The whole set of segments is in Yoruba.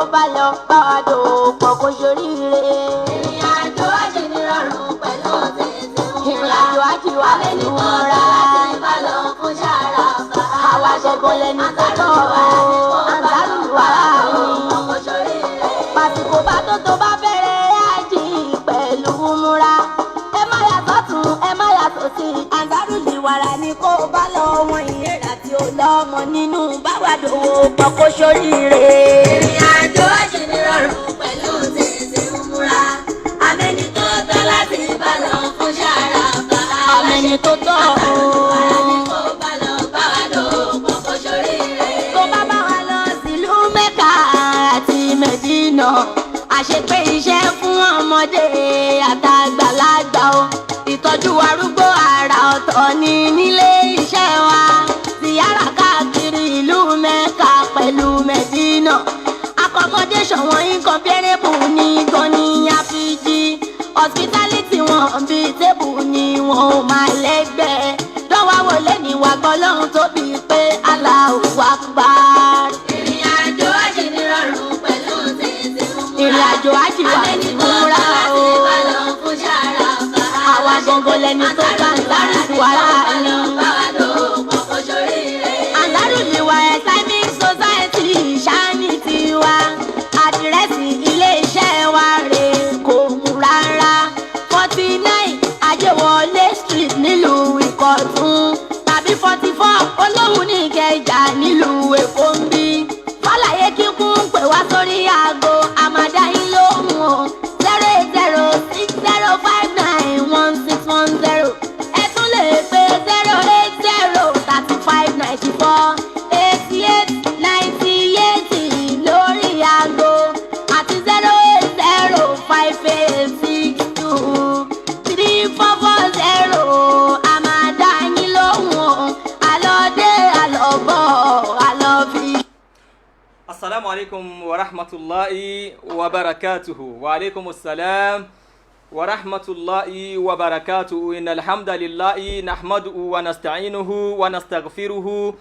bá lọ bá wa dòpọ̀ kó ṣoríire. ìrìn àjò àjò ní rọrùn pẹ̀lú tètè múra. ìrìn àjò àjò wà lẹ́nu múra. láti bá lọ fún ṣàrà bá. àwa ṣẹ́gun lẹ́ni tó tọ̀ wá. àǹtálù wà ní kó ṣoríire. pàṣípò bá tó bá bẹ̀rẹ̀ àjì pẹ̀lú múra. ẹ má yàtọ̀ tún ẹ má yàtọ̀ sí. àǹtálù lè wàrà ní kó bá lọ wọn ìyẹ́ra tí ó lọ́mọ nínú bá wà dòpọ̀ kó ṣoríire. ìrìn àjò àjò ní rọrùn pẹ̀lú tètè múra. àmẹ́ni tó tọ́ láti bá lọ fún ṣàrà bá. àmẹ́ni tó tọ́ wàrà ní kó bá lọ bá wà dòpọ̀ kó ṣoríire. tó bá bá wa lọ sílùú Mẹ́kà àti Mẹ́dínà. àṣepé iṣẹ́ fún ọmọdé àtàgbàlagbà o. ìtọ́jú arúgbó àrà ọ̀tọ̀ ni nílé iṣẹ́ wa. ziyara káàkiri ìlú Mẹ́kà pẹ̀lú Mẹ́dínà. accommodation wọn incomparable ní gani àfijì. hospitality wọn bíi tébù ni wọn ò máa lẹ́gbẹ̀ẹ́. dánwà wọlé ní wà gbọ́lọ́hún tóbi pé Allahu Akbar. ìrìn àjò àjò ní rọrùn pẹ̀lú tètè múra. ìrìn àjò àjò wà ní múra o. àwa gbọ̀ngàn lẹni tó bá ń dárúkú ara ni. àdárùlé wa Islamic Society ṣáání tiwa. àdírẹ́sì ilé-iṣẹ́ wa rè kò mú rárá. 49 Ajéwọlé Street nílùú Ìkọ̀tún tàbí 44 Olóhùn ní Ìkẹjà nílùú Èkó ń bí. fàlàyé kíkún pè wá sórí aago àmàdáyín lóhùn o 08060591610. ẹ tún lè pe 08035948898 lórí aago àti 08058623440. àmàdáyín lóhùn o àlọ́dé àlọ́bọ̀ àlọ́fi. Assalamu alaikum wa rahmatullahi wa barakatuhu. Wa alaikum assalam wa rahmatullahi wa barakatuhu. Innal hamdalillahi nahmaduhu wa nasta'inuhu wa nastaghfiruhu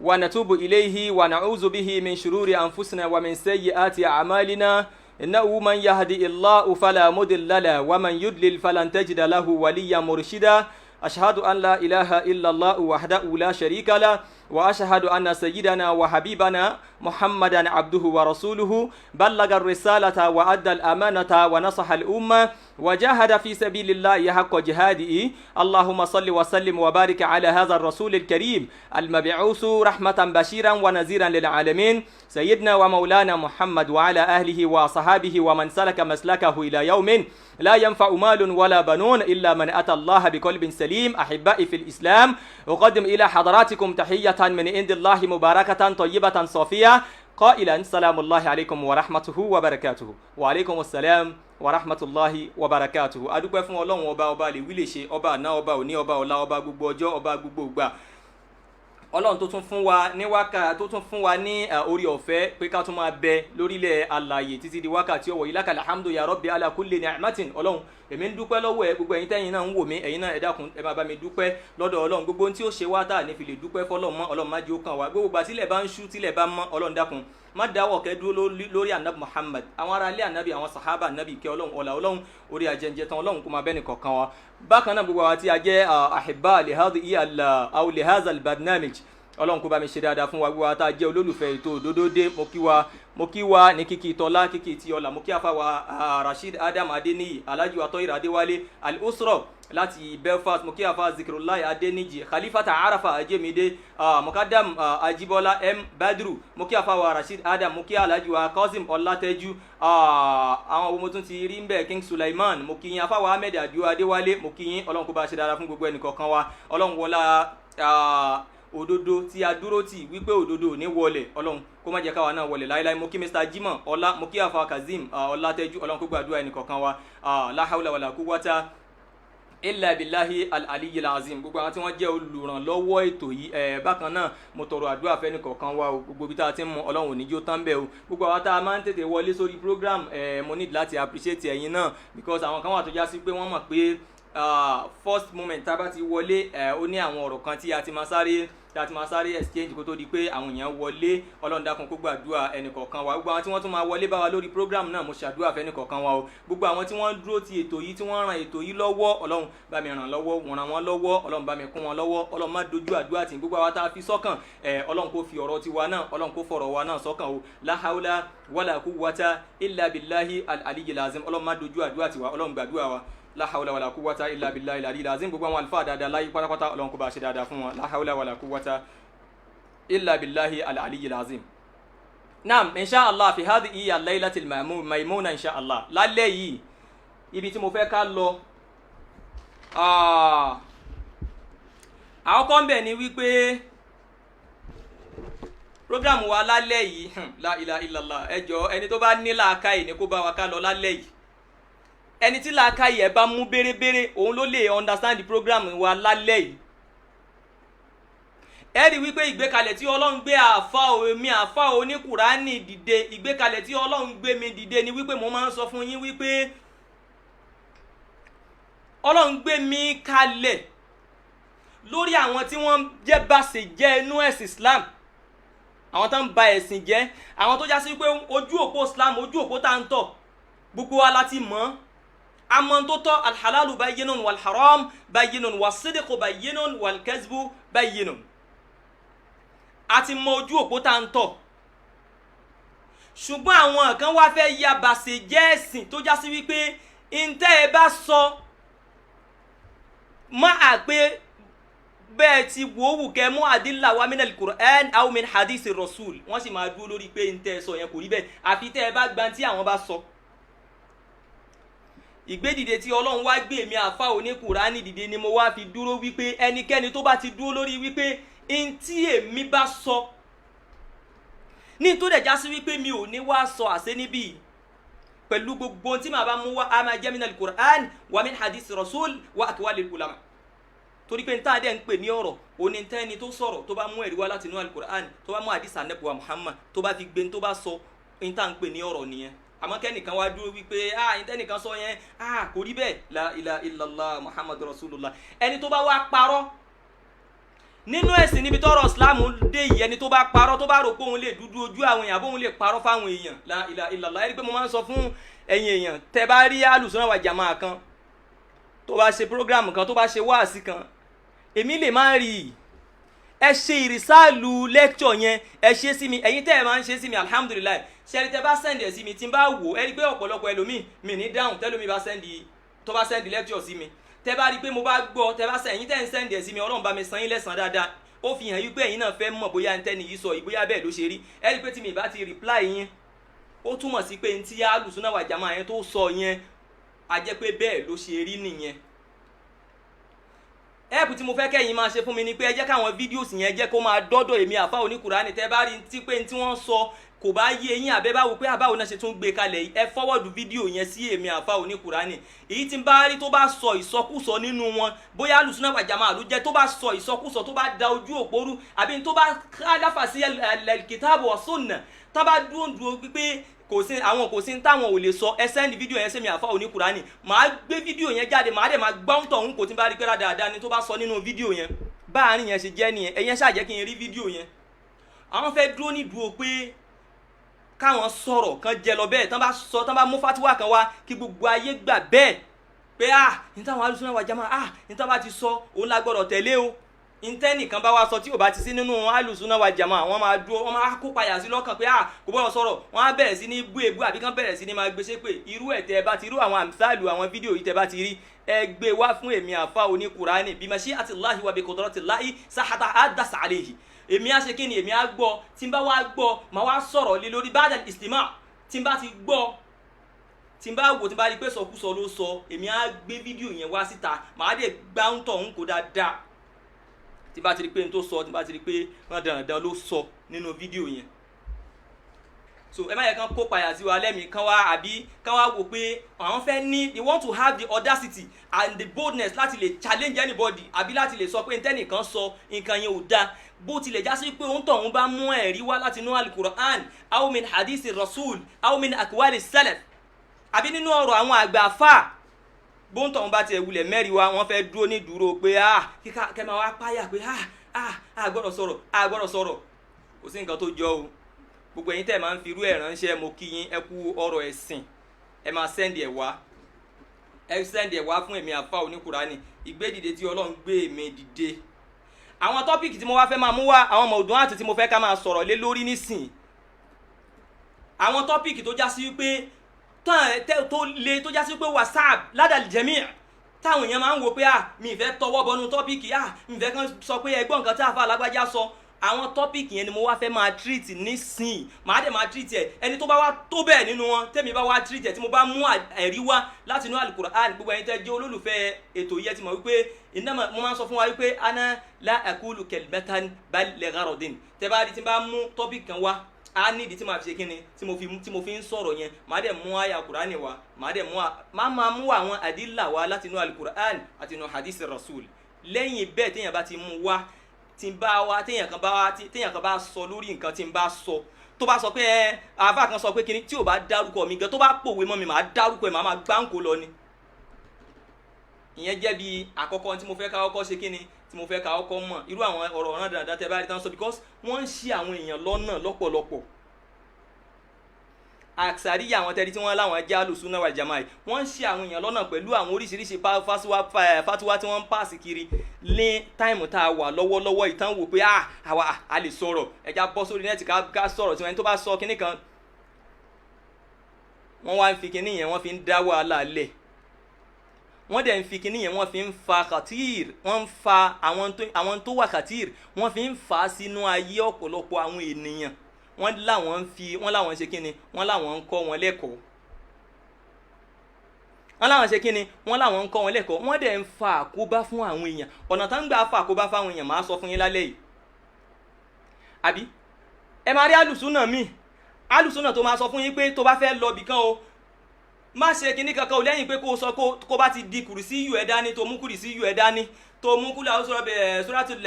wa natubu ilayhi wa na'udhu bihi min shururi anfusina wa min sayyiati a'malina. Innahu man yahdihillahu fala mudilla lahu wa man yudlil falan tajida lahu waliyyan murshida. Ashhadu an la ilaha illallah wahdahu la sharika lahu وأشهد أن سيدنا وحبيبنا محمدا عبده ورسوله بلغ الرسالة وأدى الأمانة ونصح الأمة وجاهد في سبيل الله حق جهاده. اللهم صل وسلم وبارك على هذا الرسول الكريم المبعوث رحمة بشيرا ونذيرا للعالمين سيدنا ومولانا محمد وعلى أهله وصحابه ومن سلك مسلكه إلى يوم لا ينفع مال ولا بنون إلا من أتى الله بقلب سليم. أحبائي في الإسلام أقدم إلى حضراتكم تحية من عند الله مباركة طيبة صافية قائلا سلام الله عليكم ورحمته وبركاته. وعليكم السلام ورحمة الله وبركاته. adúpẹ́ fún Ọlọ́run ọba lè wí lè ṣe ọba àná ọba òní ọba ọ̀la ọba gbogbo ọjọ́ ọba gbogbo ìgbà. Ọlọ́run tó tún fún wa ní wákà tó tún fún wa ní orí ọ̀fẹ́ pé ká tún máa bẹ lórílẹ̀ alààyè títí di wákàtí ọ̀wọ̀ yìí lákàlà alhamdu ya rabbi ala kulli ni'matin. Ọlọ́run èmi ń dúpẹ́ lọ́wọ́ ẹ gbogbo ẹ̀yin tẹ́yin náà ń wò mí ẹ̀yin náà ẹ dákun ẹ máa bá mi dúpẹ́ lọ́dọ̀ Ọlọ́run gbogbo ohun tí ó ṣe wá tá à ní fi lè dúpẹ́ fọ́lọ́run mọ́ Ọlọ́run má jẹ́ ó kàn wá gbogbo gbà tílẹ̀ bá ń ṣú tílẹ̀ bá mọ́ Ọlọ́run dákun má dáwọ́ kẹ́ dúró lórí anabi Muhammad àwọn ará ilé anabi àwọn sahaba anabi kẹ́ Ọlọ́run ọ̀là Ọlọ́run orí ajẹ́njẹ́ tán Ọlọ́run kó máa bẹ́ni kọ̀ọ̀kan wa. bákan náà gbogbo àwa tí a jẹ́ ahibba lihadha al-barnamij Ọlọ́run kó bá mi ṣe dáadáa fún wa gbogbo wa tá a jẹ́ olólùfẹ́ ètò òdodo dé mo kí wa ní kíkí tọ́lá kíkí tí ọlá mo kí afa wa Rasheed Adam Adeniyi Alhaji wa Toyir Adéwálé Al-Usra láti Belfast mo kí afa Zikrullahi Adeniji Khalifata Arafa Ajemide Mukadam Ajibola M Badru mo kí afa wa Rasheed Adam mo kí Alhaji wa Kasim Ọlátẹ́jú àwọn mo tún ti rí ń bẹ̀ King Sulaiman mo kí yín afa wa Ahmed Adio Adéwálé mo kí yín Ọlọ́run kó bá ṣe dáadáa fún gbogbo ẹnìkọ̀ọ̀kan wa Ọlọ́run wọlá òdodo tí a dúró tì wípé òdodo ò ní wọlẹ̀ Ọlọ́run kó má jẹ́ káwa náà wọlẹ̀ láíláí. mo kí Mr. Jimoh ọlá mo kí afa Kazeem Ọlátẹ́jú Ọlọ́run kó gbàdúrà ẹnìkọ̀ọ̀kan wa la hawla wala quwwata illa billahi al-aliyyil azim. gbogbo àwọn tí wọ́n jẹ́ olùrànlọ́wọ́ ètò yìí bákan náà mo tọrọ àdúrà fẹ́ni kọ̀ọ̀kan wa o gbogbo ibi tá a ti ń mú Ọlọ́run ò ní jó tán bẹ́ẹ̀ o. gbogbo àwọn tá a máa ń tètè wọlé sórí program mo need láti appreciate ẹ̀yin náà because àwọn kan wà tó já sí pé wọ́n mọ̀ pé first moment tá a bá ti wọlé ó ní àwọn ọ̀rọ̀ kan tí a ti máa sáré tá a ti máa sáré exchange kó tó di pé àwọn èèyàn wọlé. Ọlọ́run dákun kó gbàdúrà ẹnìkọ̀ọ̀kan wa. Gbogbo àwọn tí wọ́n tún máa wọlé bá wa lórí program náà mo ṣàdúrà fẹ́ ẹnìkọ̀ọ̀kan wa o. Gbogbo àwọn tí wọ́n dúró ti ètò yìí tí wọ́n ran ètò yìí lọ́wọ́, Ọlọ́run bá mi ràn lọ́wọ́, wọ́n ràn wọ́n lọ́wọ́, Ọlọ́run bá mi kún wọn lọ́wọ́, Ọlọ́run má dojú àdúrà tì gbogbo àwa tá a fi sọ́kàn, Ọlọ́run kó fi ọ̀rọ̀ tiwa náà, Ọlọ́run kó fọ̀rọ̀ wa náà sọ́kàn o. La hawla wala quwwata illa billahi al-aliyyil azim. Ọlọ́run má dojú àdúrà tiwa, Ọlọ́run gbàdúrà wa. La hawla wala quwwata illa billahi al-aliyyil azim. Gbogbo àwọn àlùfáà dáadáa láyé pátápátá, Ọlọ́run kó bá ṣe dáadáa fún wọn. La hawla wala quwwata illa billahi al-aliyyil azim. Naam, insha Allah fi hadhihi al-laylatil maymuna insha Allah. Lálẹ́ yìí ibi tí mo fẹ́ ká lọ àwọn kan bẹ̀ ni wípé program wa lálẹ́ yìí la ilaha illallah, ẹ jọ̀ọ́ ẹni tó bá ní làákàyè ni kó bá wa ká lọ lálẹ́ yìí. Ẹni tí làákàyè ẹ̀ bá mú bérebére òun ló lè understand the program wa lálẹ́ yìí. Ẹ rí wípé ìgbékalẹ̀ tí Ọlọ́run gbé àfáà oní Kùránì dìde, ìgbékalẹ̀ tí Ọlọ́run gbé mi dìde ni wípé mo máa ń sọ fún yín wípé Ọlọ́run gbé mi kalẹ̀ lórí àwọn tí wọ́n jẹ́ bàṣẹ jẹ́ inú ẹ̀sìn Islam, àwọn tó ń ba ẹ̀sìn jẹ́, àwọn tó já sí pé ojú òpó Islam, ojú òpó tá ń tọ̀ gbogbo wa láti mọ̀. Àmọ́ tó tọ́ alhalalu bayyinun walharam bayyinun wasidqu bayyinun walkazbu bayyinun. Àti mọ̀ ojú òpó tá ń tọ̀. Ṣùgbọ́n àwọn kan wá fẹ́ ya bàṣẹ jẹ́ ẹ̀sìn tó já sí wípé ntẹ́ ẹ bá sọ máa pé bẹ́ẹ̀ ti wòówù kẹ́ mú àdìlà wa minal Qur'an aw min hadith rasul, wọ́n sì máa dúró lórí pé ntẹ́ ẹ sọ yẹn kò rí bẹ́ẹ̀ àfi tẹ́ ẹ bá gba tí àwọn bá sọ. Ìgbédìde tí Ọlọ́run wá gbé mi àfáà oní Kùránì dìde ni mo wá fi dúró wípé ẹnikẹ́ni tó bá ti dúró lórí wípé ntí èmi bá sọ ní tó dẹ̀ já sí wípé mi ò ní wá sọ àṣẹ níbí pẹ̀lú gbogbo tí màá bá mú wá a máa jẹ́ minal Qur'an wa min hadith rasul wa aqwalil ulama. Torí pé nta dẹ̀ ń pè ní ọ̀rọ̀ òní tẹ́ni tó sọ̀rọ̀ tó bá mú ẹ̀rí wá láti inú al-Qur'an tó bá mú hadith Ànábì wa Muhammad tó bá fi gbé tó bá sọ nta ń pè ní ọ̀rọ̀ nìyẹn. Àmọ́ kẹ́nìkan wá dúró wípé nítẹ́nìkan sọ yẹn kò rí bẹ́ẹ̀, la ilaha illallah muhammadu rasulullah. Ẹni tó bá wá parọ́ nínú ẹ̀sìn níbi tọ́rọ̀ Islam dé yìí, ẹni tó bá parọ́ tó bá rò pé òun lè dúdú ojú àwọn èèyàn bóun lè parọ́ fáwọn èèyàn, la ilaha illallah. Ẹni pé mo máa ń sọ fún ẹ̀yin èèyàn, tẹ́ bá rí Ahlus-Sunnah wal Jamā'ah kan tó bá ṣe program kan tó bá ṣe wáàsí kan, èmi lè má rí i. Ẹ ṣe ìrìsàlù lecture yẹn ẹ ṣe sí mi, ẹ̀yin tẹ́ ẹ máa ń ṣe sí mi alhamdulillah. Ṣẹ́ni tẹ́ bá send ẹ̀ sí mi tí n bá wò ẹ rí pé ọ̀pọ̀lọpọ̀ ẹlòmíì mi ní dáhùn tẹ́lómi bá tó bá send lecture sí mi. Tẹ́ bá rí pé mo bá gbọ́ tẹ́ bá ẹ̀yin tẹ́ ń send ẹ̀ sí mi, Ọlọ́run bá mi san yín lẹ́san dáadáa. Ó fi hàn yí pé ẹ̀yin náà fẹ́ mọ̀ bóyá ntẹ́ni yìí sọ yìí bóyá bẹ́ẹ̀ ló ṣe rí. Ẹ rí pé tí mi bá ti reply yín ó túmọ̀ sí pé ntí Ahlus-Sunnah wal Jamā'ah yẹn tó sọ yẹn a jẹ́ pé bẹ́ẹ̀ ló ṣe rí nìyẹn. Ẹ̀pù tí mo fẹ́ kẹ́yìn máa ṣe fún mi ni pé ẹ jẹ́ káwọn fídíòsì yẹn jẹ́ kó máa dọ́dọ̀ èmi àfáà oní Kùránì. Tẹ́ bá rí tí pé tí wọ́n sọ kò bá yé yín àbẹ́ báwo pé àbáwo náà ṣe tún gbé kalẹ̀ yìí, ẹ fọwọ́dù fídíò yẹn sí èmi àfáà oní Kùránì. Èyí tí ń bá rí tó bá sọ ìsọkúsọ nínú wọn, bóyá Ahlus-Sunnah wal Jamā'ah ló jẹ́ tó bá sọ ìsọkúsọ tó bá da ojú òpórú àbí tó bá khalafa sí al-kitābu wa sunnah, tó bá dúró pípé kò sí táwọn ò lè sọ, ẹ send fídíò yẹn sẹ́mi àfáà oní Kùránì. Màá gbé fídíò yẹn jáde, màá dẹ̀ máa gbọ́n tọ̀hún kò tí ń bá rí pé dáadáa ni tó bá sọ nínú fídíò yẹn. Báàrin yẹn ṣe jẹ́ nìyẹn, ẹ̀yẹn ṣàjẹ́ kí n rí fídíò yẹn. Àwọn fẹ́ dúró ní dúró pé káwọn sọ̀rọ̀ kan jẹ lọ bẹ́ẹ̀, tán bá mú fatiwa kan wá kí gbogbo ayé gbà bẹ́ẹ̀ pé ní táwọn Ahlus-Sunnah wal Jamā'ah ní táwọn bá ti sọ òun la gbọ́dọ̀ tẹ̀lé o. Ntẹ́nìkan bá wá sọ tí ò bá ti sí nínú Ahlus-Sunnah wal Jamā'ah wọ́n máa dúró, wọ́n máa kó payà sí lọ́kàn pé kò gbọ́dọ̀ sọ̀rọ̀, wọ́n á bẹ̀rẹ̀ sí ní bú èbú àbí kán bẹ̀rẹ̀ sí ní máa gbé ṣépè. Irú ẹ̀ tẹ́ bá ti irú àwọn àmìsáàlù àwọn fídíò yìí tẹ́ bá ti rí, ẹ gbé wá fún èmi àfáà oní Kùránì bi mashi'atillahi wa bi qudratillahi sahata adas alayhi. Èmi á ṣe kí ni, èmi á gbọ́, tí n bá wá gbọ́ màá wá sọ̀rọ̀ lé lórí ba'da al-istima'. Tí n bá ti gbọ́, tí n bá wò, tí n bá rí pé sọkúsọ ló sọ, èmi á gbé fídíò yẹn wá síta, màá dẹ̀ gbáǹtọ̀ ń kó dáadáa. Tí n bá ti rí pé n tó sọ, tí n bá ti rí pé wọ́n dandan ló sọ nínú fídíò yẹn. So ẹ má yẹ kán kó payà sí wa lẹ́mìí kán wá àbí kán wá wò pé àwọn fẹ́ ní, they want to have the audacity and the boldness láti lè challenge anybody àbí láti lè sọ pé ntẹ́nìkan sọ nǹkan yẹn ò dáa, bó tilẹ̀ já sí pé òun tọ̀hún bá mú ẹ̀rí wá láti inú al-Qur'an aw min hadith rasul aw min aqwali salaf àbí nínú ọ̀rọ̀ àwọn àgbà fà, bó ń tọ̀hún bá tiẹ̀ wulẹ̀ mẹ́rin wá wọ́n fẹ́ dúró ní dúró pé kẹ́ máa wá páyà pé a gbọ́dọ̀ sọ̀rọ̀ kò sí nǹkan tó jọ o gbogbo ẹ̀yin tẹ́ máa ń fi irú ẹ̀ ránṣẹ́ mo kí yín ẹ kú ọ̀rọ̀ ẹ̀sìn ẹ máa sẹ́ndì ẹ̀ wá fún èmi àfa oníkùránì ìgbédìde tí Ọlọ́run gbé èmi dìde àwọn tọ́pìkì tí mo wá fẹ́ máa mú wá àwọn mọ̀ọ́dún àti tí mo fẹ́ ká máa sọ̀rọ̀ lé lórí nísìn àwọn tọ́pìkì tó já sí wípé tó le tó já sí wípé WhatsApp ládàlì jẹ́mí táwọn èèyàn máa ń wo pé mi ìfẹ́ tọwọ́ bọnú tọ́pìkì mi ìfẹ́ kan sọ pé ẹgbọ́n nǹkan tí àfa alágbájá sọ àwọn tọ́pìkì yẹn ni mo wá fẹ́ máa treat nísìn màá dẹ̀ máa treat ẹ̀ ẹni tó bá wá tó bẹ́ẹ̀ nínú wọn tẹ́mi bá wá treat ẹ̀ tí mo bá mú ẹ̀rí wá láti inú Al-Qur'an gbogbo ẹni tẹ́ jẹ́ olólùfẹ́ ètò yẹn ti mọ̀ wípé mo máa ń sọ fún wa wípé ana la aqulu kalimatan bal li gharadin tẹ́ bá rí tí n bá mú tọ́pìkì kan wá a nídìí tí màá fi ṣe kíni tí mo fi ń sọ̀rọ̀ yẹn màá dẹ̀ mú àyà Qur'ani wá máa mú àwọn àdìlà wá láti inú Al-Qur'an àti inú hadith Rasul lẹ́yìn bẹ́ẹ̀ téèyàn bá ti mú wá tí n bá wá téèyàn kan bá sọ lórí nǹkan tí n bá sọ tó bá sọ pé àáfà kan sọ pé kíni tí ò bá dárúkọ mi gan tó bá pòwe mọ́ mi màá dárúkọ ẹ̀ máa gbáǹkó lọ ni ìyẹn jẹ́ bí àkọ́kọ́ tí mo fẹ́ ká kọ́kọ́ ṣe kíni tí mo fẹ́ ká kọ́kọ́ mọ̀ irú àwọn ọ̀rọ̀ ọ̀ràn dáadáa tẹ́ bá rí tán sọ because wọ́n ń ṣì àwọn èèyàn lọ́nà lọ́pọ̀lọpọ̀ àṣàríyà àwọn tẹ́rí tí wọ́n láwọn jẹ́ alùsùnà wal jamaa wọ́n ń ṣì àwọn èèyàn lọ́nà pẹ̀lú àwọn oríṣiríṣi fatuwa tí wọ́n ń pàṣẹ kiri ní táìmù tá a wà lọ́wọ́lọ́wọ́ ìtàn wò pé àwa a lè sọ̀rọ̀ ẹja bọ́ sórí nẹ́ẹ̀tì ká sọ̀rọ̀ tí wọ́n tó bá sọ kinní kan wọ́n wá ń fi kinní yẹn wọ́n fi ń dá wàhálà lẹ̀ wọ́n dẹ̀ ń fi kinní yẹn wọ́n fi ń fa kàtír wọ́n ń fa àwọn tó wà kàtír wọ́n fi ń fa sínú ayé ọ̀pọ̀lọpọ̀ àwọn ènìyàn wọ́n láwọn ṣe kinní wọ́n láwọn ń kọ́ wọn lẹ́kọ̀ọ́ wọ́n dẹ̀ ń fa àkóbá fún àwọn èèyàn ọ̀nà tá ń gbà fa àkóbá fáwọn èèyàn máa sọ fún yín lálẹ́ yìí àbí ẹ máa rí alùsùnà tó máa sọ fún yín pé tó bá fẹ́ lọ bìkan o má ṣe kinní kankan ò lẹ́yìn pé kó o sọ kó bá ti di kùrìsí yù ẹ̀ dání tó mú kùrìsí yù ẹ̀ dání tó mú kúlẹ̀ àwọn sọ̀rọ̀ bẹ̀rẹ̀ suratul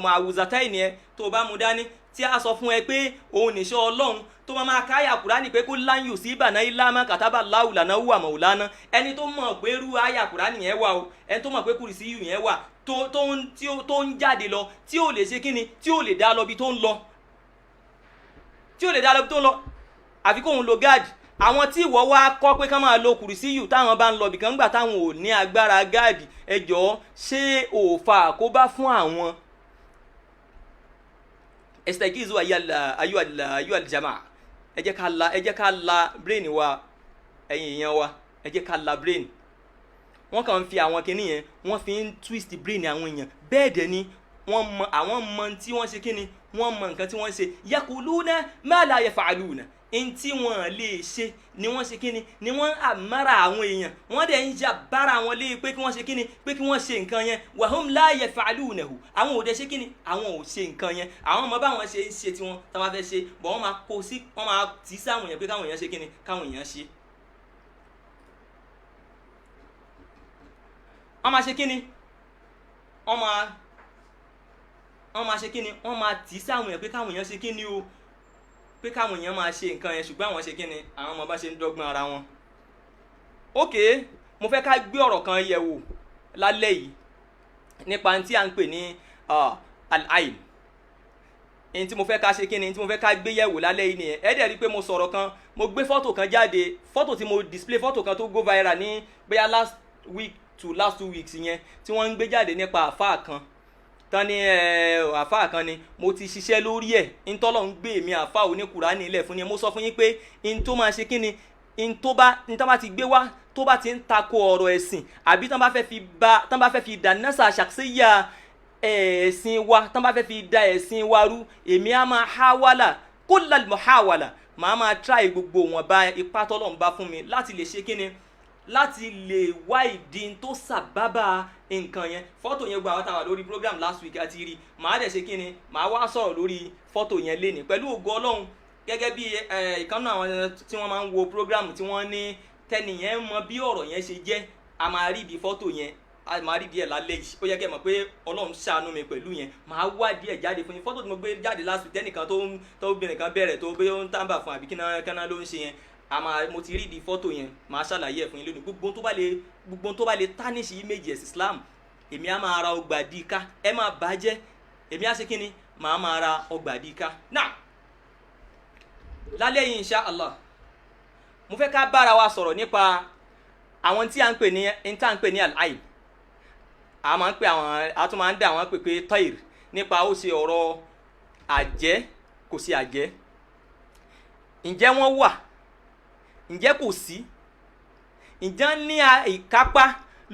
mu'awwidhatayn yẹn tó bá mú dání tí a sọ fún ẹ pé òun nìṣọ́ Ọlọ́run tó máa káyà Kùránì pé kó lan yusibana illa ma kataballahu lana huwa maulana ẹni tó mọ̀ pé rú àyà Kùránì yẹn wà o ẹni tó mọ̀ pé kùrìsí yù yẹn wà tó ń jáde lọ tí ò lè ṣe kíni tí ò lè dá lọ bí tó ń lọ àfi kóun lo gáàdì àwọn tí ìwọ wá kọ́ pé ká máa lo kùrìsí yù táwọn bá ń lọ bìkan gbà táwọn ò ní agbára gáàdì ẹ jọ̀ọ́ ṣé òòfà àkóbá fún àwọn ẹsẹ̀gíìzù ayú àlìjàmà ẹ jẹ́ ká la brain wa ẹ̀yin èèyàn wa ẹ jẹ́ ká la brain wọ́n kàn ń fi àwọn kinní yẹn wọ́n fi ń twist brain àwọn èèyàn bẹ́ẹ̀ dẹ̀ ni àwọn mọ tí wọ́n ṣe kíni wọ́n mọ nǹkan tí wọ́n ṣe yakuluna ma la yaf'aluna ntí wọn lè ṣe ni wọ́n ṣe kíni ni wọ́n àmàrà àwọn èèyàn wọ́n dẹ̀ ń jà bára wọn lé pé kí wọ́n ṣe kíni pé kí wọ́n ṣe nǹkan yẹn wa hum la yaf'alunahu àwọn ò dẹ̀ ṣe kíni àwọn ò ṣe nǹkan yẹn àwọn ọmọ báwọn ṣe ń ṣe tiwọn táwọn fẹ́ ṣe bọ̀ wọ́n máa kó sí wọ́n máa tì í sáwọn èèyàn pé káwọn èèyàn ṣe kíni káwọn èèyàn ṣe. wọ́n máa ṣe kíni wọ́n máa ṣe kíni wọ́n máa tì í sáwọn èèyàn pé káwọn èèyàn ṣe kíni o pé káwọn èèyàn máa ṣe nǹkan yẹn ṣùgbọ́n àwọn ṣe kíni àwọn ọmọ bá ṣe ń dọ́gbọ́n ara wọn. ok mo fẹ́ ká gbé ọ̀rọ̀ kan yẹ̀ wò lálẹ́ yìí nípa tí a ń pè ní al-ayn ní tí mo fẹ́ ká ṣe kíni tí mo fẹ́ ká gbé yẹ̀ wò lálẹ́ yìí nìyẹn ẹ dẹ̀ rí i pé mo sọ̀rọ̀ kan mo gbé fọ́tò kan jáde fọ́tò tí mo display fọ́tò kan tó go viral ní bóyá last week to last 2 weeks yẹn tí wọ́n ń gbé jáde nípa àfáà kan tán ní àfáà kan ni mo ti ṣiṣẹ́ lórí ẹ̀ ntọ́lọ̀ ń gbé mi àfáà oníkùránì ilẹ̀ fún ni mo sọ fún yín pé tó máa ṣe kíni tó bá ti gbé wá tó bá ti ń tako ọ̀rọ̀ ẹ̀sìn àbí tán bá fẹ́ fi dànásà ṣàṣeyà ẹ̀sìn wa tán bá fẹ́ fi da ẹ̀sìn wa rú èmi á máa háwálà kullal muhawala máa try gbogbo wọn bá ipá tọ́lọ̀ ń bá fún mi láti lè ṣe kíni láti lè wá ìdí tó sàbábà nǹkan yẹn fọ́tò yẹn gba àwọn táwa lórí program last week àti rí màá dẹ̀ ṣe kíni màá wá sọ̀rọ̀ lórí fọ́tò yẹn lénìí pẹ̀lú ògo Ọlọ́run gẹ́gẹ́ bí ìkànnì àwọn tí wọ́n máa ń wo program tí wọ́n ní tẹ́nìyẹn mọ bí ọ̀rọ̀ yẹn ṣe jẹ́ a máa rí ibi fọ́tò yẹn a máa rí díẹ̀ lálẹ́ yìí ó yẹ kẹ́ mọ̀ pé Ọlọ́run ṣàánú mi pẹ̀lú yẹn màá wá díẹ̀ jáde fún yín fọ́tò tí mo gbé jáde last week tẹ́nìkan tó obìnrin kan bẹ̀rẹ̀ tó bẹ́ ó ń tàǹbà fún àbí kíná ló ń ṣe yẹn mo ti rí di fọ́tò yẹn màá ṣàlàyé ẹ̀ fún yín lónìí gbogbo tó bá lè tánìṣì image ẹ̀sìn Islam èmi á máa ra ọgbà dí ká ẹ máa bàjẹ́ èmi á ṣe kí ni màá máa ra ọgbà àdìká. náà lálẹ́ yìí insha Allah mo fẹ́ ká bára wa sọ̀rọ̀ nípa àwọn tí a ń pè ní al-ayn. a máa ń pè àwọn, a tún máa ń dá àwọn pè tayr, nípa ó ṣe ọ̀rọ̀ àjẹ́ kò sí àjẹ́, ǹjẹ́ wọ́n wà, ǹjẹ́ kò sí, ǹjẹ́ ní ìkápá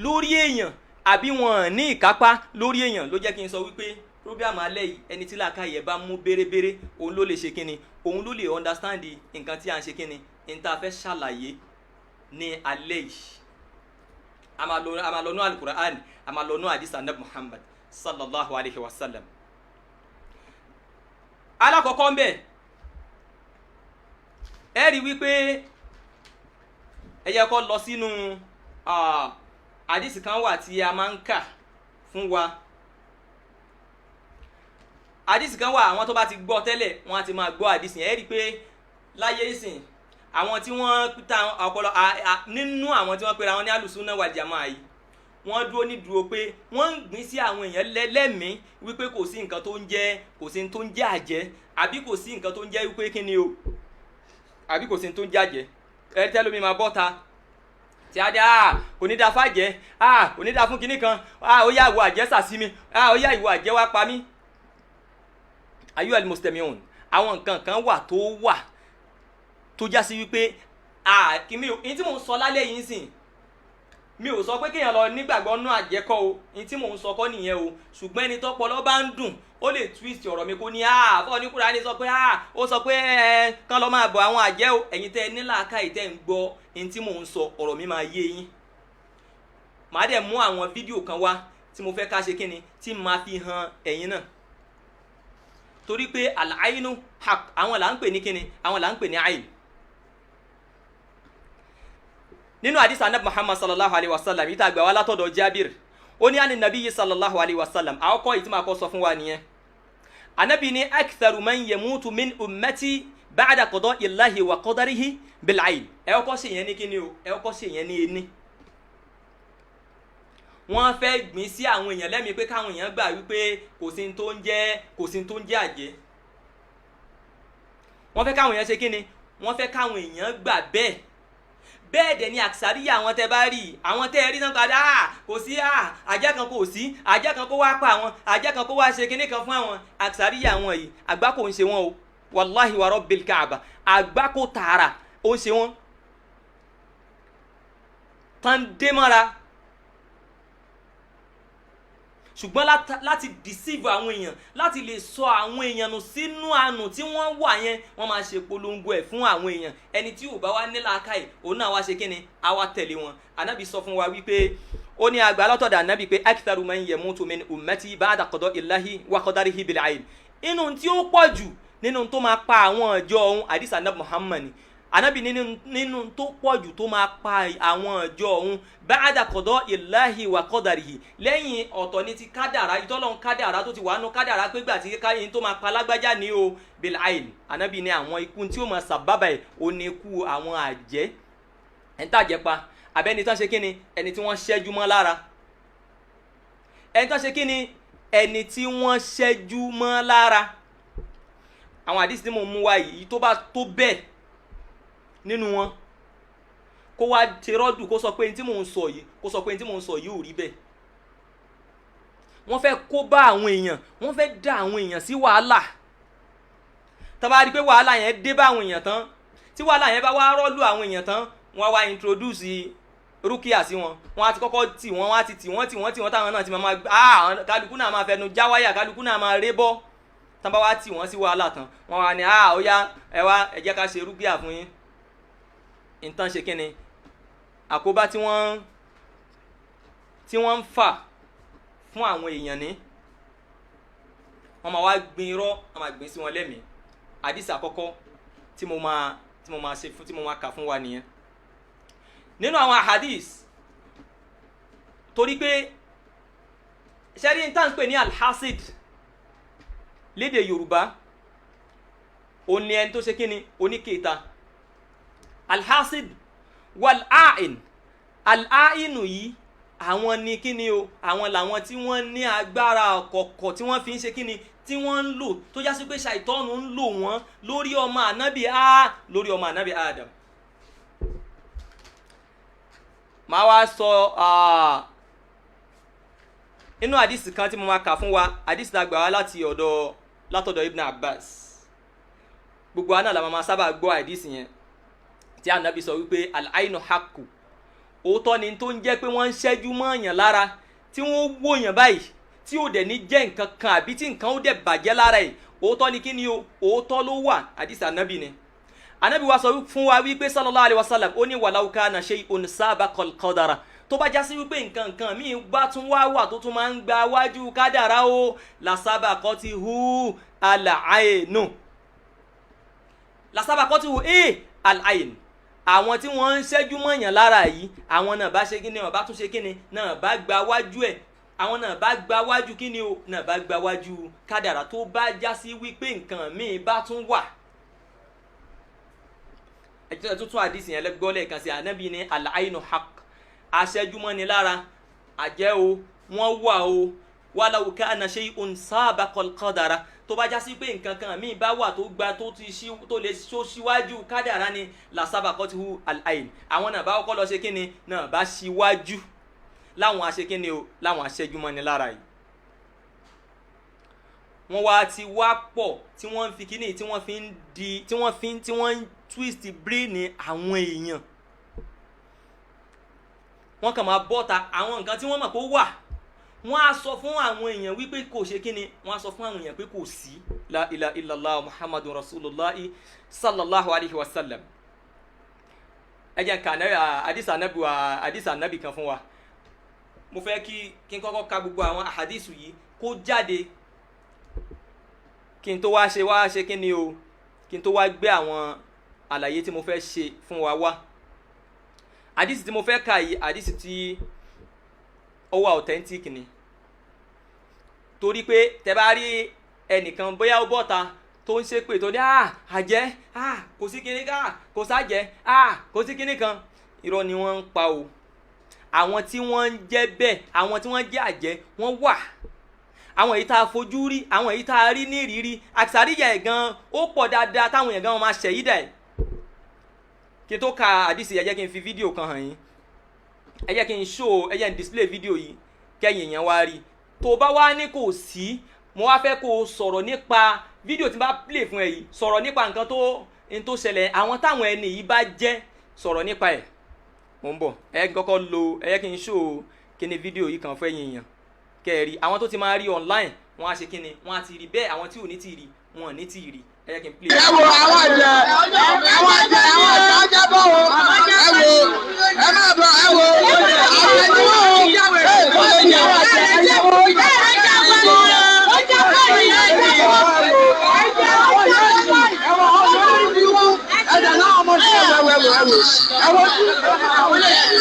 lórí èèyàn àbí wọn ní ìkápá lórí èèyàn. ló jẹ́ kí n sọ wípé program alẹ́ yìí ẹni tí làákàyè bá mú bérebére òun ló lè ṣe kíni, òun ló lè understand nǹkan tí a ń ṣe kíni, ní ta fẹ́ ṣàlàyé ní alẹ́ yìí. a máa lọ nú al-Qur'an, a máa lọ nú hadith Ànábì Muhammad sallallahu alayhi wa sallam. alákọ̀ọ́kọ́ ń bẹ̀ ẹ rí wípé ẹ yẹ kó lọ sínú hadith kan wà tí a máa ń kà fún wa. hadith kan wà, àwọn tó bá ti gbọ́ tẹ́lẹ̀ wọ́n á ti máa gbọ́ hadith yẹn. ẹ rí pé láyé ìsìn àwọn tí wọ́n ta ọpọlọ nínú àwọn tí wọ́n pera wọn ní alùsùnà wal jamaa yìí, wọ́n dúró ní dúró pé wọ́n ń gbìn sí àwọn èèyàn lẹ́mìí wípé kò sí nǹkan tó ń jẹ́, kò sí tó ń jẹ́ àjẹ́, àbí kò sí nǹkan tó ń jẹ́ wípé kí ni o, àbí kò sí tó ń jẹ́ àjẹ́. ẹ tẹ́lómi máa bọ́ ta tí a dé kò ní da fàjẹ́, kò ní da fún kinní kan, ó yá ìwọ àjẹ́ sàsí mi, ó yá ìwọ àjẹ́ wá pa mí. ayu al-mustami'un, àwọn nǹkan kan wà tó já sí wípé kí mi ò, ní tí mò ń sọ lálẹ́ yìí sìn, mi ò sọ pé kéèyàn lọ nígbàgbọ́ nú àjẹkọ́ o, ní tí mò ń sọ kọ́ nìyẹn o. ṣùgbọ́n ẹni tọ́pọlọ bá ń dùn ó lè twist ọ̀rọ̀ mi kó ní bọ́ọ̀ ní Kùránì sọ pé ó sọ pé kán lọ máa bọ̀ àwọn àjẹ́ o. ẹ̀yin tẹ́ ẹ ní làákàyè tẹ́ ń gbọ́ ní tí mò ń sọ, ọ̀rọ̀ mi máa yé yín. màá dẹ̀ mú àwọn fídíò kan wá tí mo fẹ́ ká ṣe kíni, tí màá fi hàn ẹ̀yin náà. torí pé al-aynu haqq, àwọn là ń pè ní kíni, àwọn là ń pè ní ayn. nínú hadith Ànábì Muhammad sallallahu alayhi wa sallam yìí tá a gbà wá látọ̀dọ̀ Jabir, ó ní àní nabiyyi sallallahu alayhi wa sallam, àkọ́kọ́ yìí tí màá kọ́ sọ fún wa nìyẹn. Ànábì ní aktharu man yamutu min ummati ba'da qada'i Allahi wa qadarihi bil-ayn. ẹ kọ́kọ́ ṣe yẹn ní kíni o, ẹ kọ́kọ́ ṣe yẹn ní ení. wọ́n fẹ́ gbìn sí àwọn èèyàn lẹ́mìí pé káwọn èèyàn gbà wípé kò sí tó ń jẹ́ àjẹ́. wọ́n fẹ́ káwọn èèyàn ṣe kíni, wọ́n fẹ́ káwọn èèyàn gbà bẹ́ẹ̀. bẹ́ẹ̀ dẹ̀ ni àkìsàríyà àwọn tẹ́ bá rí, àwọn tẹ́ rí náà padà kò sí àjẹ́ kan kò sí, àjẹ́ kan kó wá pa àwọn, àjẹ́ kan kó wá ṣe kinní kan fún àwọn. àkìsàríyà àwọn yìí àgbákò ń ṣe wọn o, wàláhi wa rabbil Kaaba, àgbákò tààrà ó ń ṣe wọn. tán dé mọ́ra, ṣùgbọ́n láti deceive àwọn èèyàn, láti lè sọ àwọn èèyàn nù sínú àánú tí wọ́n wà yẹn, wọ́n máa ṣe polongo ẹ̀ fún àwọn èèyàn. ẹni tí ò bá wá ní làákàyè òun náà wá ṣe kíni, á wá tẹ̀lé wọn. Ànábì sọ fún wa wípé, ó ní àgbà látọ̀dọ̀ Ànábì pé aktharu man yamutu min ummati ba'da qada'i Allahi wa qadarihi bil-ayn. inú tí ó pọ̀ jù nínú tó máa pa àwọn ọjọ́ ọ̀hún, hadith Ànábì Muhammad, Ànábì nínú tó pọ̀ jù tó máa pa àwọn ọjọ́ ọ̀hún ba'da qada'i Allahi wa qadarihi, lẹ́yìn ọ̀tọ̀ ní ti kádàrá, ìtọ́lọ́run kádàrá tó ti wà nù kádàrá pé gbà tí káyìn tó máa pa lágbájá ní o bil-ayn. Ànábì ní àwọn ikú tí ó máa sàbábà ẹ̀ ó ní ikú àwọn àjẹ́, ẹni tàjẹ́ pa, àbẹ́ni tán ṣe kíni, ẹni tí wọ́n ṣẹ́jú mọ́ lára. ẹni tán ṣe kíni, ẹni tí wọ́n ṣẹ́jú mọ́ lára. àwọn àdìsí tí mo mú wá yìí tó bá tó bẹ́ẹ̀ nínú wọn, kó wá ṣe rọ́dù kó sọ pé ní tí mò ń sọ yìí, kó sọ pé ní tí mò ń sọ yìí ò rí bẹ́ẹ̀. wọ́n fẹ́ kó bá àwọn èèyàn, wọ́n fẹ́ dá àwọn èèyàn sí wàhálà. tá bá rí pé wàhálà yẹn dé bá àwọn èèyàn tán, tí wàhálà yẹn bá wá rọ́lù àwọn èèyàn tán, wọ́n wá introduce rúkìá sí wọn, wọ́n á ti kọ́kọ́ tì wọ́n, wọ́n á ti tì wọ́n táwọn náà ti máa kálukú náà máa fẹnu já wáyà, kálukú náà máa ré bọ́. tán bá wá tì wọ́n sí wàhálà tán, wọ́n wá ní ó yá ẹ wá ẹ jẹ́ ká ṣe rúkìá fún yín. nǹkan ṣe kíni, àkóbá tí wọ́n ń fà fún àwọn èèyàn ní, wọ́n máa wá gbin irọ́, wọ́n máa gbin sí wọn lẹ́mìí. àdìsí àkọ́kọ́ tí mo máa kà fún wa nìyẹn. nínú àwọn ahadis, torí pé ṣẹ́rí ní tán pè ní alhassid lédè Yorùbá, ó ní ẹni tó ṣe kíni, oníkèéta. alhassid wal-a'in, al-a'inu yìí àwọn ni kíni o àwọn làwọn tí wọ́n ní agbára kọ̀kọ̀ tí wọ́n fi ń ṣe kíni tí wọ́n ń lò tó já sí pé ṣàìtọ́nù ń lò wọ́n lórí ọmọ ànábì Adam. màá wá sọ inú àdìsí kan tí mo máa kà fún wa, àdìsí tá a gbà wá látọ̀dọ̀ Ibn Abbas. gbogbo àná la máa sábà gbọ́ àdìsí yẹn tí ànábì sọ wípé al-ainu haqqu, òótọ́ ni tó ń jẹ́ pé wọ́n ń ṣẹ́jú mọ́ èèyàn lára tí wọ́n wò yàn báyìí tí ò dẹ̀ ní jẹ́ nǹkan kan àbí tí nǹkan ó dẹ̀ bàjẹ́ lára ẹ̀, òótọ́ ni kí ni o, òótọ́ ló wà. àdìsí ànábì ni ànábì wa sọ fún wa wípé sallallahu alayhi wa sallam ó ní walau kana shay'un sabaqal qadara, tó bá já sí wípé nǹkan míì bá tún wá wà tó tún máa ń gba wájú kádàrá o la sabaqatihu al-ainu, la sabaqatihu al-ain. àwọn tí wọ́n ń ṣẹ́jú mọ̀yàn lára yìí àwọn náà bá ṣe kíni, wọ́n bá tún ṣe kíni, náà bá gba wájú ẹ̀, àwọn náà bá gba wájú kíni o, náà bá gba wájú kádàrá tó bá já sí wípé nǹkan míì bá tún wà. ẹjọ́ tuntun àdìsí yẹn lẹ́gbọ́ lẹ́ẹ̀kan sí ànábì ní al-ainu haqq, aṣẹ́júmọ́ni lára àjẹ́ o wọ́n wà o walau kana shay'un sabaqal qadara, tó bá já sí pé nǹkan kan míì bá wà tó gba tó lè ṣó síwájú kádàrá ni la sabaqatihu al-ain, àwọn náà bá kọ́kọ́ lọ ṣe kíni, náà bá síwájú láwọn aṣekíni o láwọn aṣẹ́júmọ́ni lára yìí. wọ́n wá ti wá pọ̀ tí wọ́n fi kíni tí wọ́n ń twist brain àwọn èèyàn. wọ́n kàn máa bọ́ta àwọn nǹkan tí wọ́n mọ̀ pé ó wà, wọ́n á sọ fún àwọn èèyàn wípé kò ṣe kíni, wọ́n á sọ fún àwọn èèyàn pé kò sí la ilaha illallah muhammadun rasulullah sallallahu alayhi wa sallam. ẹ jẹ́ ká àdìsí ànábì kan fún wa. mo fẹ́ kí n kọ́kọ́ ka gbogbo àwọn àhàdìsù yìí kó jáde kí n tó wá ṣe kíni o, kí n tó wá gbé àwọn àlàyé tí mo fẹ́ ṣe fún wa wá. àdìsí tí mo fẹ́ kà yìí àdìsí tí ó wà authentic ni, torí pé tẹ́ bá rí ẹnìkan bóyá ó bọ́ta tó ń ṣépè tó ní àjẹ́ kò sí kíní kan kò sájẹ́ kò sí kíní kan, irọ́ ni wọ́n ń pa o. àwọn tí wọ́n ń jẹ́ bẹ́ẹ̀, àwọn tí wọ́n jẹ́ àjẹ́ wọ́n wà, àwọn èyí tá a fojú rí, àwọn èyí tá a rí ní ìrírí, àtàríyà ẹ̀ gan ó pọ̀ dáadáa táwọn èèyàn gan máa ṣẹ̀yídà ẹ̀. kí n tó ka àdìsí ẹ jẹ́ kí n fi fídíò kan hàn yín, ẹ jẹ́ kí n display fídíò yìí kẹ́yìn èèyàn wá rí. tó bá wá ní kò sí, mo wá fẹ́ kó o sọ̀rọ̀ nípa fídíò tí n bá play fún ẹ yìí, sọ̀rọ̀ nípa nǹkan tó ṣẹlẹ̀, àwọn táwọn ẹni yìí bá jẹ́, sọ̀rọ̀ nípa ẹ̀. mo ń bọ̀, ẹ jẹ́ kí n kí ni fídíò yìí kan fún ẹ̀yin èèyàn kẹ́ẹ̀rí. àwọn tó ti máa rí online wọ́n á ṣe kí ni, wọ́n á ti rí bẹ́ẹ̀, àwọn tí ò ní ti rí wọn ò ní ti rí. ẹ jẹ́ kí n play. ẹ wo àwọn àjẹ́ ọjà bọ̀ wò, ẹ má bọ̀, ẹ wo àwọn ẹni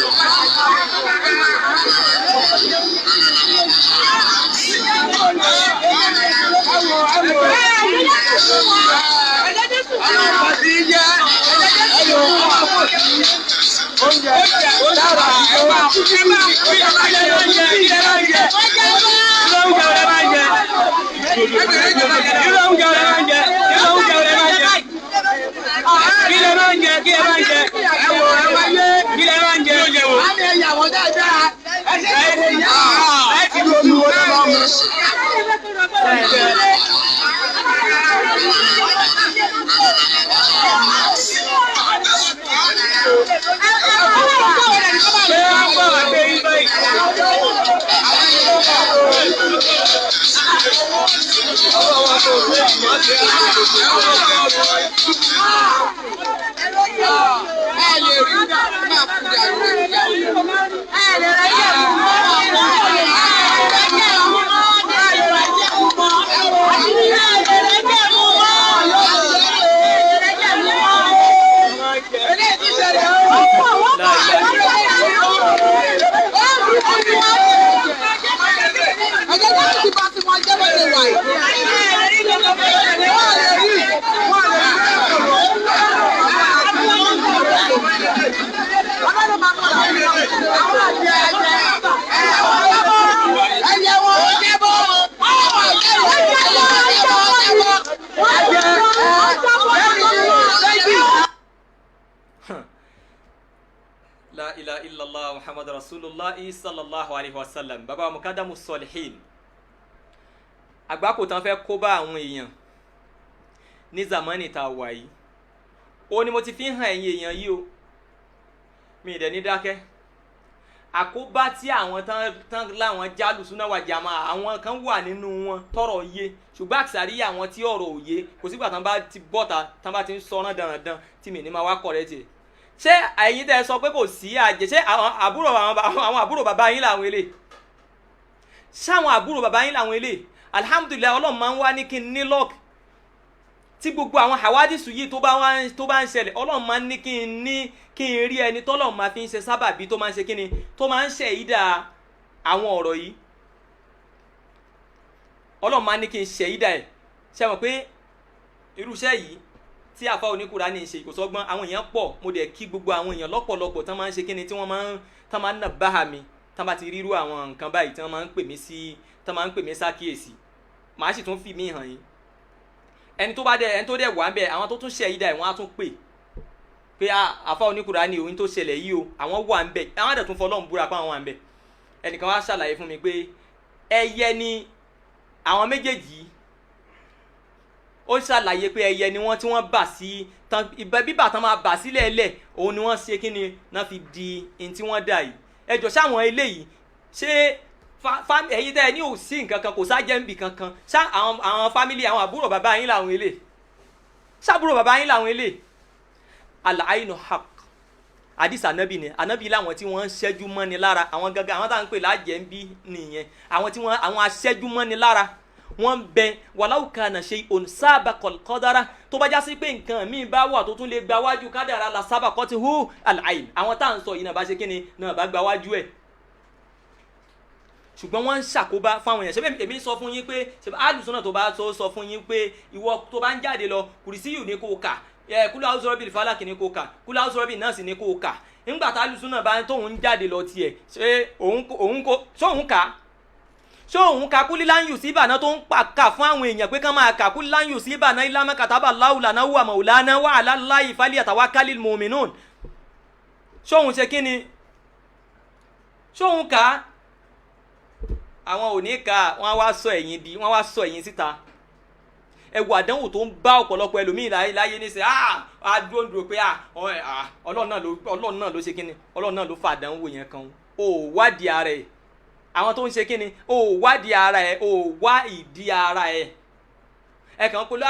La ilaha illallah Muhammad Rasulullah sallallahu alaihi wasallam. Baba Mukadamu Solihin. Àgbákò tán fẹ́ kó bá àwọn èèyàn ní zamani tá wà yìí. Ó ní mo ti fi hàn ẹ̀yin èèyàn yìí o. Mi dẹ̀ ní dákẹ́. Àkóbá tí àwọn tán láwọn jálù súná wà jàmá àwọn kan wà nínú wọn tọrọ yé ṣùgbọ́n àṣàrí àwọn tí ọ̀rọ̀ òye kò sígbà tán bá ti bọ́ta tán bá ti ń sọ̀rọ̀ dandan tí mi ní máa wá kọ̀rẹ́ tiẹ̀. Ṣé ẹ̀yin tẹ́ sọ pé kò sí àjẹ́ ṣé àwọn àbúrò bàbá yín làwọn eléyìí? Ṣé àwọn àbúrò bàbá yín làwọn eléyìí? Alhamdulillah Ọlọ́run máa ń wá ní kí n ní lọ́ọ̀kì tí gbogbo àwọn hawadisu yìí tó bá ń ṣẹlẹ̀ Ọlọ́run máa ń ní kí n rí ẹni tọ́lọ́run máa fi ń ṣe sábàbí tó máa ń ṣe kíni tó máa ń ṣe ìdá àwọn ọ̀rọ̀ yìí Ọlọ́run máa ń ní kí n ṣe ìdá ẹ̀ ṣe mọ̀ pé irúṣẹ́ yìí tí àfa oníkùránì ṣe kò sọ́gbọ́n àwọn èèyàn pọ̀ mo dẹ̀ kí gbogbo àwọn èèyàn lọ́pọ̀lọpọ̀ tán máa ń ṣe kíni tí wọ́n máa ń nà báhà mi tán bá ti rírú àwọn nǹkan báyìí tí wọ́n máa ń pè mí sí tán máa ń pè mí sákìyèsí màá sì tún fi mí hàn yín ẹni tó dẹ̀ wà ń bẹ̀ àwọn tó tún ṣe ìdá ẹ̀ wọ́n á tún pé àfa oníkùránì òun tó ṣẹlẹ̀ yìí o àwọn wà ń bẹ̀ àwọn àdẹ̀ tún fọlọ́run búra pé àwọn wà ń bẹ̀ ẹnìkan wá ṣàlàyé fún mi pé ẹyẹ ni àwọn méjèèjì ó ṣàlàyé pé ẹyẹ ni wọ́n tí wọ́n bà sí bíbà tán máa bà sílẹ̀ ẹlẹ̀ òun ni wọ́n ṣe kí ni náà fi di in tí wọ́n dà yìí ẹjọ́ sáwọn eléyìí ṣé ẹ̀yin tẹ́ ẹ ní òsì nǹkan kan kò sájẹ́ ń bì kankan ṣá àwọn fámìlì àwọn àbúrò bàbá yín làwọn eléyìí ṣàbúrò bàbá yín làwọn eléyìí al-ainu haq hadith anabi ni anabi láwọn tí wọ́n ń ṣẹ́jú mọ́ni lára àwọn gangan àwọn tá à ń pè lájẹ́ ń bí nìyẹn àwọn aṣẹ́jú mọ́ni lára wọ́n bẹ walau kana shay'un sabaqal qadara tó bá já sí pé nǹkan míì bá wà tó tún lè gba wájú kádàrá la sabaqatihu al-ain àwọn tá à ń sọ yìí náà bá ṣe kí ni náà bá gba wájú ẹ̀ ṣùgbọ́n wọ́n ń ṣàkóbá fáwọn èèyàn ṣé èmi sọ fún yín pé alùsùnà tó bá sọ fún yín pé ìwọ tó bá ń jáde lọ kùrìsíyù ní kò kà kúlù àwùjọ rọ́bì fàlàkì ní kò kà kúlù àwùjọ rọ́bì náà sì ní kò kà nígbà tá alùsùnà bá tóun ń jáde lọ tiẹ̀ ṣé òun ka kúlíláńyù sí ìbànú tó ń kà fún àwọn èèyàn pé kán máa kà kúlíláńyù sí ìbànú ìlànà kàtàbà láwùlà náà wà màwùlánà wà aláàláyì fálíyà tawakkalil mu'minun ṣóhun ṣe kí ni ṣóhun ká àwọn ò ní ká wọ́n wá sọ ẹ̀yìn síta ẹ wo àdánwò tó ń bá ọ̀pọ̀lọpọ̀ ẹlòmíì láyé níṣẹ́ dúró pé ọlọ́run náà ló ṣe kí ni ọlọ́run náà ló fa àdánwò yẹn kan ó wádìí ara ẹ̀ àwọn tó ń ṣe kí ni ó wádìí ara ẹ̀ ó wá ìdí ara ẹ̀ ẹ kàn pẹ̀lú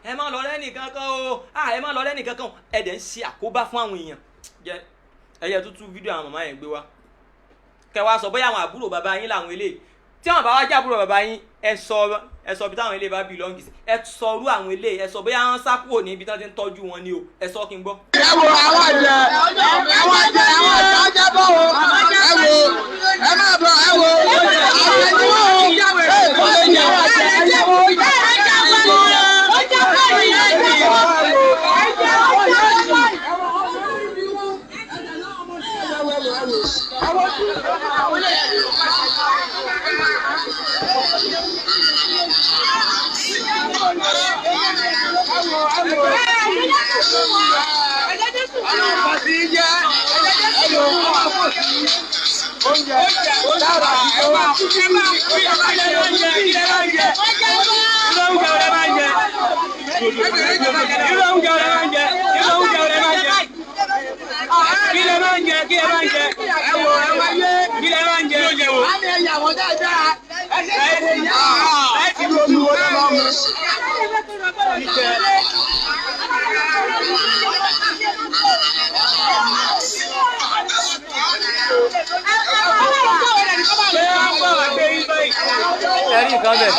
ẹ má lọ lẹ́nìkan kan o ẹ má lọ lẹ́nìkan kan ẹ dẹ̀ ń ṣe àkóbá fún àwọn èèyàn ẹyẹ tútù fídíò àwọn màmá yẹn gbé wá kẹwàá sọ bóyá àwọn àbúrò bàbá yín làwọn eléyìí tí àwọn bá wá jẹ́ àbúrò bàbá yín ẹ sọ bí táwọn eléyìí bá belong sí ẹ sọ irú àwọn eléyìí ẹ sọ bóyá wọ́n sá kúrò ní ibi tí wọ́n ti ń tọ́jú wọn ni o ẹ sọ kí n gbọ́. ẹ wo àwọn àjẹ bọ̀ o ẹ má bọ̀ ẹ wo ẹ̀rí nǹkan bẹ̀.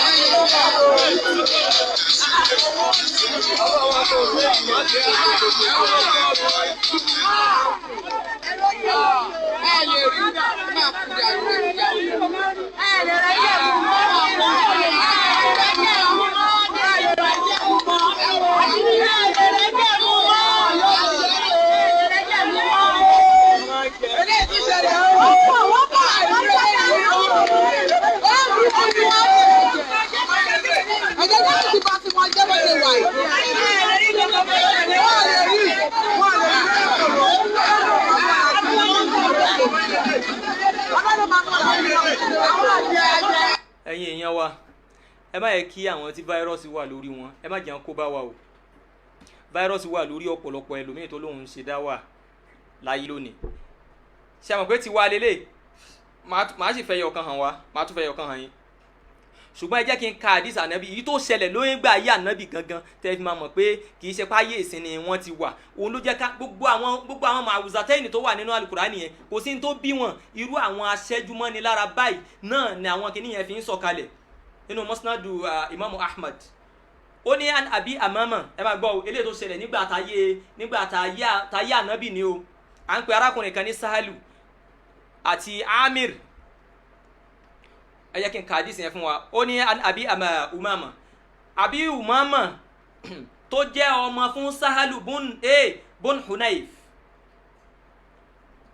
èèyàn wa ẹ má yẹ kí àwọn tí fáírọ́ọ̀sì wà lórí wọn ẹ má jẹ́ kó bá wa o fáírọ́ọ̀sì wà lórí ọ̀pọ̀lọpọ̀ ẹlòmíì tó lóun ṣe dá wà láyé lónìí ṣe àmọ̀ pé ti wá lélẹ̀ màá sì fẹ́ yọ ọ̀kan hàn wá màá tún fẹ́ yọ ọ̀kan hàn yín ṣùgbọ́n ẹ jẹ́ kí n ka àdìs ànábì yìí tó ṣẹlẹ̀ lóyún gbà ayé ànábì gangan tẹ́ fi máa mọ̀ pé kì í ṣe páyé ìsìn ni wọ́n ti wà òun ló jẹ́ ká gbogbo àwọn màwùzàtẹ́yìn tó wà nínú Al-Qur'ani yẹn kò sí ní tó bí wọn irú àwọn aṣẹ́júmọ́ni lára báyìí náà ni àwọn kìnìún yẹn fi ń sọ̀kalẹ̀ nínú Musnadu Imam Ahmad ó ní àbí àmọ́mọ́ ẹ máa gbọ́ eléyìí tó ṣẹlẹ̀ nígbà táyé ànábì ni o à ń pe arákùnrin kan ní Sahalu àti Amir ẹ jẹ́ kí n ka àdìsí yẹn fún wa ó ní àbí Umama àbí Umama tó jẹ́ ọmọ fún Sahalu bun Hunayf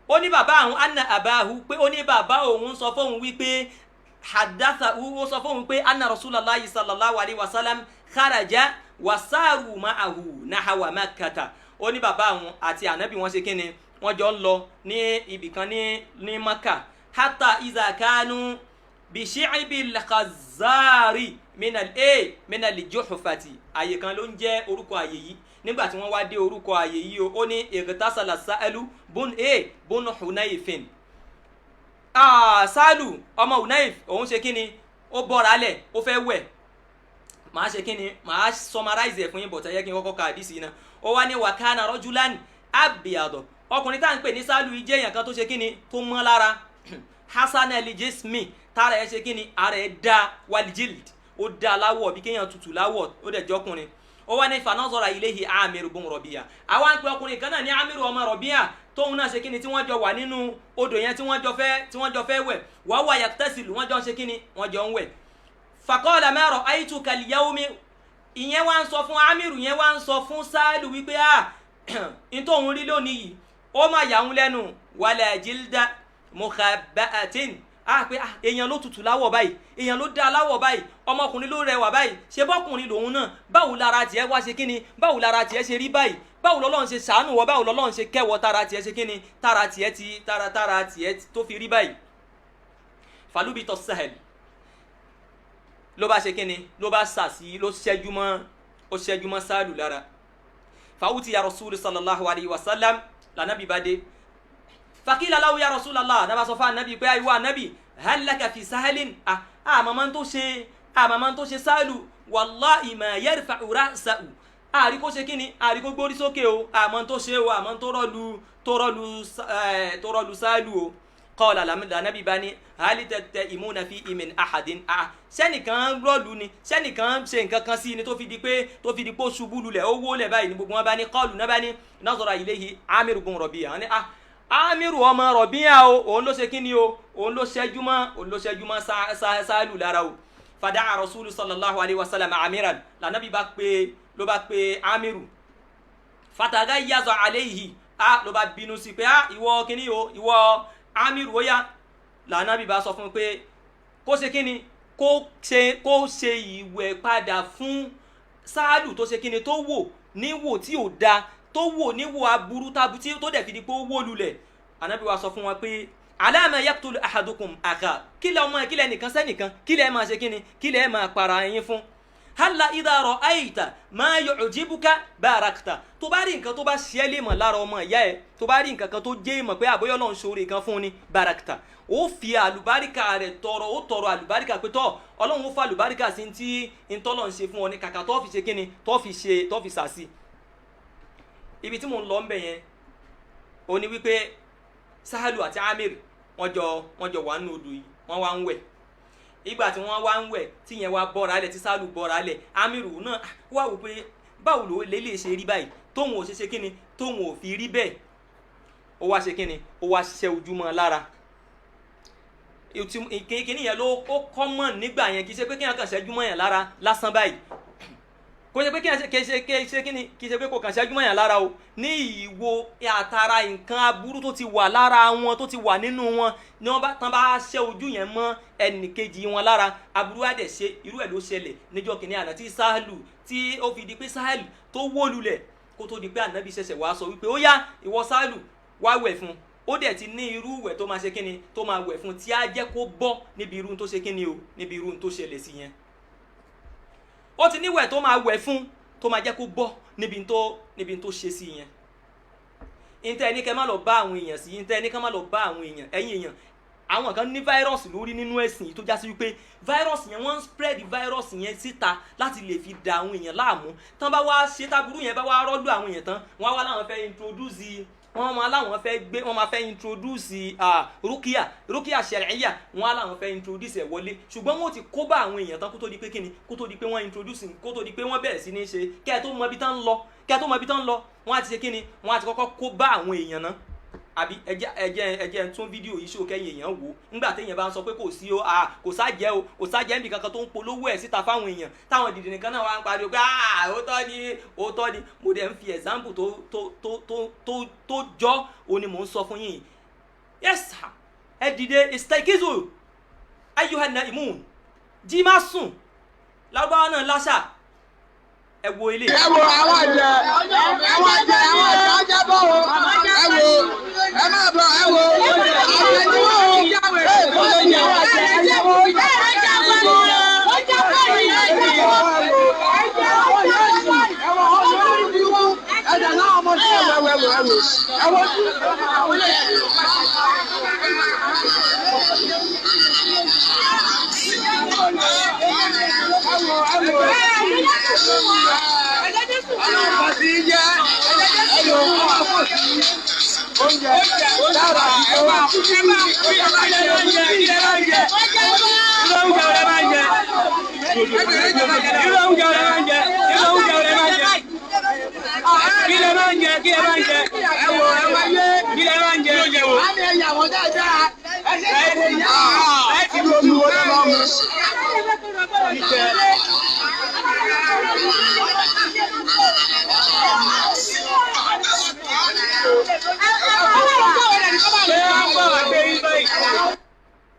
ó ní bàbá àwọn anna abahu pé ó ní bàbá òun sọ fóun wípé hadathahu ó sọ fóun pé anna Rasulullahi sallallahu alayhi wa sallam kharaja wasaru ma'ahu nahawa Makkata ó ní bàbá àwọn àti ànábì wọn ṣe kíni wọ́n jọ ń lọ ní ibìkan ní Makkah hatta iza kanu bishi'ibil khazari minal juhfati àyè kan ló ń jẹ́ orúkọ àyè yìí nígbà tí wọ́n wá dé orúkọ àyè yìí ó ní igtasala Sahalu bun Hunayfin Sahalu ọmọ Hunayf òun ṣe kíni ó bọ́ra lẹ̀ ó fẹ́ wẹ̀ màá ṣe kíni màá summarize ẹ̀ fún yín bọ̀tẹ́ yẹ kí n kọ́kọ́ ka àdìsí náà ó wá ní wa kana rajulan abyad ọkùnrin tá à ń pè ní Sahalu yìí jẹ́ èèyàn kan tó ṣe kíni tó mọ́ lára hasan al-jismi tára ẹ ṣe kíni ara ẹ dá wal-jild ó dá láwọ̀ bí kéèyàn tutù láwọ̀ ó dẹ̀ jọkùnrin ó wá ní fanazara ilayhi Amir bun Rabi'a àwa ń pe ọkùnrin kan náà ní Amir ọmọ Rabi'a tóun náà ṣe kíni tí wọ́n jọ wà nínú odò yẹn tí wọ́n jọ fẹ́ wẹ̀ wa huwa yaktasilu wọ́n jọ ń ṣe kíni wọ́n jọ ń wẹ̀ faqala ma ra'aytuka al-yawmi ìyẹn wá ń sọ fún Amir yẹn wá ń sọ fún Sahalu wípé n tóun rí lónìí yìí ó máa yà ń lẹ́nu wala jilda mukhabba'atin pé èèyàn ló tutù láwọ̀ báyìí èèyàn ló dá láwọ̀ báyìí ọmọkùnrin ló rẹwà báyìí ṣe bọ́kùnrin lòun náà báwo lára tiẹ̀ wá ṣe kíni báwo lára tiẹ̀ ṣe rí báyìí báwo lọ́lọ́run ṣe ṣàánú wọ báwo lọ́lọ́run ṣe kẹ́wọ́ tára tiẹ̀ ṣe kíni tára tiẹ̀ tó fi rí báyìí. falubitọ Sahel ló bá ṣe kíni ló bá sàṣì ló ṣẹ́jú mọ́ Sahalu lára fàwùtì ya Rasul sallallahu alayhi wa sallam lànàbí bá dé fakila lahu ya Rasulallah naba sọ fún anabi pé ayiwa anabi hal laka fi Sahalin àmàmà tó ṣe Sahalu wallahi ma yarfa'u ra'sahu àrí kó ṣe kíni àrí kó gbórí sókè o àmọ́ tó ṣe o àmọ́ tó rọlu Sahalu o qala lànàbí bá ní hal tattaimuna fi min ahadin sẹ́nìkan rọ́ọ̀lù ni sẹ́nìkan ṣe nǹkan kan sí ni tó fi di pé ó ṣubú lulẹ̀ ó wó lẹ̀ báyìí ni gbogbo wọn bá ní qalu náà bá ní nazara ilayhi Amir bun Rabi'a ní Amiru ọmọ Rabi'a o òun ló ṣe kíni o òun ló ṣẹ́jú mọ́ Sahalu lára o fada'a Rasulu sallallahu alayhi wa sallam Amiran lànàbí ló bá pe Amiru fatagayyaza alayhi ló bá bínú sí pé ìwọ kíni o ìwọ Amiru ó yá lànàbí bá sọ fún pé kó ṣe kíni kó ṣe ìwẹ̀ padà fún Sahalu tó ṣe kíni tó wò níwò tí ò da tó wò níwò aburú tí tó dẹ̀ fi di pé ó wó lulẹ̀ Ànábì wa sọ fún wọn pé alama yaqtulu ahadukum akha kílẹ̀ nìkan sẹ́nìkan kílẹ̀ máa ṣe kíni kílẹ̀ máa para yín fún halla idha ra'ayta ma yu'jibuka barakta tó bá rí nǹkan tó bá ṣe é lè mọ̀ lára ọmọ ìyá ẹ̀ tó bá rí nǹkan kan tó jẹ́ ìmọ̀ pé àbóyọ́ Ọlọ́run ṣoore kan fún ni barakta ó fi àlùbáríkà rẹ̀ tọrọ àlùbáríkà pé tọ́ Ọlọ́run ó fa àlùbáríkà sí tí ntọ́lọ́run ṣe fún ọ ní kàkà tó fi ṣe kíni tó fi sàsí ibi tí mò ń lọ ńbẹ yẹn ó ní wípé Sahalu àti Amir wọ́n jọ wà nínú odò yìí wọ́n wá ń wẹ̀ ìgbà tí wọ́n wá ń wẹ̀ tí yẹn wá bọ́ra lẹ̀ tí Sahalu bọ́ra lẹ̀ Amiru náà wá wò pé báwo ló lè ṣe rí báyìí tóun ò ṣe kíni tóun ò fi rí bẹ́ẹ̀ ó wá ṣe kíni ó wá ṣiṣẹ́ ojúmọ́ lára kíni yẹn ló common nígbà yẹn kì í ṣe pé kí yẹn kàn ṣẹ́jú mọ́ yẹn lára lásán báyìí kò ṣe pé kí ṣe pé kò kàn ṣẹ́jú mọ́ yẹn lára o ní ìwo àtàrà nǹkan aburú tó ti wà lára wọn tó ti wà nínú wọn ni wọ́n bá ṣẹ́ ojú yẹn mọ́ ẹnìkejì wọn lára aburú á dẹ̀ ṣe irú ẹ̀ ló ṣẹlẹ̀ níjọ́ kìíní àná tí Sahalu tí ó fi di pé Sahalu tó wó lulẹ̀ kó tó di pé Ànábì ṣẹ̀ṣẹ̀ wá sọ wípé ó yá ìwọ Sahalu wá wẹ̀ fún ó dẹ̀ ti ní irú ìwẹ̀ tó máa ṣe kíni tó máa wẹ̀ fún tí á jẹ́ kó bọ́ níbi irú tó ṣe kíni o níbi irú tó ṣẹlẹ̀ sí yẹn ó ti níwẹ̀ tó máa wẹ̀ fún tó máa jẹ́ kó bọ́ níbi tó ṣe sí yẹn ìtẹ́ ní kẹ́ má lọ bá àwọn èèyàn sí ìtẹ́ ní kẹ́ má lọ bá àwọn èèyàn ẹ̀yin èèyàn àwọn kan ní fáírọ́ọ̀sì lórí nínú ẹ̀sìn tó já sí wípé fáírọ́ọ̀sì yẹn wọ́n ń spread fáírọ́ọ̀sì yẹn síta láti lè fi da àwọn èèyàn láàmú tán bá wá ṣe táburú yẹn bá wá rọ́dù àwọn èèyàn tán wọ́n wá láwọn fẹ́ introduce wọ́n máa fẹ́ introduce rúkìá ṣẹ̀ríyà wọ́n á láwọn fẹ́ introduce ẹ̀ wọlé ṣùgbọ́n wọ́n ti kó bá àwọn èèyàn tán kó tó di pé kíni kó tó di pé wọ́n introduce kó tó di pé wọ́n bẹ̀rẹ̀ sí ní ṣe kẹ́ ẹ tó mọ ibi tán ń lọ wọ́n á ti ṣe kíni wọ́n á ti kọ́kọ́ kó bá àwọn èèyàn náà àbí ẹjẹ tún fídíò yìí ṣó kẹ́yìn èèyàn wò nígbà téèyàn bá ń sọ pé kò sí o kò sájẹ́ níbi kankan tó ń polówó ẹ̀ síta fáwọn èèyàn táwọn dìde nìkan náà wá ń pariwo pé òótọ́ ni mo dẹ̀ ń fi example tó jọ òní mò ń sọ fún yín yes ẹ dìde istaikizu ayyuhan naimun jí má sùn lárúbáwá náà láṣà ẹ wo ilé. ẹ wo àwọn àjẹ ọjà bọ̀ o ẹ wo ẹ má bọ̀ ẹ wo àjẹ tí wọ́n o ẹ kò lè jẹ àjẹ wo ọjà bọ̀ o ọjà bọ̀ o ẹ wo ọjọ́ ìdí wọn ẹ̀jẹ̀ náà ọmọ sí ẹ wo ẹ wo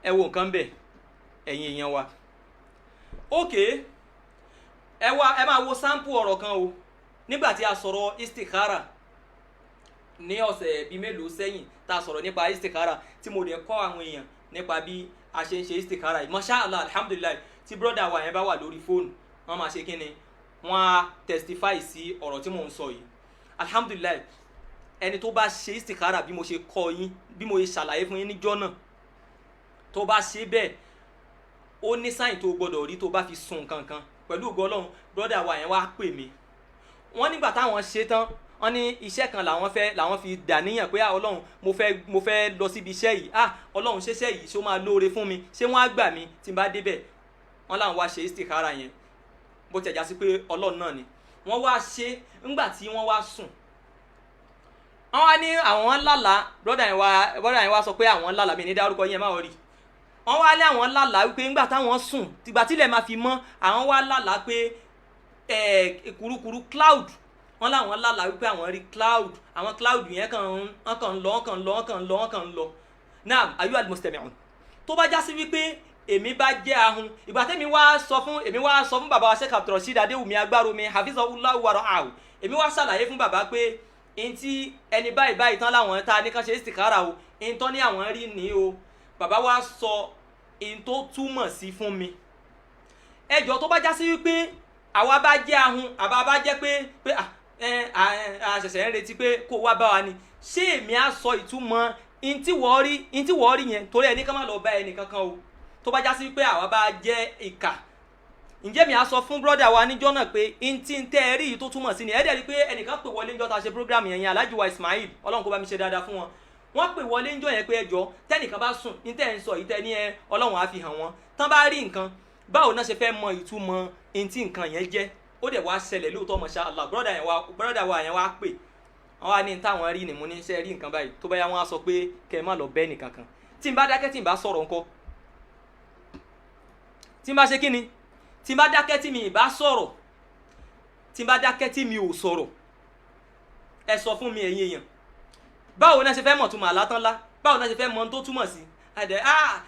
ẹ wo nǹkan bẹ́ẹ̀ ẹ̀yin èèyàn wa ok ẹ máa wo sample ọ̀rọ̀ kan o nígbà tí a sọ̀rọ̀ istikhara ní ọ̀sẹ̀ bíi mélòó sẹ́yìn tá a sọ̀rọ̀ nípa istikhara tí mo dẹ̀ kọ́ àwọn èèyàn nípa bí a ṣe ń ṣe istikhara yìí mashallah alhamdulillah tí brother wa yẹn bá wà lórí fóònù wọ́n máa ṣe kíni wọ́n á testify sí ọ̀rọ̀ tí mò ń sọ yìí alhamdulillah ẹni tó bá ṣe istikhara bí mo ṣe kọ́ yín bí mo ṣe ṣàlàyé fún yín níjọ́ náà tó bá ṣe bẹ́ẹ̀ ó ní sáyìn tó gbọdọ̀ rí tó bá fi sun kankan pẹ̀lú ògo Ọlọ́run brother wa yẹn wá pè mí wọ́n nígbà táwọn ṣe tán wọ́n ní iṣẹ́ kan làwọn fi dàníyàn pé Ọlọ́run mo fẹ́ lọ síbi iṣẹ́ yìí Ọlọ́run ṣeṣẹ́ yìí ṣó máa lóore fún mi ṣé wọ́n á gbà mí tí n bá débẹ̀ wọ́n láwọn wá ṣe istikhara yẹn bó tẹ̀já sí pé Ọlọ́run náà ni wọ́n wá ṣe ńgbà tí wọ́n wá sùn wọ́n wá ní àwọn lálàá brother yẹn wá sọ pé àwọn lálàá mi ní dárúkọ yẹn máa rí wọ́n wá lé àwọn lálàá wípé ńgbà táwọn sùn tìgbà tílẹ̀ máa fi mọ́ àwọn wá lálàá pé kurukuru cloud wọ́n láwọn lálàá wípé àwọn rí cloud àwọn cloud yẹn kàn ń lọ naam ayu al-mustami'un tó bá já sí wípé èmi bá jẹ́ ahun ìgbà tẹ́mi wá sọ fún bàbá wa Sheikh Abdulrasheed Adéwùmí Agbáromi hafizahullahu wa ra'ahu èmi wá ṣàlàyé fún bàbá pé ntí ẹni báyìí tán láwọn ta ní kàn ṣe istikhara o ntọ́ ní àwọn rí ní o bàbá wa sọ in tó túmọ̀ sí fún mi ẹjọ́ tó bá já sí wípé àwa bá jẹ́ ahun àbá bá jẹ́ pé àṣẹ̀ṣẹ̀ ń retí pé kó wá bá wa ni ṣé èmi á sọ ìtumọ̀ in tí wọ́n rí yẹn torí ẹni kan má lọ bá ẹnì kankan o tó bá já sí wípé àwa bá jẹ́ ìkà ǹjẹ́ mi á sọ fún brọ́dà wa níjọ́ náà pé in tí ń tẹ́ ẹ rí yìí tó túmọ̀ sí ni ẹ̀ẹ́dẹ̀ rí pé ẹnìkan pè wọlé níjọ́ ta ṣe program yẹn Alhaji wa Ismail Ọlọ́run kó bá mi ṣe dáadáa fún wọn wọ́n pè wọlé níjọ́ yẹn pé ẹjọ́ tẹ́nìkan bá sùn ní tẹ́ ń sọ ìtẹ́ ní Ọlọ́run á fi hàn wọ́n tán bá rí nǹkan báwo náà ṣe fẹ́ mọ ìtumọ̀ in tí nǹkan yẹn jẹ́ ó dẹ̀ wá ṣẹlẹ̀ lóòótọ́ mashallah brọ́dà wa yẹn wá pè wọ́n wá ní táwọn rí ni mo ní ṣe rí nǹkan báyìí tó bá yá wọn á sọ pé kẹ́ ẹ má lọ bẹ́ẹ̀ nìkan kan tí n bá dákẹ́ tí n bá sọ̀rọ̀ ńkọ́ tí n bá ṣe kí ni tí n bá dákẹ́ tí mi ì bá sọ̀rọ̀ tí n bá dákẹ́ tí mi ò sọ̀rọ̀ ẹ sọ fún mi ẹ̀yin èèyàn báwo náà ṣe fẹ́ mọ̀ túmọ̀ àlátánlá báwo náà ṣe fẹ́ mọ̀ tó túmọ̀ sí àdẹ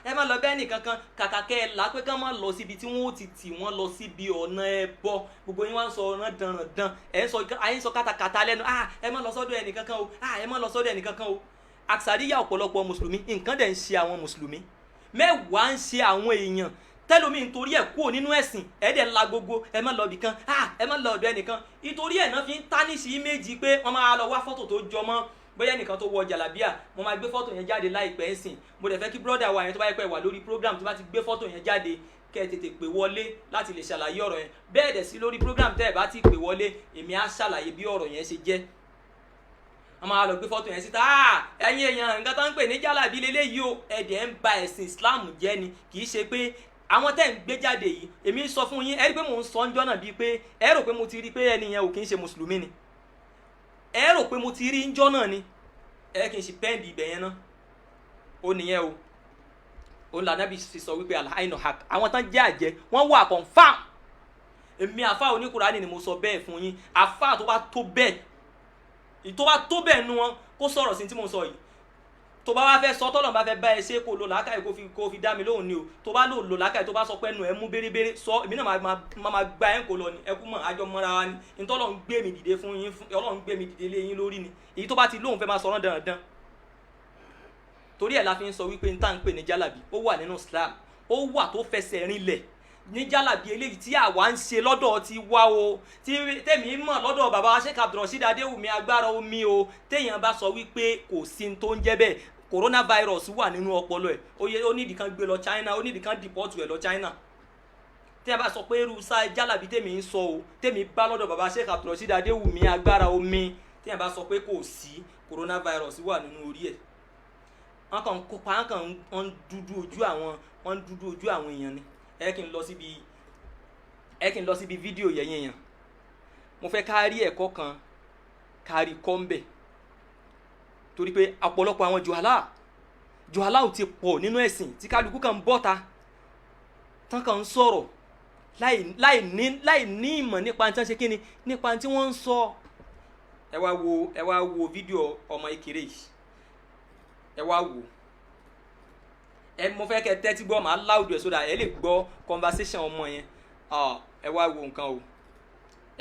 ẹ má lọ bẹ́ẹ̀ nìkan kan kàkà kẹ́ ẹ là pé kán má lọ síbi tí wọ́n ó ti tì wọ́n lọ síbi ọ̀nà ẹbọ gbogbo yín wá ń sọ ọ̀nà dandan ẹ̀ ń sọ kátàkátà lẹ́nu ẹ má lọ sọ́dọ̀ ẹnìkan kan o ẹ má lọ sọ́dọ̀ ẹnìkan kan o àṣàríyà ọ̀pọ̀lọpọ̀ mùsùlùmí nǹkan dẹ̀ ń ṣe àwọn mùsùlùmí mẹ́wàá ń ṣe àwọn èèyàn tẹ́lómi nítorí ẹ̀ kúrò nínú ẹ̀sìn ẹ̀ẹ́dẹ̀ la gbogbo ẹ má lọ ibì kan ẹ má lọ ọ̀dọ̀ ẹnìkan nítorí ẹ̀ náà fi ń tánìṣì íméjì pé wọ́n máa lọ wá fọ́tò tó jọmọ́ bóyá ẹnìkan tó wọ jàlábíà mo máa gbé fọ́tò yẹn jáde láìpẹ́ ẹ̀sìn mo dẹ̀ fẹ́ kí brọ́dà wa yẹn tó bá yẹ pé wà lórí program tó bá ti gbé fọ́tò yẹn jáde kẹ́ ẹ tètè pè wọlé láti lè ṣàlàyé ọ̀rọ̀ yẹn bẹ́ẹ̀ dẹ̀ sí lórí program tẹ́ ẹ bá ti pè wọlé èmi á ṣàlàyé bí ọ̀rọ̀ yẹn ṣe jẹ́ wọ́n máa lọ gbé fọ́tò yẹn síta ẹ̀yin èèyàn nǹkan tó ń pè ní jálàbí lélẹ́yìí o ẹ̀dẹ̀ ń ba ẹ̀sìn Islam jẹ́ ni kì í ṣe pé àwọn tẹ́ ń gbé jáde yìí èmi sọ fún yín ẹ rí pé mò ń sọ ńjọ́ náà bíi pé ẹ rò pé mo ti rí pé ẹni yẹn ò kì í ṣe mùsùlùmí ni ẹ rò pé mo ti rí ńjọ́ náà ni ẹ kì í ṣe pẹ́ǹdì ibẹ̀ yẹn náà ó nìyẹn o òun là nábì fi sọ wípé alainu haq àwọn tán jẹ́ àjẹ́ wọ́n wà confam èmi àfa oníkùránì ni mo sọ bẹ́ẹ̀ fún yín àfa tó bá tó bẹ́ẹ̀ nu wọn kó sọ̀rọ̀ sí tí mo sọ yìí tó bá wá fẹ́ sọ tọ́lọ̀ bá fẹ́ bá ẹ ṣe kó lo làákàyè kó fi dá mi lóhùn ni o tó bá lò làákàyè tó bá sọ pé ẹnu ẹ mú bérebére sọ èmi náà máa gba ẹ̀ ń kó lọ ni ẹ kú mọ̀ àjọ mọ́ra wa ni ìtọ́lọ̀ ń gbé mi dìde fún yín Ọlọ́run gbé mi dìde lé yín lórí ni èyí tó bá ti lóhùn fẹ́ máa sọ̀rọ̀ dandan torí ẹ̀ la fi ń sọ wípé n tá ń pè ní jálàbí ó wà nínú Islam ó wà tó fẹsẹ̀ rinlẹ̀ ní jálàbí eléyìí tí àwa ń ṣe lọ́dọ̀ ti wá o tí tèmi mọ̀ lọ́dọ̀ bàbá Sheikh Abdulrasheed Adéwùmí agbára omi o téèyàn bá sọ wípé kò sí tó ń jẹ́ bẹ́ẹ̀ coronavirus wà nínú ọpọlọ ẹ̀ ó nídìí kan gbé lọ China ó nídìí kan deport ẹ̀ lọ China téèyàn bá sọ pé irú sáà jálàbí tèmi ń sọ o tèmi bá lọ́dọ̀ bàbá Sheikh Abdulrasheed Adéwùmí agbára omi téèyàn bá sọ pé kò sí coronavirus wà nínú orí ẹ̀ wọ́n kàn kópa wọ́n dúdú ojú àwọn èèyàn ni ẹ kí n lọ síbi fídíò yẹ̀yìn yẹn mo fẹ́ ká rí ẹ̀kọ́ kan ká rí kọ́ńbẹ̀ torí pé ọ̀pọ̀lọpọ̀ àwọn jùhálà ò ti pọ̀ nínú ẹ̀sìn tí kálukú kan bọ́ta tán kan ń sọ̀rọ̀ láì ní ìmọ̀ nípa tí wọ́n ṣe kíni nípa tí wọ́n ń sọ ẹ wá wo fídíò ọmọ ìkéré yìí ẹ wá wò mo fẹ́ kẹ́ tẹ́tí gbọ́ màá láùdù ẹ̀ sódà ẹ lè gbọ́ conversation ọmọ yẹn ẹ wá wo nǹkan o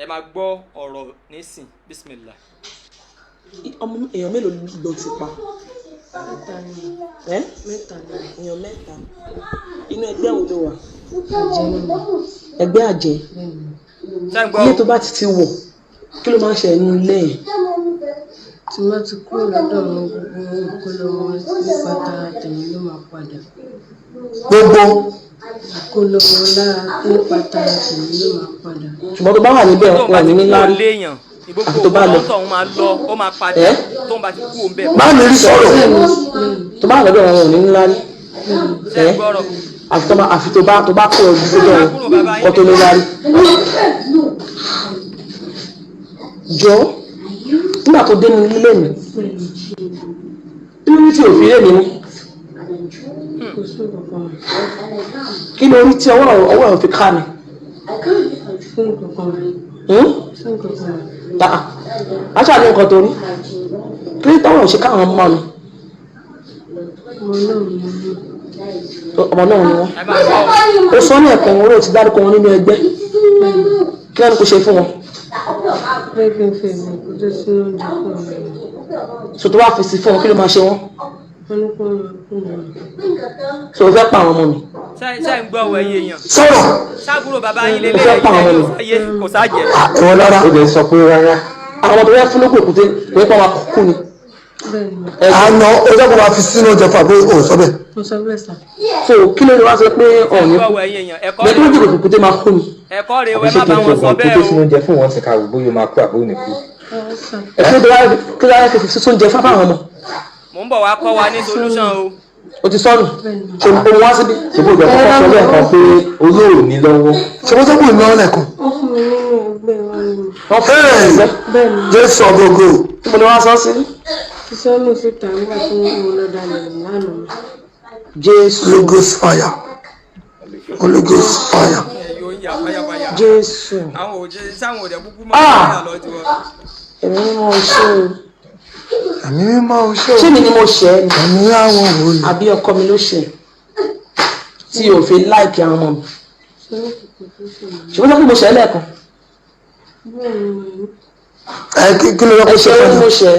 ẹ máa gbọ́ ọ̀rọ̀ nísìn bismillah. ọmọ èèyàn mélòó ló ti pa? mẹ́ta ni. èèyàn mẹ́ta. inú ẹgbẹ́ wo ló wà? ẹgbẹ́ àjẹ́. ilé tó bá ti wọ̀ kí ló máa ń ṣe inú ilé yẹn? tí wọ́n ti kúrò lọ́dọ̀ wọn gbogbo kó lọ́wọ́ nípa tara tèmi ló máa padà. gbogbo kó lọ́wọ́ lára nípa tara tèmi ló máa padà. ṣùgbọ́n tó bá wà níbẹ̀ wọn ní lárí àfi tó bá lọ ó máa padà tó ń bá ti kú òun bẹ́ẹ̀. má mi rí sọ̀rọ̀ tó bá wà lọ́dọ̀ wọn ní lárí àfi tó bá kó ọdún tó dọ̀ kọ́ tó ní lárí. jọ nígbà tó dé ní ilé mi lórí tí òfin lè ní kí ni orí tí ọwọ́ ẹ̀ fi ká mi. aṣáá ní nǹkan tó rí kí ni táwọn ò ṣe káwọn mọ́ mi. ọmọ náà ni wọ́n ó sọ ní ẹ̀kọ́ wọn ó ti dárúkọ wọn nínú ẹgbẹ́ kí wọ́n ní kó ṣe fún wọn. so tó wá fi sí fún wọn kí ló máa ṣe wọn. so o fẹ́ pa àwọn ọmọ mi. ṣe ń gbọ́ ẹ̀yin èèyàn. sọ̀rọ̀ ṣàbúrò bàbá yín lélẹ̀ yìí kò sáàjẹ́. àwọn lára ó lè sọ pé rárá àwọn ọmọ tó fẹ́ fún lóko èkúté kò ní pa wọn kú ni. àná ọjọ́ kan máa fi sínú ọjà fún àbúrò ò sọ bẹ́ẹ̀. mo sọ bẹ́ẹ̀ sà. so kí ló lè wá sọ pé ọ̀ọ́ni kú bẹ́ẹ̀ tó ń dìbò èkúté máa kú ni. ẹ̀kọ́ rẹ̀ wẹ́ má bá wọn sọ bẹ́ẹ̀ o. sínú oúnjẹ fún wọn ti ka wò bóyá máa kú àbóyá ní kú. ẹ̀kọ́ tó wá kí ló wá kí sísún jẹ fún àwọn ọmọ. mò ń bọ̀ wá kọ́ wa ní solution o. o ti sọnù ṣe o wá síbi. ṣé bó ìjọba kọ́kọ́ sọ lẹ́ẹ̀kan pé olóòrùn ní lọ́wọ́. ṣé wọ́n tó kù ní ọ̀nà ẹ̀kan. ó fún mi nínú ẹgbẹ́ wa ni. wọ́n fún mi nínú ẹgbẹ́. bẹ́ẹ̀ ni. jésù ọgọgọ. níbo ni wọ́n sọ sí. iṣẹ́ ló sì tà nígbà tí mo lọ dalẹ̀ lánàá. jésù Holy Ghost fire. Holy Ghost fire. jésù. àwọn òjì sáwọn òdẹ kúkú máa ń bá lọ tiwọn. èmi ni mo ṣe o. ẹ̀mí mímọ́ o ṣé o. ṣé mi ni mo ṣe é ni. ẹ̀mí àwọn wòlíì. àbí ọkọ mi ló ṣe tí o fi láìkì àwọn ọmọ mi. ṣùgbọ́n tó kí mo ṣe é lẹ́ẹ̀kan. kí ló lọ́kọ́ ṣe ẹ̀ṣẹ̀ fún ni mo mi. ṣe é.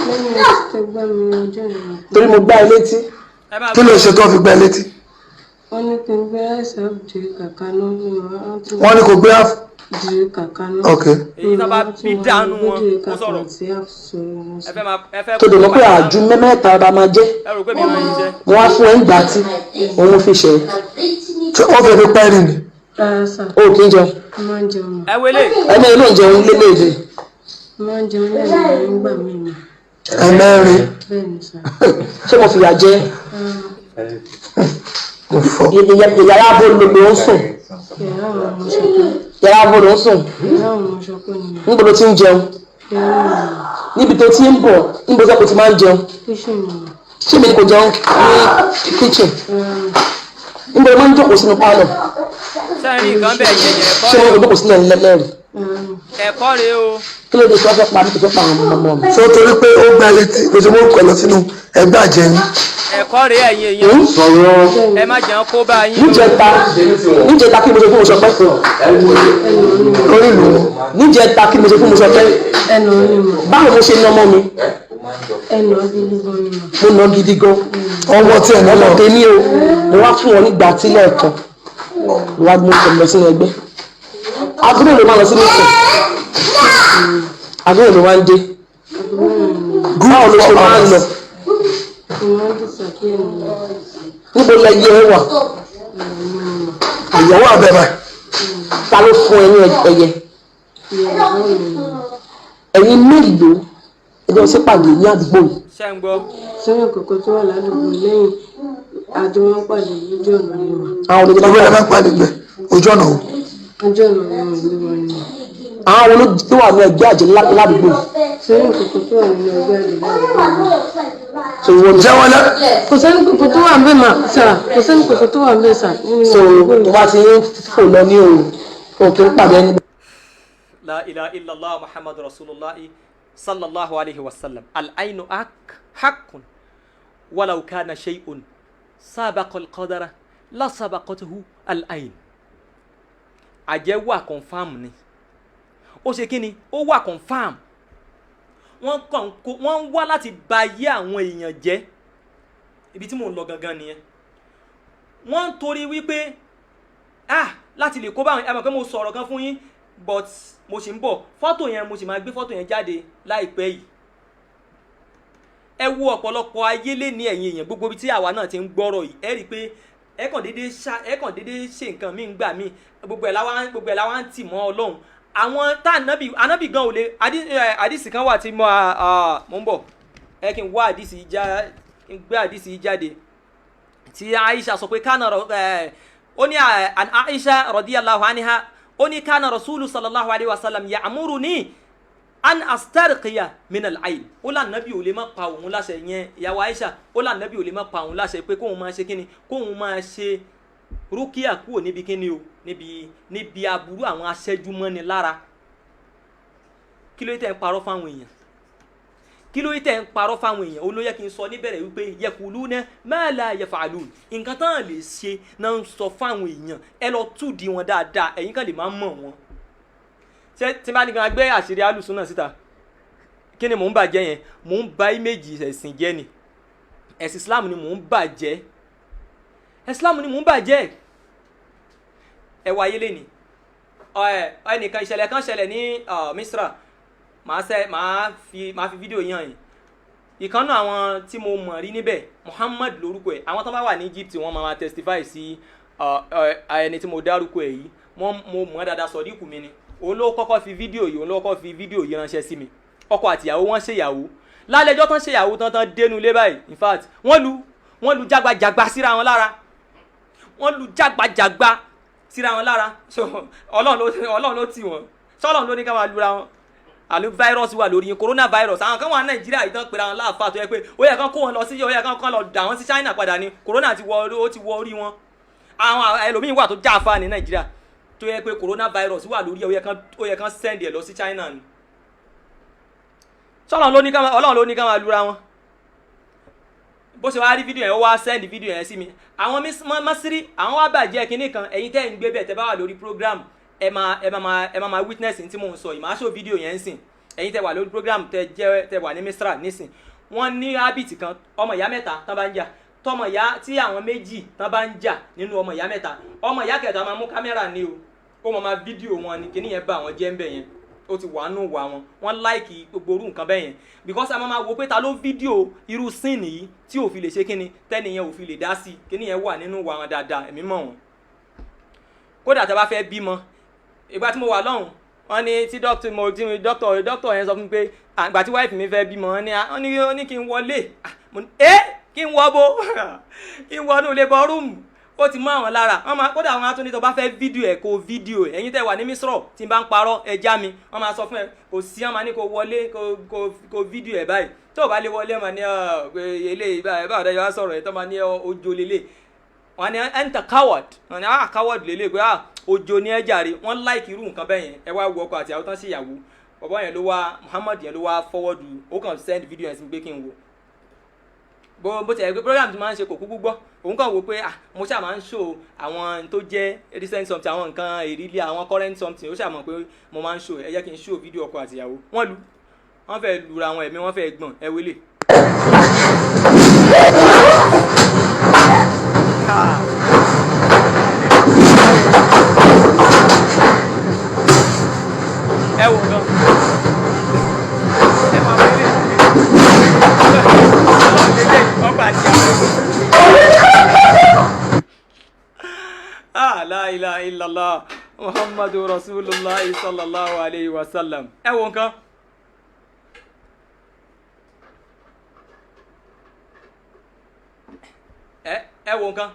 lẹ́yìn tó gbá mi ọjọ́ ìrìn torí mo gbá ẹ létí. kí ló ṣe tó fi gbẹ létí. wọ́n ní kí n gbé ẹ̀sẹ̀ òjì kàkà náà ní wọ́n ti wọ́n ní kò gbé di kàkà náà. ok. èyí tó bá bí dànù wọn kó sọ̀rọ̀ tó dè mọ́ pé àjú mẹ́mẹ́ta bá máa jẹ́ ẹ rò pé mi máa ń jẹ́. wọ́n á fún ẹ ń gbà tí òun fi ṣe ṣé ó fẹ́ fi pẹ́ẹ́rì ni. rárá sà o kì í jẹun mo máa ń jẹun ẹ wele. ẹni ilé ìjẹun lélẹ́ẹ̀dẹ̀ mo máa ń jẹun lẹ́yìn nígbà míì ẹ̀mẹ́rin. bẹ́ẹ̀ ni sà. ṣé mo fìyà jẹ mo fọ. yàrá abo ló ń sùn yàrá àwọn ọmọ ṣọpẹ́ yàrá abo ló ń sùn yàrá àwọn ọmọ ṣọpẹ́ ni níbo ló ti ń jẹun níbi tó ti ń bọ̀ níbo tó ti máa ń jẹun kíṣìn ni ṣé mi kò jẹun ní kitchen níbo ló máa ń jókòó sínú pálọ̀ sẹ́yìn nǹkan bẹ́ẹ̀ yẹn ṣé mo kò jókòó sílẹ̀ lẹ́lẹ́rìí ẹ̀kọ́ rèé o. kí ló dé tí wọ́n fẹ́ pa mí tó fẹ́ pa àwọn ọmọ mi. ṣé ó torí pé ó gbẹ létí kò ṣe mú kọ lọ sínú ẹgbẹ́ àjẹyìn. ẹ̀kọ́ rèé ẹ̀yin èèyàn ẹ má jẹun kó bá yín. níjẹta kí mo ṣe fún mo sọ pé lórí ìlú. níjẹta kí mo ṣe fún mo sọ pé ẹnu ni mo báwo mo ṣe ná ọmọ mi ẹnu gidi gan ni mo. mo ná gidi gan ọmọ tí ẹ̀ náà lọ. tèmi o mo wá fún wọn nígbà tí lẹ́ẹ̀kan mo wá gbé ìtàn lọ sínú ẹgbẹ́ àbúrò ló máa lọ sínú ìtàn àbúrò ló máa ń dé báwo ló ṣe máa ń lọ mo máa ń disappear ni níbo lẹyẹ ẹ wà ìyàwó àbẹ̀bẹ̀. ta ló fún ẹ ní ẹyẹ ìyàwó mi ẹ̀yin mélòó ẹjọ́ sípàdé ní àdúgbò yìí ṣé ń gbọ́. sẹ́yìn kọ̀ọ̀kan tó wà ládùúgbò lẹ́yìn àjọ wọn pàdé lójú ọ̀nà ni wọn. àwọn olójú ìwé ẹ̀ máa ń pàdé gbẹ ojú ọ̀nà o. ojú ọ̀nà ni wọn lé wọn ni. àwọn olójú tó wà ní ẹgbẹ́ àjẹ́ ládùúgbò yìí sẹ́yìn kọ̀ọ̀kan tó wà nínú ẹgbẹ́ àjẹ́ ládùúgbò ni. so ìwọ ni jẹ́ wọ́n lẹ́. kò sẹ́yìn kọ̀ọ̀kan tó wà ń bẹ̀ mà sà kò sẹ́yìn kọ̀ọ̀kan tó wà ń bẹ̀ sà nínú so àdúgbò tó yìí. bá ti ń fò lọ ní òru òkè ń pàdé ẹni. la ilaha illallah muhammadu rasulullah sallallahu alayhi wa sallam al-aynu haqqun walau kana shay'un sabaqa al-qadara la sabaqatuhu al-ayn. àjẹ́ wà confam ni ó ṣe kí ni ó wà confam wọ́n ń wá láti ba ayé àwọn èèyàn jẹ́ ibi tí mò ń lọ gangan nìyẹn wọ́n ń torí wípé láti lè kó báwọn ẹ mọ̀ pé mo sọ̀rọ̀ kan fún yín but mo sì ń bọ̀ fọ́tò yẹn mo sì máa gbé fọ́tò yẹn jáde láìpẹ́ yìí ẹ wo ọ̀pọ̀lọpọ̀ ayé lé ní ẹ̀yìn èèyàn gbogbo ibi tí àwa náà ti ń gbọ́rọ̀ yìí ẹ rí i pé ẹ kàn déédéé ṣe nǹkan míì gbà míì gbogbo ẹ̀ láwa ń tì mọ́ Ọlọ́run àwọn tá ànábì gan ò lè àdìsí kan wà tí mo ń bọ̀ ẹ kí n wá gbé àdìsí yìí jáde tí Aisha sọ pé kánà ó ní Aisha radiyallahu anha ó ní kánà rasulu sallallahu alayhi wa sallam ya'muruni an astarqiya min al-ayn ó là nàbí ò lè má pa òun láṣẹ yẹn ìyàwó Aisha ó là nàbí ò lè má pa òun láṣẹ pé kóun máa ṣe kíni kóun máa ṣe rúkìá kúrò níbi kíni o níbi aburú àwọn aṣẹ́jú mọ́ni lára kí ló tẹ̀ ń parọ́ fáwọn èèyàn kí ló tẹ̀ ń parọ́ fáwọn èèyàn ó ló yẹ kí n sọ níbẹ̀rẹ̀ wípé yaquluna ma la yaf'alun nǹkan tán lè ṣe náà ń sọ fáwọn èèyàn ẹ lọ túdi wọn dáadáa ẹ̀yin kan lè má mọ̀ wọn ṣé tí bá ní kan gbé àṣírí alùsùn náà síta kí ni mò ń bàjẹ́ yẹn mò ń ba íméjì ẹ̀sìn jẹ́ ni ẹ̀sìn Islam ni mò ń bàjẹ́ Islam ni mò ń bàjẹ́ ẹ wá ayé lẹ́ni ẹnìkan ìṣẹ̀lẹ̀ kan ṣẹlẹ̀ ní Misra màá fi fídíò yàn yìí ìkànnù àwọn tí mo mọ̀ rí níbẹ̀ Muhammad lórúkọ ẹ̀ àwọn tó bá wà ní Egypt wọ́n máa testify sí ẹni tí mo dárúkọ ẹ̀ yìí mo mọ̀ dáadáa Sọ̀díkù mi ni òun ló kọ́kọ́ fi fídíò yìí ránṣẹ́ sí mi ọkọ àtìyàwó wọ́n ṣèyàwó lálẹ́jọ́ tán ṣèyàwó tán dénú lé báyìí in fact wọ́n lu jágbajàgba síra wọn lára so Ọlọ́run ló tì wọ́n sọ́lọ́run ló ní ká máa lura wọn àlù virus wà lórí yín coronavirus àwọn kan wà Nàìjíríà yìí tán pera wọn láàfáà tó yẹ pé ó yẹ kán kó wọn lọ sí ó yẹ kán lọ dà wọn sí China padà ní corona ti wọ orí wọn àwọn ẹlòmíín wà tó já afá ní Nàìjíríà tó yẹ pé coronavirus wà lórí ó yẹ kán send ẹ lọ sí China ni Ọlọ́run ló ní ká máa lura wọn bó ṣe wá rí fídíò yẹn ó wá send fídíò yẹn sí mi àwọn Masiri àwọn wá bàjẹ́ kinní kan ẹ̀yin tẹ́ ń gbé bẹ́ẹ̀ tẹ́ bá wà lórí program ẹ máa witness tí mò ń sọ yìí máa show fídíò yẹn ń sìn ẹ̀yin tẹ́ wà lórí program tẹ́ wà ní Misra nísìn wọ́n ní habit kan ọmọ ìyá mẹ́ta tán bá ń jà tọmọ ìyá tí àwọn méjì tán bá ń jà nínú ọmọ ìyá mẹ́ta ọmọ ìyá kẹta máa mú kámẹ́rà ní o ó máa fídíò wọn ni kíní yẹn bá àwọn jẹ́ ń bẹ̀ yẹn ó ti wà nù wà wọ́n láìkì gbogbo orú nǹkan bẹ́ẹ̀ yẹn because a máa wo pé ta ló fídíò irú scene yìí tí ò fi lè ṣe kíni tẹ́ni yẹn ò fi lè dá sí kíní yẹn wà nínú wà wọn dáadáa ẹ̀mí mọ̀ wọn. kódà tá a bá fẹ́ bímọ ìgbà tí mo wà lọ́hùn wọ́n ní tí dókítà yẹn sọ fún mi pé àgbà tí wáìfì mi fẹ́ bímọ wọ́n ní kí n wọlé kí n wọ bó kí n wọnú labour room ó ti mọ àwọn lára kódà àwọn atúndí tó bá fẹ́ fídíò ẹ̀ kó fídíò ẹ̀ ẹ̀yin tẹ́ wà ní Misro tí n bá ń parọ́ ẹ já mi wọ́n máa sọ fún ẹ kò sí ọmọ ní kó wọlé kó fídíò ẹ̀ báyìí tó o bá lè wọlé ọmọ ní eléyìí báyìí báwo dájọ́ wá sọ̀rọ̀ ẹ̀ tó máa ní ojo lélẹ̀ wọ́n ní enter coward wọ́n ní coward lélẹ̀ pé ojo ní ẹ jàre wọ́n láìkì irú nǹkan bẹ́ẹ̀ yẹn ẹ wá wo ọkọ àti àwọn tán sí ìyàwó bàbá yẹn ló wá Muhammad yẹn ló wá forward ó kàn send video yẹn sí pé kí n wo bó ti ẹ̀ pé program ti máa ń ṣe kò kúkú gbọ́ òun kàn wò pé mo ṣáà máa ń show àwọn tó jẹ́ recent something àwọn nǹkan ìrírí àwọn current something ó ṣáà mọ̀ pé mo máa ń show ẹ jẹ́ kí n show fídíò ọkọ àtìyàwó wọ́n fẹ́ lura àwọn ẹ̀mí wọ́n fẹ́ gbọ̀n ẹ wọlé. ẹ wò gan ẹ máa wọlé ọgbà àti la ilaha illallah muhammadu rasulullah sallallahu alayhi wa sallam ẹ wo nǹkan ẹ wo nǹkan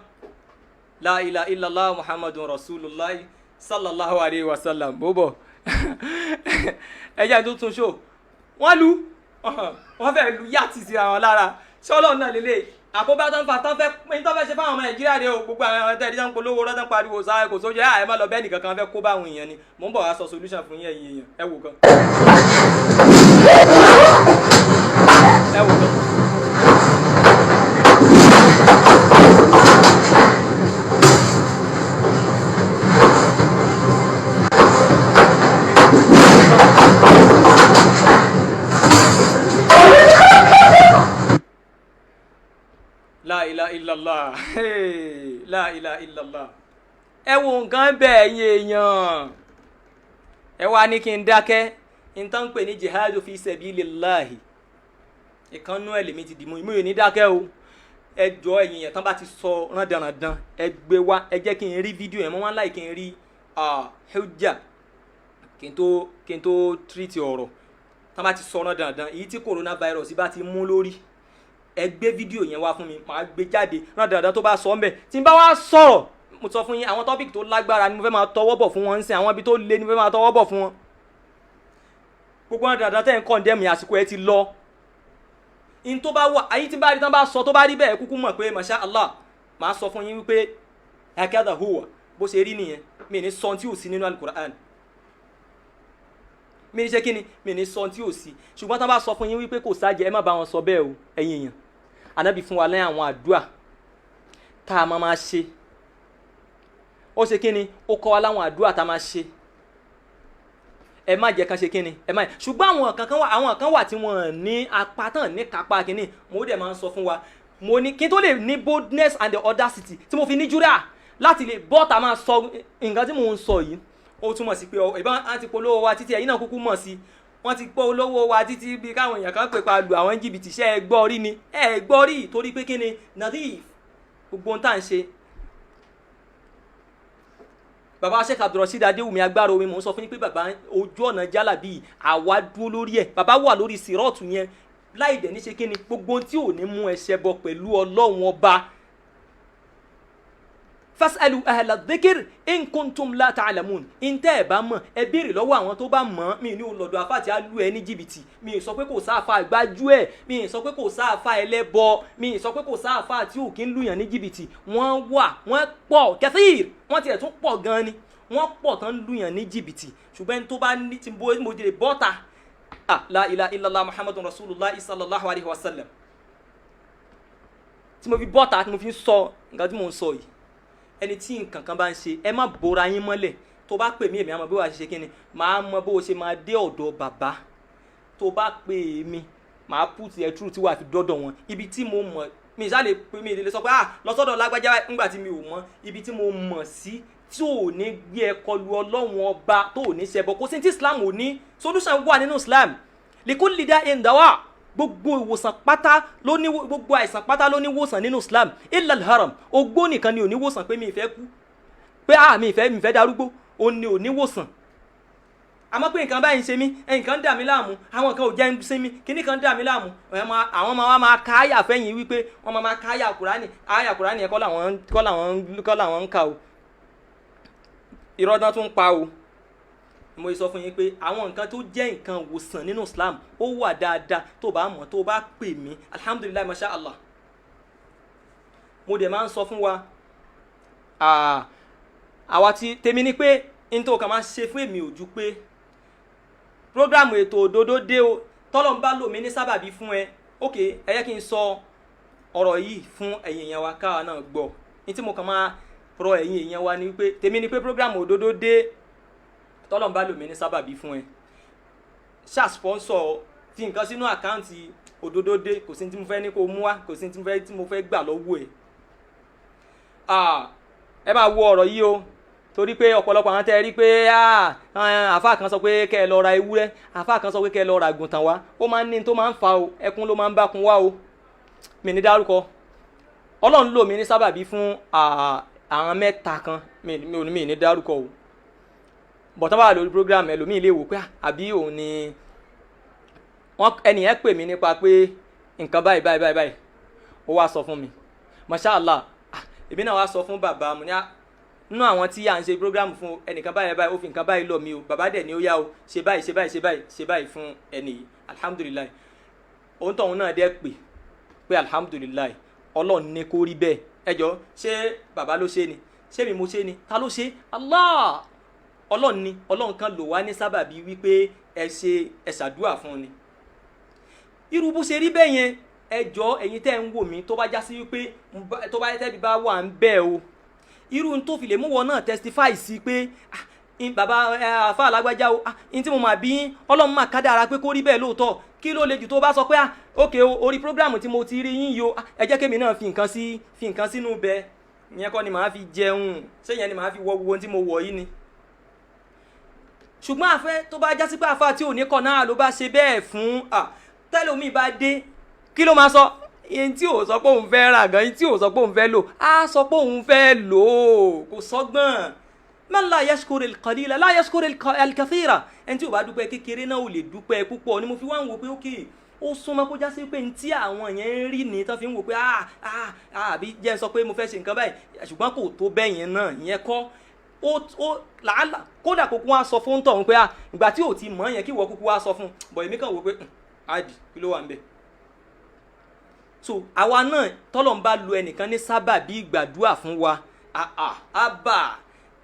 la ilaha illallah muhammadu rasulullah sallallahu alayhi wa sallam bóbọ̀ ẹ jẹ́ tó tún ṣó wọ́n fẹ́ lu yàtì sí àwọn lára ṣọ́lọ́ náà lélẹ̀ àkóbá tó ń fa tán fẹ́ ṣe fáwọn ọmọ Nàìjíríà rẹ o gbogbo àwọn ẹ̀tẹ́ ìdíjà ń polówó rọ́tán pariwo sáré kò sójú ẹ̀ má lọ bẹ́ẹ̀ nìkan kan fẹ́ kó bá àwọn èèyàn ni mò ń bọ̀ wá sọ solution fún yín ẹ̀yin èèyàn ẹ wò kan. ẹ wò kan. La ilaha illallah la ilaha illallah ẹ wo nǹkan bẹ́ẹ̀ yín èèyàn ẹ wá ní kí n dákẹ́ n tán pè ní jihadu fi sabilillahi ìkànnú ẹ̀ lèmi ti dìmú ìmúyò ní dákẹ́ o ẹ jọ ẹ̀yin yẹn tán bá ti sọ rándanrandan ẹ gbé wá ẹ jẹ́ kí n rí fídíò yẹn mọ́ wọn láì kí n rí hujja kí n tó tírìtì ọ̀rọ̀ tán bá ti sọ rándanrandan èyí tí coronavirus bá ti mú lórí ẹ gbé fídíò yẹn wá fún mi màá gbé jáde rán dandan tó bá sọ ọ́nbẹ̀ tí n bá wá sọ̀rọ̀ mo sọ fún yín àwọn tọ́pìkì tó lágbára ni mo fẹ́ máa tọwọ́ bọ̀ fún wọn ń sìn àwọn ibi tó le ni mo fẹ́ máa tọwọ́ bọ̀ fún wọn gbogbo rán dandan tẹ́ ń kọ́ndẹ́mù àsìkò ẹ ti lọ in tó bá wà ayé tí bá rí tán bá sọ tó bá rí bẹ́ẹ̀ kúkú mọ̀ pé masha Allah màá sọ fún yín wípé hakadha huwa bó ṣe rí nìyẹn mi ní sọ tí ò sí nínú alukur'an mi ní ṣe kí ni mi ní sọ tí ò sí ṣùgbọ́n tán bá sọ fún yín wípé kò sáàjẹ́ ẹ má bá wọn sọ bẹ́ẹ̀ o ẹ̀yin èèyàn Ànábì fún wa lẹ́yìn àwọn àdúà tá a máa ṣe ó ṣe kí ni ó kọ́ wa láwọn àdúà tá a máa ṣe ẹ má jẹ́ kán ṣe kí ni ẹ má ṣùgbọ́n àwọn kan wà tí wọ́n ní apá tán ní kápá kí ni mo dẹ̀ máa ń sọ fún wa mo ní kí n tó lè ní boldness and the audacity tí mo fi ní júrà láti lè bọ́ta máa sọ nǹkan tí mò ń sọ yìí ó túmọ̀ sí pé ìbọn àti polówó wa títí ẹ̀yin náà kúkú mọ̀ sí wọ́n ti pọ́ olówó wa títí bí káwọn èèyàn kan pè pa lu àwọn jìbìtì ṣe ẹ gbọ́ rí ni ẹ gbọ́ rí torí pé kí ni nadif gbogbo ohun tá à ń ṣe. bàbá Sheikh Abdulrasheed Adéwùmí agbára omi mò ń sọ fún yín pé bàbá ojú ọ̀nà jálàbí àwa dúró lórí ẹ̀ bàbá wà lórí sírọ́ọ̀tù yẹn láì dẹ̀ ní ṣe kí ni gbogbo ohun tí ò ní mú ẹsẹ̀ bọ pẹ̀lú Ọlọ́run ọba. fasalu ahla dhikr in kuntum la ta'lamun inte ẹ bá mọ̀ ẹ béèrè lọ́wọ́ àwọn tó bá mọ̀ mi ní lọ́dọ̀ àfà tí a lù ẹ ní jìbìtì mi sọ pé kò sáàfà gbájú ẹ mi sọ pé kò sáàfà ẹlẹ́bọ mi sọ pé kò sáàfà tí ò kí ń lùyàn ní jìbìtì wọ́n wà wọ́n pọ̀ kathir wọ́n tiẹ̀ tún pọ̀ gan ni wọ́n pọ̀ tán lùyàn ní jìbìtì ṣùgbọ́n tó bá ní tí mo jẹ́ bọ́ta la ilaha illallah muhammadun rasulullah sallallahu alaihi wasallam tí mo fi bọ́ta tí mo fi sọ nǹkan tí mo ń sọ yìí ẹni tí nǹkan kan bá ń ṣe ẹ má bora yín mọ́lẹ̀ tó bá pè mí èmi àmọ́ bí wàá ṣe kí ni màá mọ bó o ṣe máa dé ọ̀dọ̀ bàbá tó bá pè mí màá put ẹ̀ through tí wàá fi dọ́dọ̀ wọn ibi tí mo mọ̀ mi ìsá lè pè mí lè sọ pé lọ sọ́dọ̀ lágbájá nígbà tí mi ò mọ̀ ibi tí mo mọ̀ sí tí ò ní gbé ẹ kọlu ọlọ́run ọba tó ò ní ṣẹbọ kò sí tí islam ò ní solution wà nínú islam likulli da'in dawa gbogbo ìwòsàn pátá ló ní gbogbo àìsàn pátá ló ní wòsàn nínú islam illa al-haram ogbó nìkan ni ò ní wòsàn pé mi ìfẹ́ kú pé mi ìfẹ́ darúgbó ó ní ò ní wòsàn àmọ́ pé nǹkan báyìí ń ṣe mí nǹkan dà mí láàmú àwọn kan ò jẹ́ ń ṣe mí kíní kan dà mí láàmú àwọn máa ká àyà fẹ́yìn wípé wọ́n máa ká àyà kùránì yẹn kọ́ làwọn ń kà o ìrọ́dán tún pa o mo sọ fún yín pé àwọn nǹkan tó jẹ́ nǹkan wòsàn nínú islam ó wà dáadáa tó bá mọ̀ tó bá pè mí alhamdulilayi masha allah mo dẹ̀ máa ń sọ fún wa àwa tí tèmi ni pé n tó kàn máa ṣe fún èmi ò ju pé programu ètò òdodo dé o tọ́lọ̀ ń bá lò mí ní sábàbí fún ẹ ok ẹ yẹ kí n sọ ọ̀rọ̀ yìí fún ẹ̀yin èèyàn wa káwa náà gbọ́ ní tí mo kàn máa rọ ẹ̀yin èèyàn wa ni wípé tèmi ni pé programu òdodo dé tọ́lọ̀ ń bá lò mí ní sábàbí fún ẹ ṣáà sponsor fi nǹkan sínú àkáǹtì òdodo dé kò sí tí mo fẹ́ ní kó mú wá kò sí tí mo fẹ́ gbà lọ́wọ́ ẹ ẹ máa wo ọ̀rọ̀ yìí o torí pé ọ̀pọ̀lọpọ̀ àwọn tẹ́ rí pé àfáà kan sọ pé kẹ́ ẹ lọ ra ewúrẹ́ àfáà kan sọ pé kẹ́ ẹ lọ ra àgùntàn wá ó máa ń ní tó máa ń fa o ẹkún ló máa ń bákun wá o mi ní dárúkọ ọlọ́run lò mí ní sábàbí fún àwọn mẹ́ta kan mi ní dárúkọ o bọ̀tán bá wà lórí program ẹlòmíì lè wò pé àbí òun ni ẹnìyẹn pè mí nípa pé nǹkan báyìí ó wá sọ fún mi mashallah èmi náà wá sọ fún bàbá mo ní nínú àwọn tí à ń ṣe program fún ẹnìkan báyìí ó fi nǹkan báyìí lọ mí o bàbá dẹ̀ ni ó yá o ṣe báyìí fún ẹnì yìí alhamdulilayi òun tọ̀hún náà dẹ́ pé alhamdulilayi ọlọ́run ní kó rí bẹ́ẹ̀ ẹ jọ ṣé bàbá ló ṣe ni ṣé mi mo ṣe ni ta ló ṣe Allah ọlọ́run ni ọlọ́run kan lò wá ní sábàbí wípé ẹ ṣàdúrà fún ni irú bó ṣe rí bẹ́ẹ̀ yẹn ẹ jọ ẹ̀yin tẹ́ ń wò mí tó bá já sí wípé tó bá tẹ́bi bá wà ń bẹ́ẹ̀ o irú tó fi lè mú wọn náà testify sí pé bàbá àfa alágbájá o tí mo máa bí ọlọ́run máa kádàrá pé kó rí bẹ́ẹ̀ lóòótọ́ kí ló le jù tó bá sọ pé ok orí program tí mo ti rí yín yo ẹ jẹ́ kémi náà fi nǹkan sínú bẹ́ẹ̀ ìyẹn kọ́ ni màá fi jẹun ṣé ìyẹn ni màá fi wọ gbogbo tí mo wọ̀ yìí ni ṣùgbọ́n àfẹ́ tó bá já sí pé àfa tí ò ní kọ́ náà ló bá ṣe bẹ́ẹ̀ fún tẹ́lómi bá dé kí ló máa sọ yẹn tí ò sọ pé òun fẹ́ rà gan yẹn tí ò sọ pé òun fẹ́ lò á sọ pé òun fẹ́ lò ó kò sọ́gbọ́n man la yashkuru al-qalila la yashkuru al-kathira ẹni tí ò bá dúpẹ́ kékeré náà ò lè dúpẹ́ púpọ̀ ni mo fi wá ń wò pé ókè ó súnmọ́ kó já sí pé tí àwọn yẹn ń rí ni tán fi ń wò pé àbí jẹ́ ń sọ pé mo fẹ́ ṣe nǹkan báyìí ṣùgbọ́n kò tó bẹ́ẹ̀ yẹn náà ìyẹn kọ́ ó làálà kódà kókó wá sọ fún tọ̀hún pé ìgbà tí ò ti mọ̀ yẹn kí wọ́n kúkú wá sọ fún bọ̀ èmi kàn wò pé àdì kí ló wà ń bẹ̀. So àwa náà tọ́lọ̀ ń bá lu ẹnìkan ní sábàbí ìgbàdúrà fún wa àbà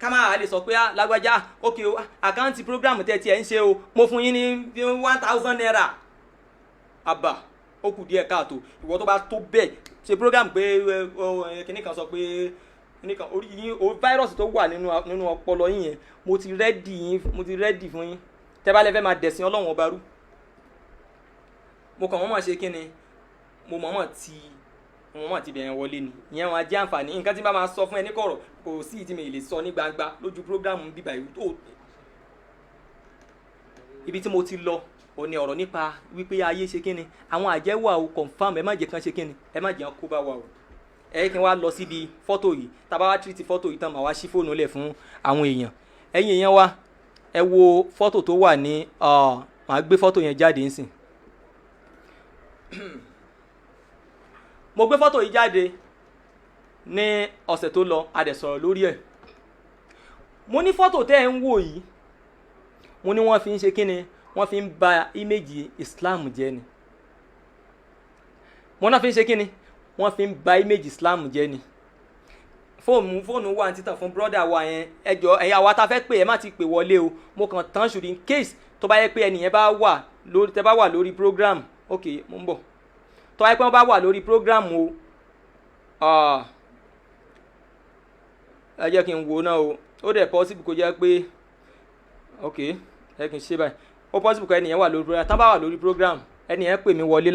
ká máa lè sọ pé lágbájá ok àkáǹtì prógráàmù tẹ́ tiẹ̀ ń ṣe o mo fún yín ní 1000 naira àbà ó kù díẹ̀ káàtó ìwọ tó bá tó bẹ́ẹ̀ ṣe prógráàmù pé kìnnì kan sọ pé nìkan orí yín o fáírọ́ọ̀sì tó wà nínú ọpọlọ yín yẹn mo ti rẹ́dì fún yín tẹ́ bá lè fẹ́ máa dẹ̀sìn ọlọ́run ọba rú mo kàn wọ́n máa ṣe kí ni mo mọ̀ọ́mọ̀ ti bẹ̀rẹ̀ wọlé ni ìyẹn wọn á jẹ́ àǹfààní nǹkan tí n bá máa sọ fún ẹ ní kọ̀rọ̀ kò sí ìdí mi lè sọ ní gbangba lójú prógráàmù bíbá ìlú tó ibi tí mo ti lọ ò ní ọ̀rọ̀ nípa wípé ayé ṣe kí ni àwọn àjẹ́wà o confam ẹ má jẹ́ kán ṣe kí ni ẹ má jẹ́ kó bá wa o ẹ kí n wá lọ síbi fọ́tò yìí tá a bá wá tírìtì fọ́tò yìí tán màá wá ṣí fóònù lẹ̀ fún àwọn èèyàn ẹ̀yin èèyàn wa ẹ wo fọ́tò tó wà ní màá gbé fọ́tò yẹn jáde ńsìn mo gbé fọ́tò yìí jáde ní ọ̀sẹ̀ tó lọ a dẹ̀ sọ̀rọ̀ lórí ẹ̀ mo ní fọ́tò tẹ́ ẹ̀ ń wò yìí mo ní wọ́n fi ń ṣe kí ni wọ́n fi ń ba íméjì Islam jẹ́ ni mo náà fi ń ṣe kí ni wọ́n fi ń ba íméjì Islam jẹ́ ni fóònù wà ní títàn fún brọ́dà wa yẹn ẹjọ́ ẹ̀yà wa ta fẹ́ pè ẹ má ti pè wọlé o mo kàn tán ṣùgbọ́n in case tó bá yẹ pé ẹnìyẹn bá wà lórí tẹ́ bá wà lórí program ok mo ń bọ̀ tó wáyé pé wọ́n bá wà lórí program o ẹ jẹ́ kí n wo náà o ó dẹ̀ possible kó jẹ́ pé ok ẹ kì í ṣe báyìí ó possible kọ́ ẹnìyẹn wà lórí program tán bá wà lórí program ẹnìyẹn pè mí wọlé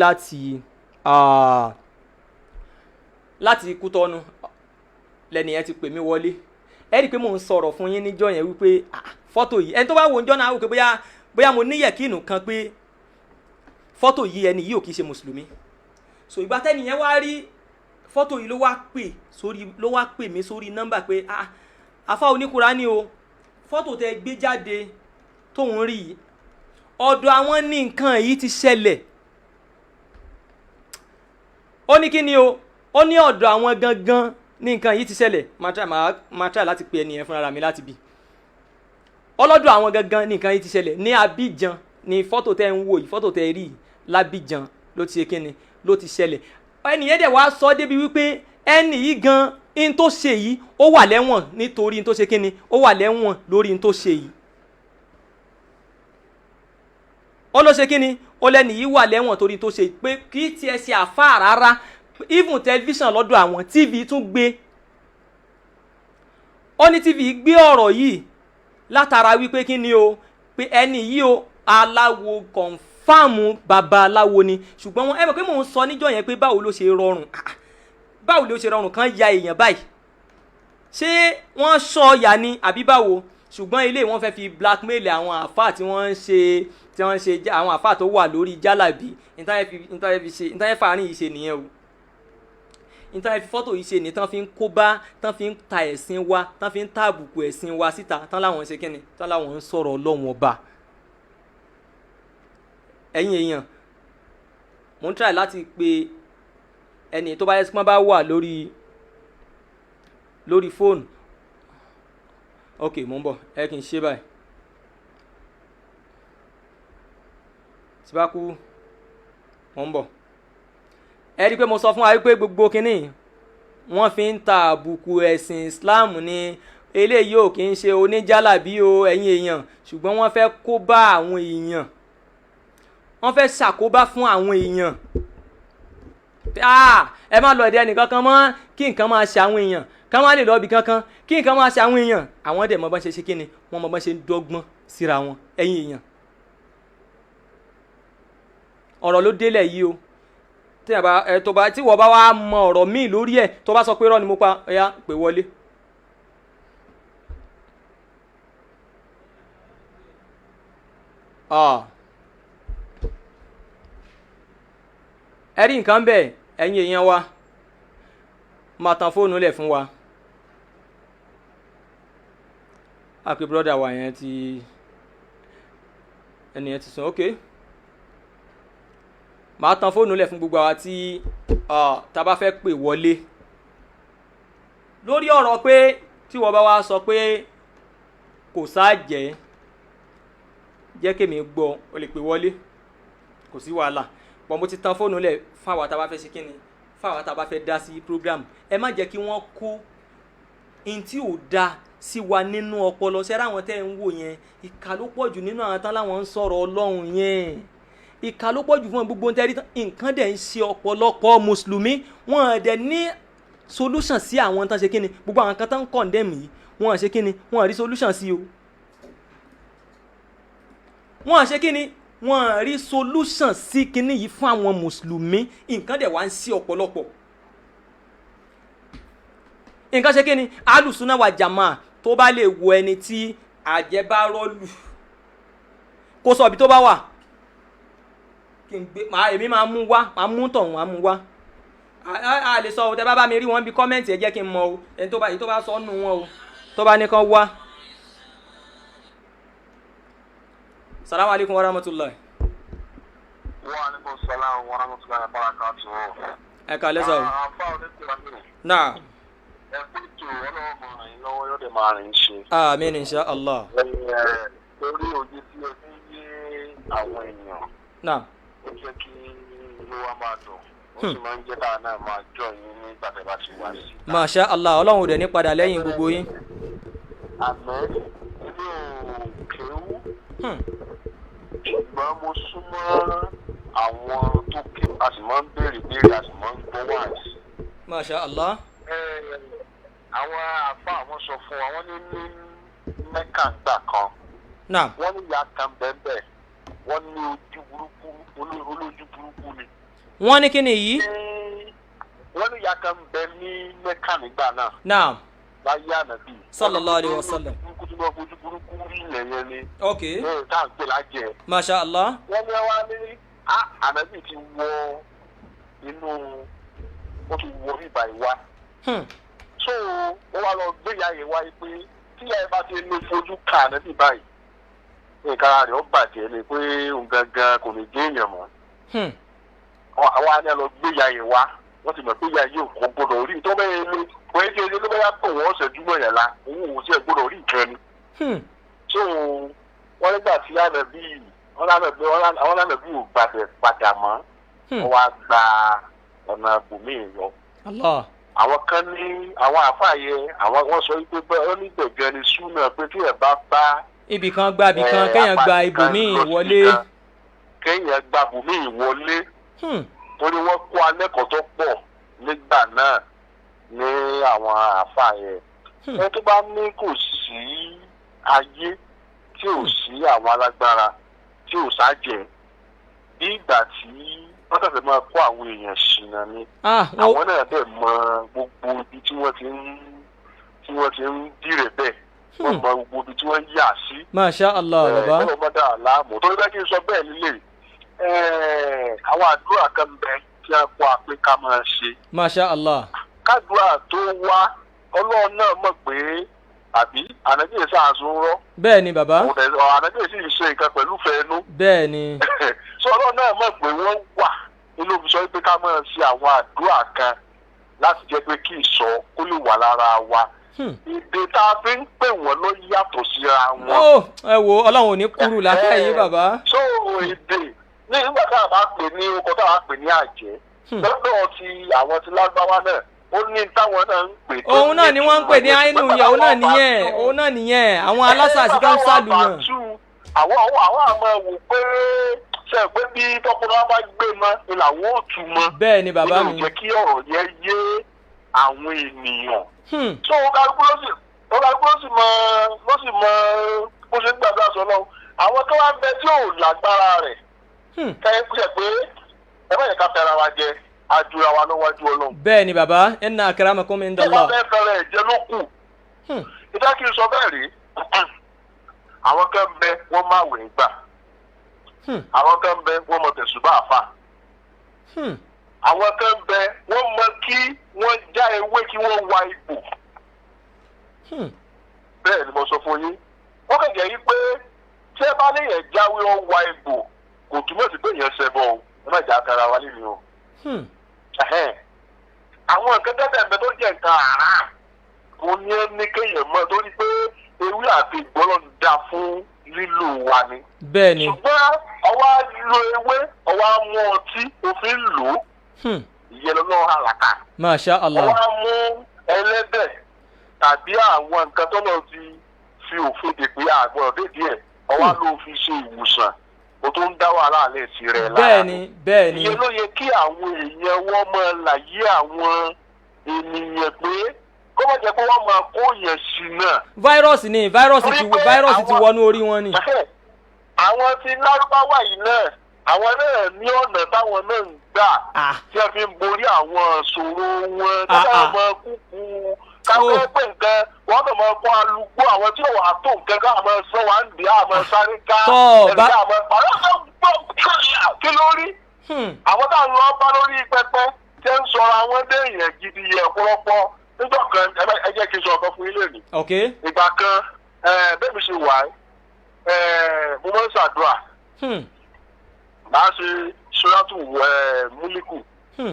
láti Kútọ́nù lẹ́nìyẹn ti pè mí wọlé ẹ rí i pé mò ń sọ̀rọ̀ fún yín níjọ́ yẹn wípé fọ́tò yìí ẹni tó bá wo níjọ́ náà wò pé bóyá mo níyẹ̀kínù kan pé fọ́tò yìí ẹni yìí ò kì í ṣe mùsùlùmí so ìgbà tẹ́nìyẹn wá rí fọ́tò yìí ló wá pè mí sórí nọ́mbà pé àfa oníkùránì o fọ́tò tẹ gbé jáde tóun rí yìí ọ̀dọ̀ àwọn ní nǹkan yìí ti ṣẹlẹ̀ ó ní kí ni o ó ní ọ̀dọ̀ àwọn gangan ní nǹkan yìí ti ṣẹlẹ̀ máa try láti pe ẹnìyẹn fúnra mi láti bí ọlọ́dọ̀ àwọn gangan ní nǹkan yìí ti ṣẹlẹ̀ ní Abidjan ní fọ́tò tẹ ń wò yìí fọ́tò tẹ rí l'Abidjan ló ti ṣe kí ni ló ti ṣẹlẹ̀ ẹnìyẹn dẹ̀ wá sọ débi wípé ẹnì yìí gan in tó ṣe yìí ó wà lẹ́wọ̀n nítorí in tó ṣe kí ni ó wà lẹ́wọ̀n lórí in tó ṣe yìí ó ló ṣe kí ni ó lẹ́nì yìí wà lẹ́wọ̀n torí tó ṣe pé kì í tiẹ̀ ṣe àfáà rárá even tẹlifíṣàn lọ́dọ̀ àwọn TV tún gbé ó ní TV gbé ọ̀rọ̀ yìí látara wípé kí ni o pé ẹni yìí o aláwo kọ̀ǹfàmù bàbá aláwo ni ṣùgbọ́n wọn ẹ mọ̀ pé mò ń sọ níjọ́ yẹn pé báwo ló ṣe rọrùn kan ya èèyàn báyìí ṣé wọ́n sọ ya ni àbí báwo ṣùgbọ́n ilé wọn fẹ́ fi blackmail àwọn àfáà tí wọ́n ń ṣe àwọn àfáà tó wà lórí jálàbí ìtàn fàárín yìí ṣe nìyẹn o ìtàn fi fọ́tò yìí ṣe ni tán fi ń kóbá tán fi ń ta ẹ̀sìn wa tán fi ń ta àbùkù ẹ̀sìn wa síta tán láwọn ń ṣe kíni tán láwọn ń sọ̀rọ̀ Ọlọ́run ọba ẹ̀yin èèyàn mo ń try láti pe ẹni tó bá yẹ kí wọ́n bá wà lórí fóònù ok mo ń bọ̀ ẹ kì í ṣe báyìí tí bá kú mo ń bọ̀ ẹ rí i pé mo sọ fún wa wípé gbogbo kínní wọ́n fi ń ta àbùkù ẹ̀sìn Islam ní eléyìí ò kì í ṣe oníjàlábí o ẹ̀yin èèyàn ṣùgbọ́n wọ́n fẹ́ kó bá àwọn èèyàn wọ́n fẹ́ ṣàkóbá fún àwọn èèyàn ẹ má lọ ẹ̀dẹ̀ ẹnìkan kan mọ́ kí nǹkan máa ṣe àwọn èèyàn ká má lè lọ ibì kankan kí nǹkan máa ṣe àwọn èèyàn àwọn dẹ̀ mọ bá ṣe ṣe kíni wọ́n mọ bá ṣe ń dọ́gbọ́n síra wọn ẹ̀yin èèyàn ọ̀rọ̀ ló délẹ̀ yìí o tí wọ́n bá wá mọ ọ̀rọ̀ míì lórí ẹ̀ tó bá sọ pé irọ́ ni mo pa ẹ̀yà pè wọlé. ẹ rí nǹkan bẹ́ẹ̀ ẹ̀yin èèyàn wa máa tan fóònù lẹ̀ fún wa àpè brọ́dà wa yẹn ẹnìyẹn ti sùn ok màá tan fóònù lẹ̀ fún gbogbo àwa tí tá bá fẹ́ pè wọlé lórí ọ̀rọ̀ pé tí wọ́n bá wá sọ pé kò sáàjẹ́ jẹ́ kémi gbọ́ o lè pè wọlé kò sí wàhálà bọ́n mo ti tan fóònù lẹ̀ fáwa tá bá fẹ́ ṣe kíni fáwa tá bá fẹ́ dá sí program ẹ má jẹ́ kí wọ́n kó in tí ò da sí wa nínú ọpọlọ ṣẹ́ra àwọn tẹ́ ń wò yẹn ìkà ló pọ̀ jù nínú àwọn tán láwọn ń sọ̀rọ̀ Ọlọ́run yẹn ìkà ló pọ̀ jù fún gbogbo ntẹ́rí nǹkan dẹ̀ ń ṣe ọ̀pọ̀lọpọ̀ mùsùlùmí wọn dẹ̀ ní solution sí àwọn tán ṣe kíni gbogbo àwọn kan tán ń condemn yìí wọn ṣe kíni wọn rí solution sí o wọn ṣe kíni wọn rí solution sí kíní yìí fún àwọn mùsùlùmí nǹkan dẹ̀ wá ń ṣe ọ̀pọ̀lọpọ̀ nǹkan ṣe kíni alùsùnà wà jàmá tó bá lè wo ẹni tí àjẹbárọ́lù kó sọ ibi tó bá wà kí n gbé èmi máa mú wá máa mú tọ̀hún máa mú wá a lè sọ ọ́ tẹ́ bá mi rí wọn bí kọ́mẹ́ǹtì ẹ jẹ́ kí n mọ o ẹni tó bá sọ nù wọn o tó bá ní kán wá. salamu alaikum warahmatullahi. wa alaikum salam warahmatullahi wabarakatuh. ẹ kà lẹ́sà o. náà. ẹ kú ètò ọlọ́wọ́ máa rìn lọ́wọ́ yóò dé máa rìn ṣe. àmín insha Allah. torí òye tí o ti yé àwọn èèyàn. náà. ó jẹ́ kí inú wa máa dùn ó sì máa ń jẹ́ káà náà máa jọ yín nígbà tẹ́ bá ti wá sí. masha Allah ọlọ́run ò dẹ̀ ní padà lẹ́yìn gbogbo yín. àmọ́ inú kéwú ṣùgbọ́n mo súnmọ́ àwọn tó ké a sì máa ń béèrè a sì máa ń gbọ́ wáàsí. masha Allah. àwọn àfa àwọn sọ fún wa wọ́n ní Mẹ́kà gbà kan. náà. wọ́n ní ìyá kan bẹ́ẹ̀ wọ́n ní ojú burúkú olójú burúkú ni. wọ́n ní kí ni yìí. wọ́n ní ìyá kan bẹ ní Mẹ́kà nígbà náà. naam. láyé ànábì. sallallahu alayhi wa sallam. ojú burúkú rí ilẹ̀ yẹn ni. ok. tá à ń pè lájẹ. masha allah. wọ́n ní wá ní ànábì ti wọ inú ó ti wọ ibà ìwá. so wọ́n wá lọ gbé ìyá yẹn wáyé pé tí ìyá yẹn bá ti lè fojú ka ànábì báyìí nǹkan ara rẹ̀ ó bàjẹ́ ni pé òun gangan kò ní jẹ́ èèyàn mọ́. àwọn àni àlọ́ gbé ìyá yẹn wá wọ́n ti mọ̀ pé ìyá yẹn kò gbọdọ̀ rí tó bẹ́ẹ̀ lé kò é ṣe é ló bẹ́ẹ̀ pọ̀ wọ́n ṣẹ́jú mọ́ yẹn la òun ò sí ẹ̀ gbọdọ̀ rí nǹkan ni. so wọ́n nígbà tí ànábì àwọn ànábì ò gbàdẹ̀ padà mọ́ wọ́n wá gba ọ̀nà bòmíì lọ. àwọn kan ní àwọn àfààyè àwọn wọ́n sọ wípé bẹ́ẹ̀ ó ní gbẹ̀gẹ́ ni súnà pé tí ẹ̀ bá bá ibì kan gba ibì kan kéèyàn gba ibòmíì wọlé. kéèyàn gba ibòmíì wọlé. torí wọ́n kó alẹ́kọ̀ọ́ tó pọ̀ nígbà náà ní àwọn àáfàá yẹn. wọ́n tó bá ní kò sí ayé tí ò sí àwọn alágbára tí ò sájẹ bí ìgbà tí wọ́n tẹ̀sẹ̀ máa kó àwọn èèyàn ṣìnà ni. àwọn náà dẹ̀ mọ gbogbo ibi tí wọ́n ti ń dìrẹ̀ bẹ́ẹ̀. wọ́n mọ gbogbo ibi tí wọ́n yà sí. masha allah baba. ẹ̀rọ mọ́dà aláàmú tó bẹ́ẹ̀ kí n sọ bẹ́ẹ̀ nílé àwọn àdúrà kan bẹ tí a kó a pé ká máa ṣe. masha allah. kádùá tó wá ọlọ́run náà mọ̀ pé àbí ànábì èsì àzúrọ́. bẹ́ẹ̀ ni baba. ànábì èsì ṣe nǹkan pẹ̀lú fẹ́ẹ́nu. bẹ́ẹ̀ ni. sọ ọlọ́run náà mọ̀ pé wọ́n wà nínú òbí sọ pé ká máa ṣe àwọn àdúrà kan láti jẹ́ pé kí ìsọ kó lè wà lára wa. Èdè tá a fi ń pè wọ́n ló yàtọ̀ síra wọn. ẹ wo ọlọ́run ò ní kúrú lákàyè bàbá. so èdè ní nígbà tá a bá pè ní orúkọ tá a pè ní àjẹ́ lọ́dọ̀ ti àwọn ti lágbáwá náà ó ní táwọn náà ń pè. òun náà ni wọ́n ń pè ní àínú ìyá òun náà nìyẹn àwọn alásàásì kan sálùyàn. àwọn àmọ́ wò pé ṣe pé bí tọkùnrin bá gbé mọ́ ni làwọn ò tù mọ́. bẹ́ẹ̀ ni bàbá mi. ó lè jẹ́ kí ọ̀rọ̀ yẹn yé àwọn ènìyàn. so kálukú ló sì mọ bó ṣe ń gbàgbà sọ náà àwọn tó wá bẹ tí ò lágbára rẹ̀ kẹ́yìn pé ẹ bá yẹ ká fẹ́ra wa jẹ àjùra wa níwájú Ọlọ́run. bẹ́ẹ̀ ni bàbá inna akramakum indallah. tí wọ́n fẹ́ fẹ́rẹ̀ ẹ̀jẹ̀ ló kù. ìdá kí n sọ bẹ́ẹ̀ rí àwọn kan bẹ wọ́n máa wẹ̀ gbà àwọn kan bẹ wọ́n mọ tẹ̀sùbá àfà àwọn kan bẹ wọ́n mọ kí wọ́n já ewé kí wọ́n wa ipò. bẹ́ẹ̀ ni mo sọ fún yín wọ́n kàn jẹ́ yí pé tí ẹ bá léyìn jáwé ọ̀ wa ipò kò túmọ̀ sí pé èèyàn ṣẹbọ o ẹ má jà kára wa nínú o. àwọn nǹkan tẹ́tẹ̀ ẹ̀mẹ́ tó jẹ́ nǹkan àrà kò ní ẹ ní kéèyàn mọ́ torí pé ewé àti ìgbọ́lọ́ ń da fún lílò wa ni. bẹ́ẹ̀ ni. ṣùgbọ́n ọwọ́ lo ewé ọwọ́ mú ọtí òfin lò ó ìyẹn lọ́wọ́ àlàkà. masha allah. ọwọ́ mú ẹlẹ́dẹ̀ tàbí àwọn nǹkan tó lọ ti fi òfin dè pé àgbọ̀n dédé ẹ̀ ọwọ́ ló fi ṣe ìwòsàn o tó ń dá wàhálà alẹ́ sí rẹ̀ lára. bẹ́ẹ̀ ni. ìyẹn ló yẹ kí àwọn èèyàn wọ́n máa láyé àwọn ènìyàn pé kó má jẹ́ pé wọ́n máa kó yẹn sí náà. fáírọ́ọ̀sì ti wọnú orí wọn ni. àwọn tí lárúbáwá yìí náà àwọn náà ní ọ̀nà táwọn náà ń gbà tí a fi ń borí àwọn ìṣòro wọn táwọn máa kúkú káfẹ́ pé nǹkan wọ́n náà máa kọ́ alùpùpù àwọn tí wọ́n á tó nǹkan ká máa sọ wá ń dì á máa sáré ká ẹ̀ka máa pàrọ̀ kí ló rí. àwọn táwọn lọ bá lórí pẹpẹ tí ń sọ̀rọ̀ àwọn dé èèyàn gidi yẹ ọ̀pọ̀lọpọ̀ nígbà kan ẹ jẹ́ kí n sọ ọ̀kan fún ilé mi. ìgbà kan bẹ́ẹ̀ mi ṣe wà mo máa ń ṣàdúrà màá ṣe ṣọ́yàtù múlíkù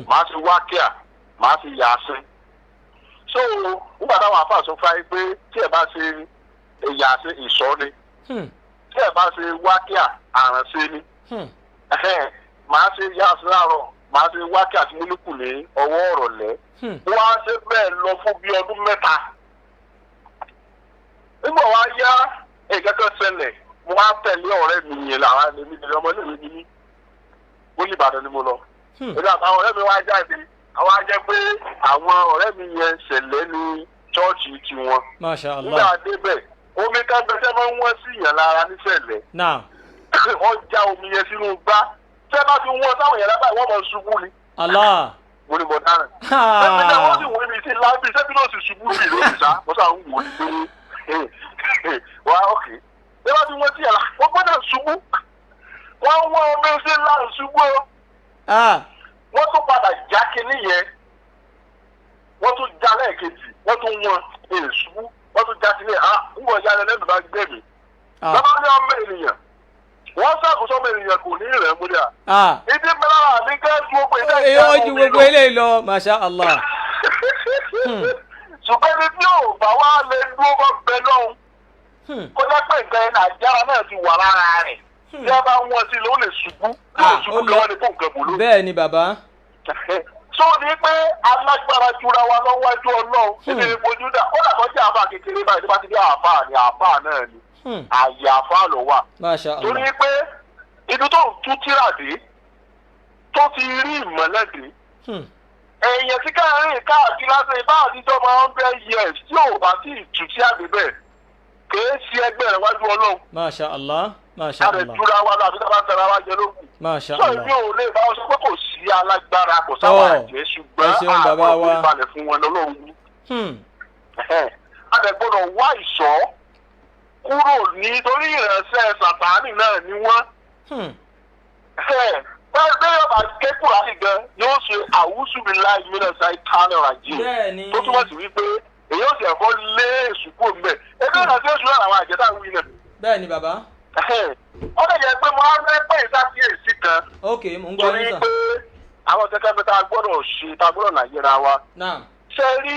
màá ṣe wákíà màá ṣe yàásín. so nígbà táwọn àfáà sọ fún ayé pé tí ẹ bá ṣe yàásín ìṣọ́ ni tí ẹ bá ṣe wákíà àránṣe ni màá ṣe yàásín láàárọ̀ màá ṣe wákíà àti múlíkù ní ọwọ́ ọ̀rọ̀lẹ́ wọ́n á ṣe bẹ́ẹ̀ lọ fún bí ọdún mẹ́ta. nígbà wá yá ìkẹ́kẹ́ ṣẹlẹ̀ mo wá tẹ̀lé ọ̀rẹ́ mi yẹn làwọn ẹni mi ọmọ ilé mi ní wọlé Ìbàdàn ni mo lọ. ìgbà táwọn ọ̀rẹ́ mi wá jáde àwọn ajẹ́ pé àwọn ọ̀rẹ́ mi yẹn ṣẹlẹ̀ ní chọ́ọ̀chì tiwọn. Masha Allah. nígbà débẹ̀ omi kábẹ́sẹ́ máa ń wọ́n sí ìyàn lára níṣẹ̀lẹ̀. wọ́n já omi yẹn sínú gbá tẹ́ bá ti wọ́n táwọn yẹn lábàá wọ́n mọ̀ ṣubú ni. Allah. mo ní mo dára. sẹ́mi náà wọ́n sì wọ́n mi sí lábí sẹ́mi náà sì ṣubú mi lórí sá mo sá ń wò ó pé wá òkè. tẹ́ bá ti wọ́n tí yàrá wọ́n gbọ́dọ̀ ṣubú wọ́n wọ́n omi sí láì ṣubú o. wọ́n tún padà já kinní yẹn wọ́n tún já lẹ́ẹ̀kejì wọ́n tún wọ́n ṣubú wọ́n tún já kinní yẹn ń wọ̀ ya lẹ́nu bá gbé mi. lọ́wọ́ ní ọmọ ènìyàn wọ́n ṣàkóso ọmọ ènìyàn kò ní ìrẹ̀ múlẹ̀ à. ìdí mẹ́lára ní kẹ́ ju gbogbo ilé ìjọba ó ju gbogbo ilé lọ masha Allah. ṣùgbọ́n ní tí ò bá wá lè dúró bọ́ bẹ lọ́hùn kó jẹ́ pé nǹkan ẹ̀nà àjára náà ti wà lára rẹ̀ tí a bá wọ́n sí ló lè ṣubú yóò ṣubú lọ́wọ́ ní fún nǹkan bòló. bẹ́ẹ̀ ni bàbá. sọ ni pé alágbára jura wa lọ́wọ́jú ọlọ́run níbi ìfojú dà ó dàgbọ́ jẹ́ àbá kékeré báyìí tó bá ti dé àbá ni àbá náà ni àyè àfa ló wà. torí pé ibi tó ń tú tíra dé tó ti rí ìmọ̀lẹ́dẹ̀ èèyàn tí káàárín káàkiri lásán bá àtijọ́ máa ń bẹ́ years tí ò bá tí ì tù sí àgbébẹ̀ kèé sí ẹgbẹ́ rẹ̀ wájú ọlọ́run. Masha Allah. Masha Allah. àrẹ jura wa lọ àbí tá a bá tẹ̀ra wa jẹ lókun. Masha Allah. sọ ìbí ò lè bá wọn sọ pé kò sí alágbára kò sábà jẹ́ ṣùgbọ́n àwọn ìbalẹ̀ fún wọn lọ́lọ́run wú. a lè gbọ́dọ̀ wá ìṣọ́ kúrò nítorí ìrẹsẹ̀ sàtáánì náà ni wọ́n. bẹ́ẹ̀ yóò bá ké kúránì gan yóò ṣe àwùsùnmíláì mílẹ̀ ṣáìtánì ràjì tó túmọ̀ sí wípé èyí ó sì ẹ̀fọ́ lé èṣùkú mbẹ̀ ebi ọ̀nà tí èṣù náà àwọn àjẹtà wí náà. bẹ́ẹ̀ ni bàbá. ó lè jẹ́ pé mo á fẹ́ pé ìsàkíyèsí kan. ok mo ń gbọ́ yín sà. torí pé àwọn kẹ́kẹ́ mi tá a gbọ́dọ̀ ṣe tá a gbọ́dọ̀ nàyẹra wa. ṣe rí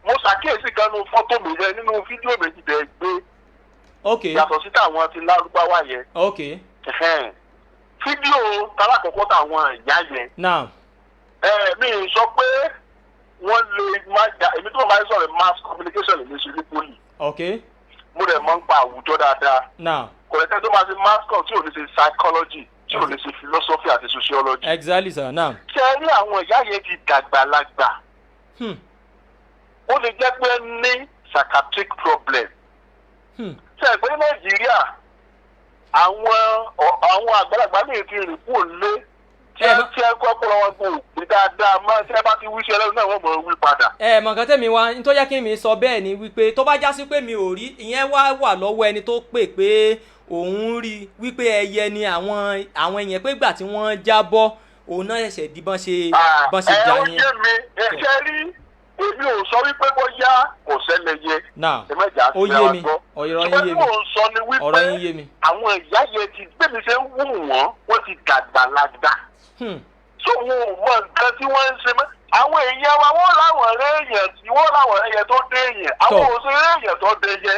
mo ṣàkíyèsí kan nínú fọ́tò mi yẹn nínú fídíò méjì bẹ́ẹ̀ gbé. ok yàtọ̀ sí táwọn ti lárúbáwá yẹn. ok. fídíò talákọ̀ọ́kọ́ táwọn ìyá yẹn. mi sọ pé wọ́n lè má jà èmi tó máa ń sọ̀rọ̀ mass communication lè ṣe ní poli. ok. mo rẹ̀ mọ́ ń pa àwùjọ dáadáa. kò lè tẹ́ tó máa ṣe mass com tí ò ní ṣe psychology tí ò ní ṣe philosophy àti sociology. exactly sir now. ṣe rí àwọn ìyá yẹn ti dàgbàlagbà. ó lè jẹ́ pé ní psychiatric problem. ṣe é pé ní nàìjíríà àwọn àgbàlagbà lè ti rìn kúrò lé tí ẹ kọ́ pọ̀ wọn kò gbé dáadáa máa tí ẹ bá ti wíṣẹ́ lẹ́nu náà wọ́n mọ̀ wí padà. mọ̀ nǹkan tẹ̀mí wa nítorí yẹ kí mi sọ bẹ́ẹ̀ ni wípé tó bá já sí pé mi ò rí ìyẹn wà lọ́wọ́ ẹni tó pè pé òun rí wípé ẹyẹ ni àwọn ẹyẹ pé gbà tí wọ́n jábọ́ òun náà ṣẹ̀ṣẹ̀ di bọ́n ṣe jà yẹn. ó yé mi ẹ̀ṣẹ̀ rí èmi ò sọ wípé bóyá kò ṣẹlẹ̀ yẹ. ó yé mi ọ̀rọ̀ yín yé mi ọ̀rọ̀ yín yé mi. àwọn ìyá yẹn ti gbẹ̀mí ṣe ń wù wọ́n ti dàgbàlagbà. so wọn ò mọ nǹkan tí wọ́n ń ṣe mọ́ àwọn èèyàn wa wọ́n láwọn èèyàn tí wọ́n láwọn èèyàn tó dé èèyàn àwọn òṣèré èèyàn tó dé yẹ.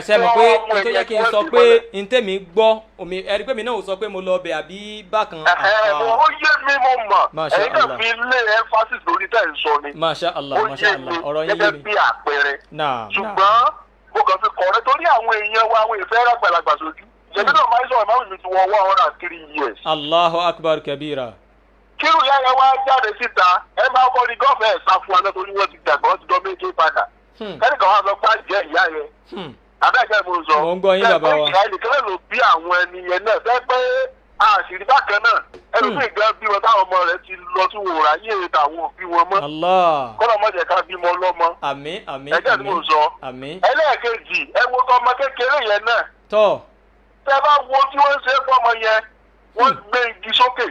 ṣe mọ̀ pé n tó yẹ kí n sọ pé n tèmi gbọ́ omi ẹ̀rí pé mi náà ò sọ pé mo lọ bẹ̀ àbí bákan. ó yé mi mo mọ̀ ẹ̀yin náà fi lé emphasis lórí tẹ̀ ń sọ ni. Masha Allah Masha Allah ọ̀rọ̀ yín yé mi. gẹ́gẹ́ bí àpẹẹrẹ. ṣùgbọ́n mo kàn fi kọ̀ọ̀rẹ́ torí àwọn èèyàn wa àwọn ìfẹ́ rágbàlagbà sójú. ṣèbí náà máa ń sọ̀rọ̀ máa ń mi ti wọ 103 years. Allahu akbar kabira. kírù yá yẹn wá jáde síta ẹ máa kọ́ ní gọ́ọ̀fẹ́ ẹ̀ sá fún wa nítorí wọ́n ti dàgbà wọ́n ti dán méjì padà. kẹ́nìkan wá sọ pé àjẹ́ ìyá yẹn. abẹ́ẹ̀kẹ́ mo sọ. mo ń gbọ́ yín bàbá wa. ìyá ẹnìkan ló bí àwọn ẹni yẹn náà fẹ́ pé àṣírí bákan náà ẹlòmíì gan bí wọn táwọn ọmọ rẹ ti lọ tí wò ráyè tàwọn òbí wọn mọ́. kọ́nà mọ̀jẹ̀ ká bímọ lọ́mọ. àmín àmín ẹ̀jẹ̀ tí mo sọ. ẹlẹ́ẹ̀kejì ẹ wo ọmọ kékeré yẹn náà. tẹ́ bá wo tí wọ́n ń ṣe fọ́mọ yẹn wọ́n gbé igi sókè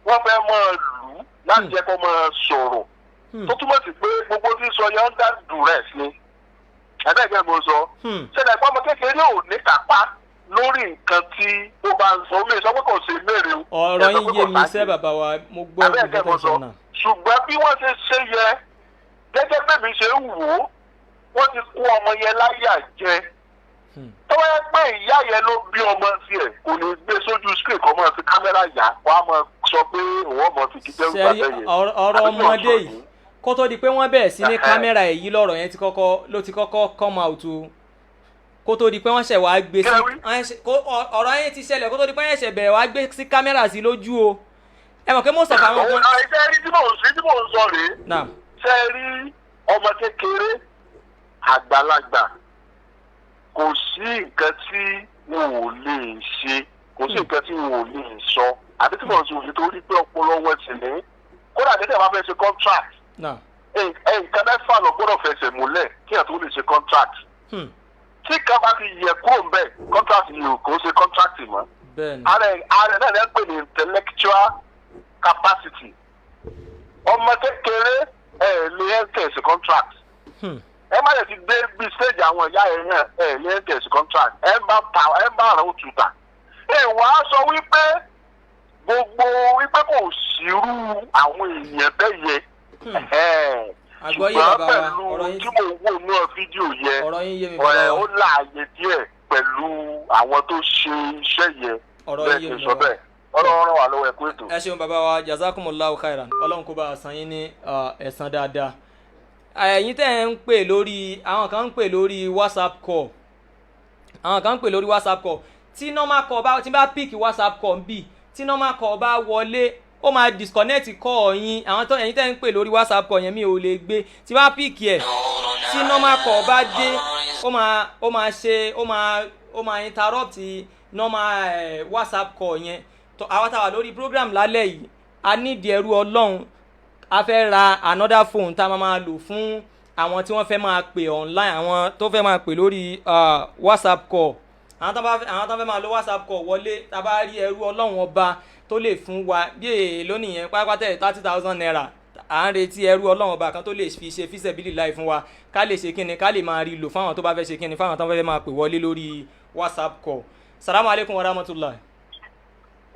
wọ́n fẹ́ mọ lù ú láti jẹ́ kó máa sọ̀rọ̀ tó túmọ̀ sí pé gbogbo tí sọ yẹn ń dá duress ni ẹ̀ẹ́dẹ́gbẹ́ mo sọ ṣẹlẹ̀ pé ọmọ kékeré ò ní kápá lórí nǹkan tí ó bá ń sọ mi sọ pé kò sí mèrè o. ọ̀rọ̀ yín yé mi sẹ́ bàbá wa mo gbọ́ ẹ̀ẹ́dẹ́gbẹ́ mo sọ ṣùgbọ́n bí wọ́n ṣe yẹ gẹ́gẹ́ bẹ́ẹ̀ mi ṣe ń wò ó wọ́n ti kó ọmọ yẹn láyà jẹ tó wáyé pé ìyá yẹn ló bí ọmọ tiẹ̀ kò ní gbé sójú screen kọ́ mọ́ fi kámẹ́rà yá wọ́n á mọ sọ pé òun ọmọ fi kíkẹ́ rúbà bẹ́ẹ̀ yẹn. ọ̀rọ̀ ọmọdé yìí kó tó di pé wọ́n bẹ̀rẹ̀ sí ní kámẹ́rà èyí lọ́rọ̀ yẹn ló ti kọ́kọ́ come out kó tó di pé wọ́n ṣẹ̀ wá gbé sí ọ̀rọ̀ yẹn ti ṣẹlẹ̀ kó tó di pé wọ́n ṣẹ̀ bẹ̀rẹ̀ wá gbé sí kámẹ́rà sí lójú o ẹ mọ̀ pé mo sọ̀kà àwọn kan. ṣe rí tí mò ń sọ rèé ṣe rí ọmọ kékeré àgbàlagbà kò sí nǹkan tí wọn ò lè ṣe kò sí nǹkan tí wọn ò lè sọ àbí tí mo sọ òye torí pé ọpọlọ wọn ti ní kódà tẹ́tẹ́ bá fẹ́ ṣe contract nǹkan mẹ́fà lọ gbọ́dọ̀ fẹsẹ̀ múlẹ̀ kí ẹ̀ tó lè ṣe contract tí kan bá ti yẹ kúrò ń bẹ̀ contract yìí kò ṣe contract mọ́ ààrẹ náà lẹ́ pè ní intellectual capacity ọmọ kékeré lè ẹ̀ tẹ̀sí contract ẹ má lè ti dé bí stage àwọn ìyá ẹ̀ náà lè ẹ̀ tẹ̀sí contract ẹ bá rà ó tuta wàá sọ wípé gbogbo wípé kò sírú àwọn èèyàn bẹ́ẹ̀ yẹ ṣùgbọ́n pẹ̀lú tí mo wò náà fídíò yẹ ó láàyè díẹ̀ pẹ̀lú àwọn tó ṣe iṣẹ́ yẹ bẹ́ẹ̀ ṣe sọ bẹ́ẹ̀ ọlọ́run wà lọ́wọ́ ẹ̀kú ètò. ẹ ṣeun bàbá wa jazakumullahu khairan ọlọ́run kó bá a san yín ní ẹ̀san dáadáa. ẹ̀yin tẹ́ ń pè lórí àwọn kan ń pè lórí whatsapp call tí normal call bá tí bá pick whatsapp call bí tí normal call bá wọlé ó máa disconnect call yín àwọn tó ẹ̀yin tẹ́ ń pè lórí whatsapp call yẹn mi ò lè gbé tí bá pick ẹ̀ tí normal call bá dé ó máa interrupt normal whatsapp call yẹn àwọn táwa lórí program lálẹ́ yìí a nídìí ẹrú ọlọ́run a fẹ́ ra another phone tá a máa lò fún àwọn tí wọ́n fẹ́ máa pè online àwọn tó fẹ́ máa pè lórí whatsapp call àwọn tó fẹ́ máa lo whatsapp call wọlé tá a bá rí ẹrú ọlọ́run ọba tó lè fún wa bí èè lónìí yẹn pátápátá 30,000 naira à ń retí ẹrú ọlọ́run ọba kan tó lè fi ṣe fisabilillahi fún wa ká lè ṣe kíni ká lè máa rí lò fáwọn tó bá fẹ́ ṣe kíni fáwọn tó fẹ́ máa pè wọlé lórí whatsapp call. Salamu alaikum wa rahmatullahi.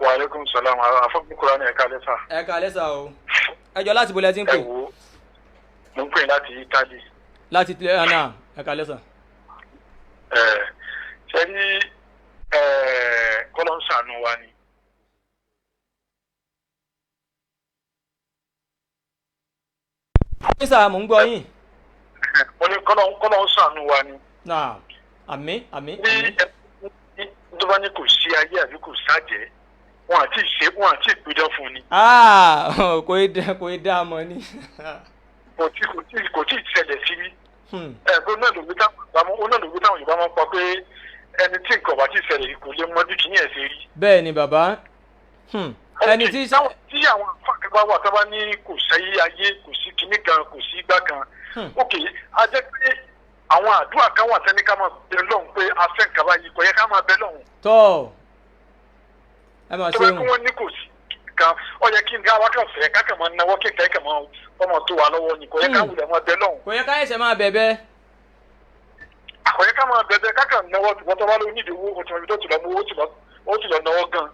Wa alaikum salam afọ́bí kúrò ní ẹ̀ka lẹ́sà. ẹ̀ka lẹ́sà o ẹjọ́ láti bolẹ̀ tí ń pè. ẹ wo mo ń pè láti Italy. láti náà ẹ̀ka lẹ́sà. ṣe ní kọ́lọ́ ń ṣàánú wa ni. nísà mò ń gbọ́ yín. mo ní kọ́lọ́ ń ṣàánú wa ni. náà àmín àmín. ní tó bá ní kò sí ayé àbí kò sájẹ́ wọn àti ìpínlẹ̀ fún ni. kò í dá mọ́ ni. kò tí ì ṣẹlẹ̀ sí rí. ẹ̀gbọ́n náà lògbé táwọn Yorùbá máa ń pa pé ẹni tí nǹkan bá ti ṣẹlẹ̀ kò lè mọ bí kìíní ẹ̀ ṣe rí. bẹ́ẹ̀ ni bàbá. ẹni tí àwọn afáàkẹ́gbà wà tó bá ní kò sẹ́yí ayé kò sí kinní kan kò sí igbá kan. ok a jẹ́ pé àwọn àdúrà kan wà tẹ́ni ká máa bẹ lọ́hùn pé a fẹ́ nǹkan báyìí kò yẹ ká máa bẹ lọ́hùn. tọ́ ẹ máa ṣe wọn. tó bá kí wọ́n ní kò sí kan ó yẹ kí n ká wákàn fẹ́ kákan máa náwó kékeré kan máa ọmọ tó wà lọ́wọ́ ni kò yẹ ká wulẹ̀ máa bẹ lọ́hùn. kò yẹ ká ẹsẹ̀ máa bẹ̀bẹ̀. kò yẹ ká máa bẹ̀bẹ̀ kákan náwó wọ́n tó bá lóyún nídìí owó òtún ibi tó ti lọ mú ó ti lọ náwó gan.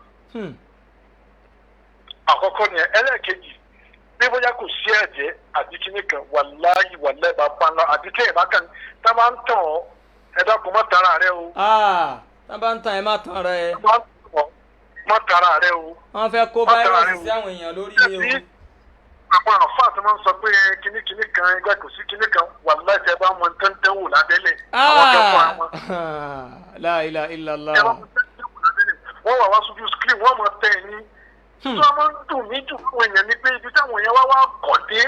àkọ́kọ́ ni ẹlẹ́ẹ̀kejì bí bóyá kò sí ẹ̀jẹ̀ àbí kíní kan wàláyì bàbá ńlá àbí kéèyàn bá kàn tá bá ń tàn ọ́ ẹ dákun má tara rẹ o. tá bá ń tàn ẹ má tàn rẹ. má tara rẹ o. wọ́n fẹ́ kó fáírọ́ọ̀sì sí àwọn èèyàn lórí ni o. àwọn àfáà tó máa ń sọ pé kíní kan ẹgbẹ́ kò sí kíní kan wàláyì tẹ bá mọ tán dánwò lábẹ́lẹ̀. àwọn kẹ́kọ̀ọ́ àwọn. La ilaha illallah. wọ́n wà wá sójú screen wọ́n mọ tẹ̀ ní. tí wọ́n máa ń dùn mí jù fún èèyàn ni pé ibi táwọn èèyàn wá kọ̀ dé.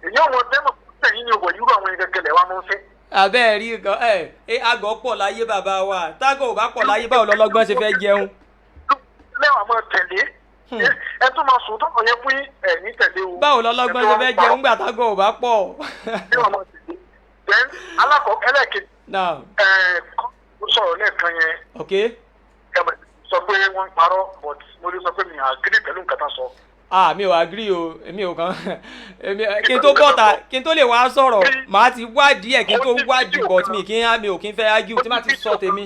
èèyàn ọmọ tẹ́mọ̀ tẹ̀yìn ni òwò irú àwọn èèyàn gẹ́gẹ́lẹ̀ wa máa ń fẹ́. àbẹ́ rí gan àgọ́ pọ̀ láyé bàbá wa tágọ̀ ò bá pọ̀ láyé báwo lọ́lọ́gbọ́n ṣe fẹ́ jẹun. lẹ́wọ̀n máa tẹ̀lé ẹ tún máa sùn tọkàn yẹn fún ẹ̀yìn tẹ̀lé o. báwo lọ́lọ́gbọ́n ṣe fẹ́ jẹun gbà tágọ̀ ò bá pọ̀. lẹ́wọ̀n máa tẹ̀lé then alákọ̀ọ́ ẹlẹ́ẹ̀kejì sọ̀rọ̀ lẹ́ẹ̀kan yẹn sọ pé wọ́n ń parọ́ but mo lè sọ pé mi àgírí pẹ̀lú nǹkan tá a sọ. mi ò agree o èmi ò kàn kí n tó bọ́ta kí n tó lè wá sọ̀rọ̀ màá ti wádìí ẹ̀ kí n tó wádìí but mi ò kí n fẹ́ argue tí màá ti sọ tèmi.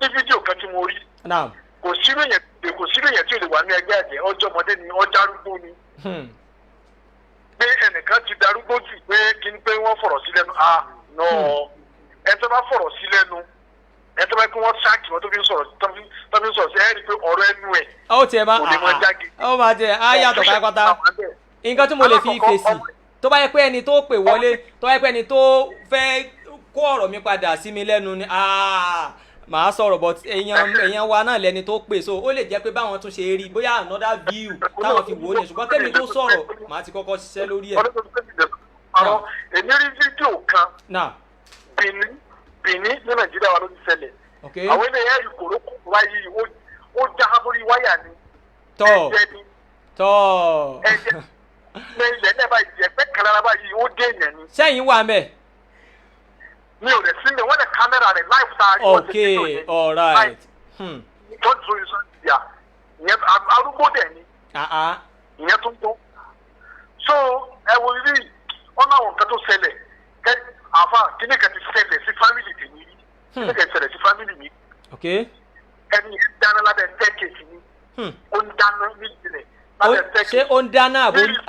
ní fídíò kan tí mo rí kò sírò yẹn tí ò lè wà ní ẹgbẹ́ àjẹ́ ọjọ́ ọmọdé ni ọjọ́ arúgbó ni. pé ẹnìkan ti darúgbó jù pé kí n pé wọ́n fọ̀rọ̀ sí lẹ́nu no ẹ tó bá fọ̀rọ̀ sí lẹ́nu ẹ tó bá kí wọ́n sáàkì wọn tó fi ń sọ̀rọ̀ sí ẹ rí i pé ọ̀rọ̀ ẹnu ẹ̀ ó tiẹ̀ máa ó máa tiẹ̀ á yàtọ̀ pátápátá nǹkan tí mo lè fi fèsì tó bá yẹ pé ẹni tó pè wọlé tó bá yẹ pé ẹni tó fẹ́ kó ọ̀rọ̀ mi padà sí mi lẹ́nu ni màá sọ̀rọ̀ but èèyàn wa náà lẹni tó pè so ó lè jẹ́ pé báwọn tún ṣe rí bóyá another view táwọn fi wò ó ní ṣùgbọ́n tẹ́mi tó sọ̀rọ̀ màá ti kọ́kọ́ ṣiṣẹ́ lórí ẹ̀. èmi rí fídíò kan Benin ní Nàìjíríà wa ló ti ṣẹlẹ̀ àwọn ilé ẹ̀rí kòrókò wáyé ó já lórí wáyà ni ẹ̀jẹ̀ ni ẹ̀jẹ̀ ní ilẹ̀ náà báyìí ẹgbẹ́ kan lára báyìí ó dé èèyàn ni. sẹ́yìn wà mẹ́. mi ò lè sí mi wọ́n lè kámẹ́rà rẹ̀ láì sáà rí wọ́n ti fi lò yẹn. all right. tó ń sọ yìí sọ ìyá ìyẹn arúgbó dẹ̀ ni ìyẹn tó ń tó. so ẹ wo rí wọn náà wọn kan tó ṣẹlẹ̀ kẹ àfa kíní kan ti ṣẹlẹ̀ sí fámìlì tèmi rí kíní kan ṣẹlẹ̀ sí fámìlì mi. ẹni yẹn dáná lábẹ́ tẹ́kẹ̀sì ni ó ń dáná ní ìjìnlẹ̀ lábẹ́ tẹ́kẹ̀sì. ṣé ó ń dáná